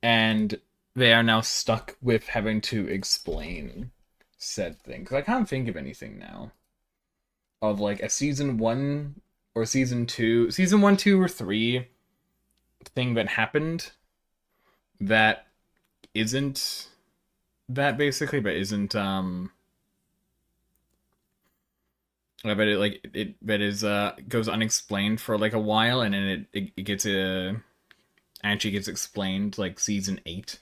and they are now stuck with having to explain said thing. Because I can't think of anything now of like a season one or season one, two, or three thing that happened that isn't that basically, but isn't but it like it but is goes unexplained for like a while, and then it gets actually gets explained like season 8.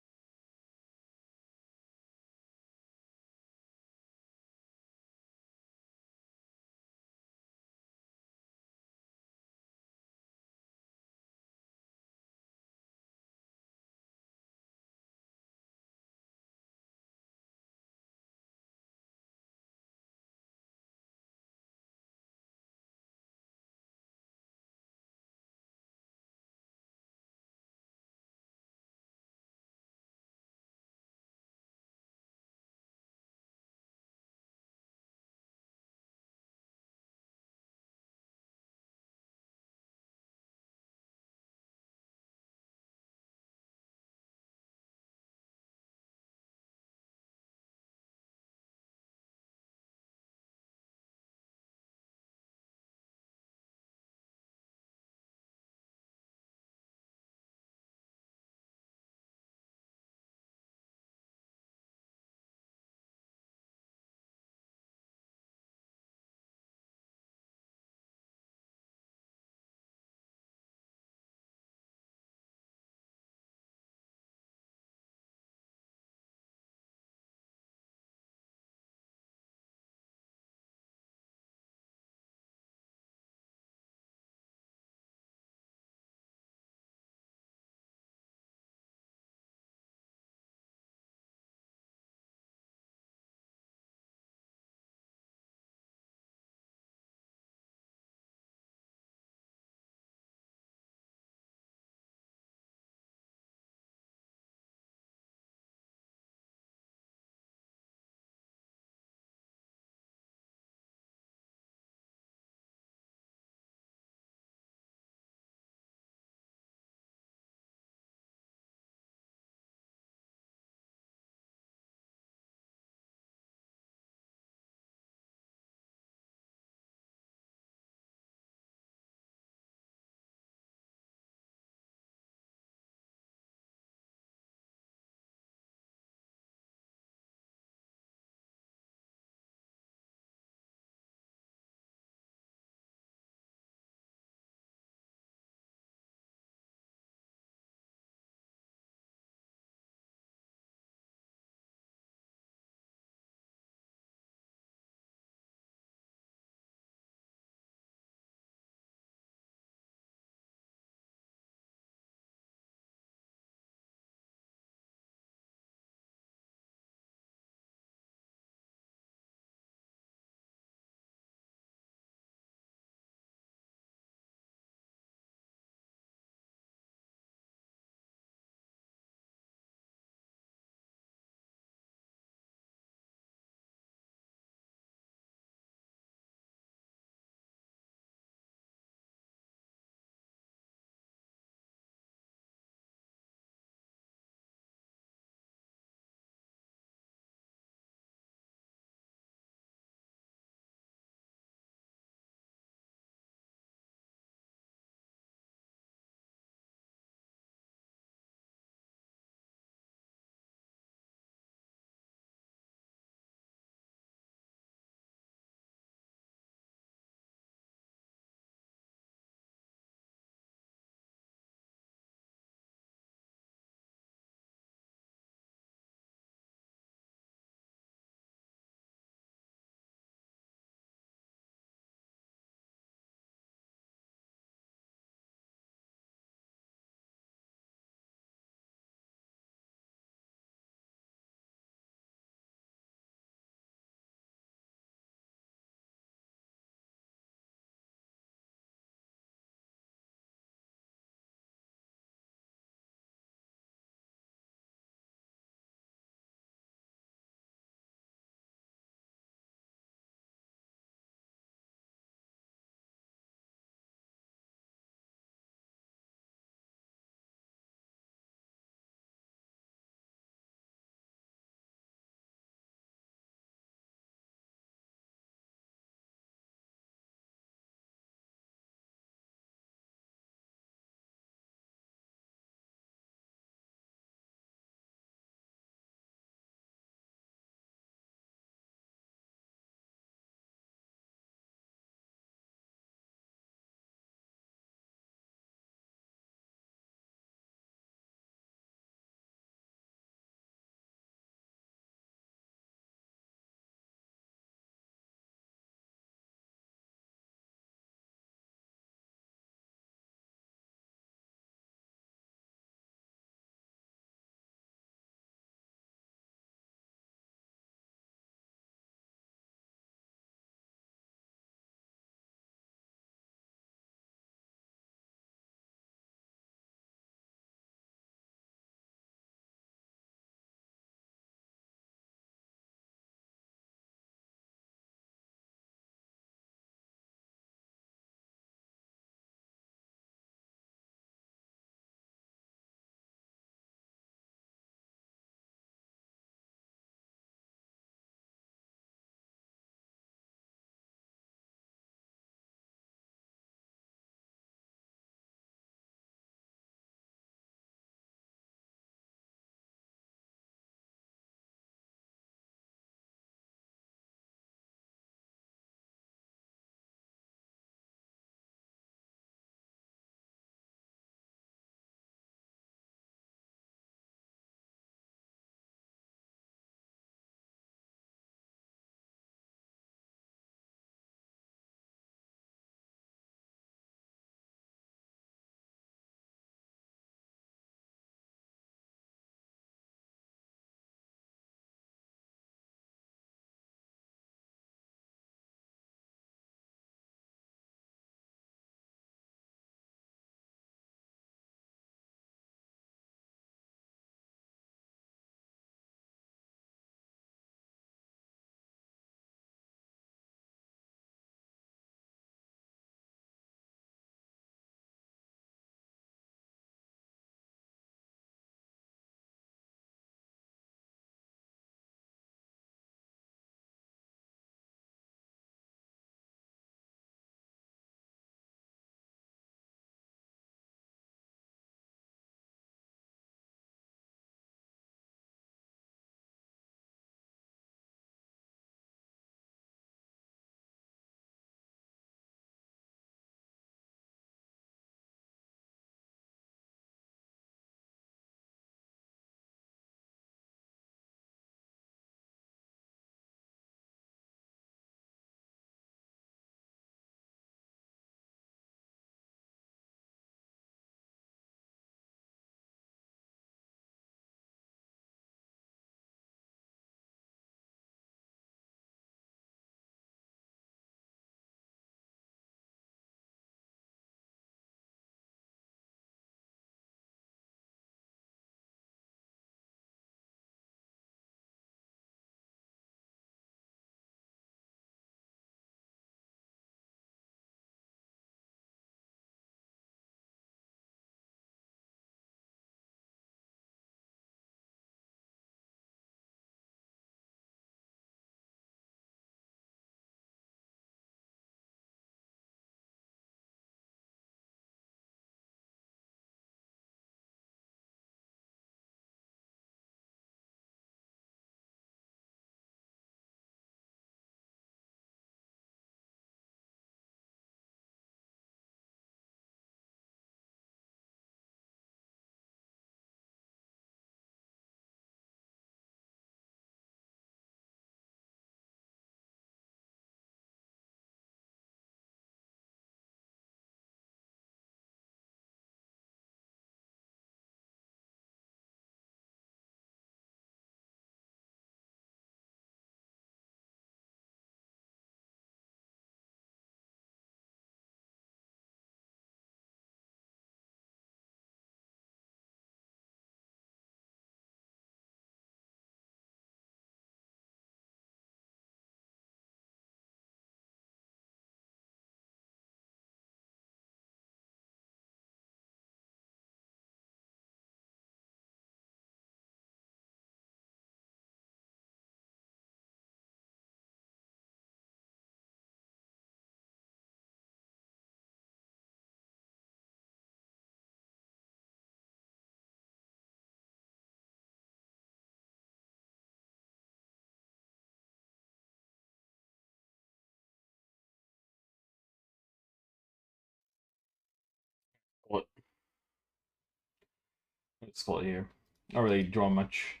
Let's call it here. Not really draw much.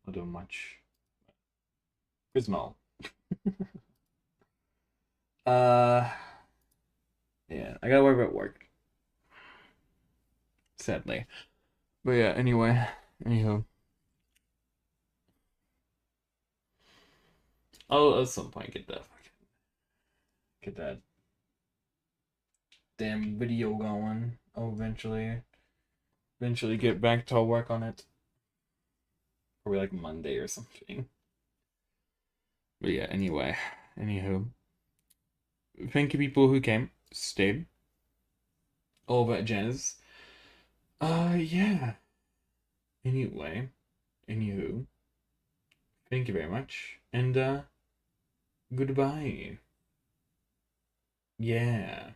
Not doing much. Gizmo. uh, yeah, I gotta worry about work. Sadly. But yeah, anyway. Anywho. I'll at some point get that damn video going. I'll eventually get back to work on it. Probably like Monday or something. But yeah, anyway. Anywho. Thank you people who came, stayed. All that jazz. Yeah. Anyway. Anywho. Thank you very much. And goodbye. Yeah.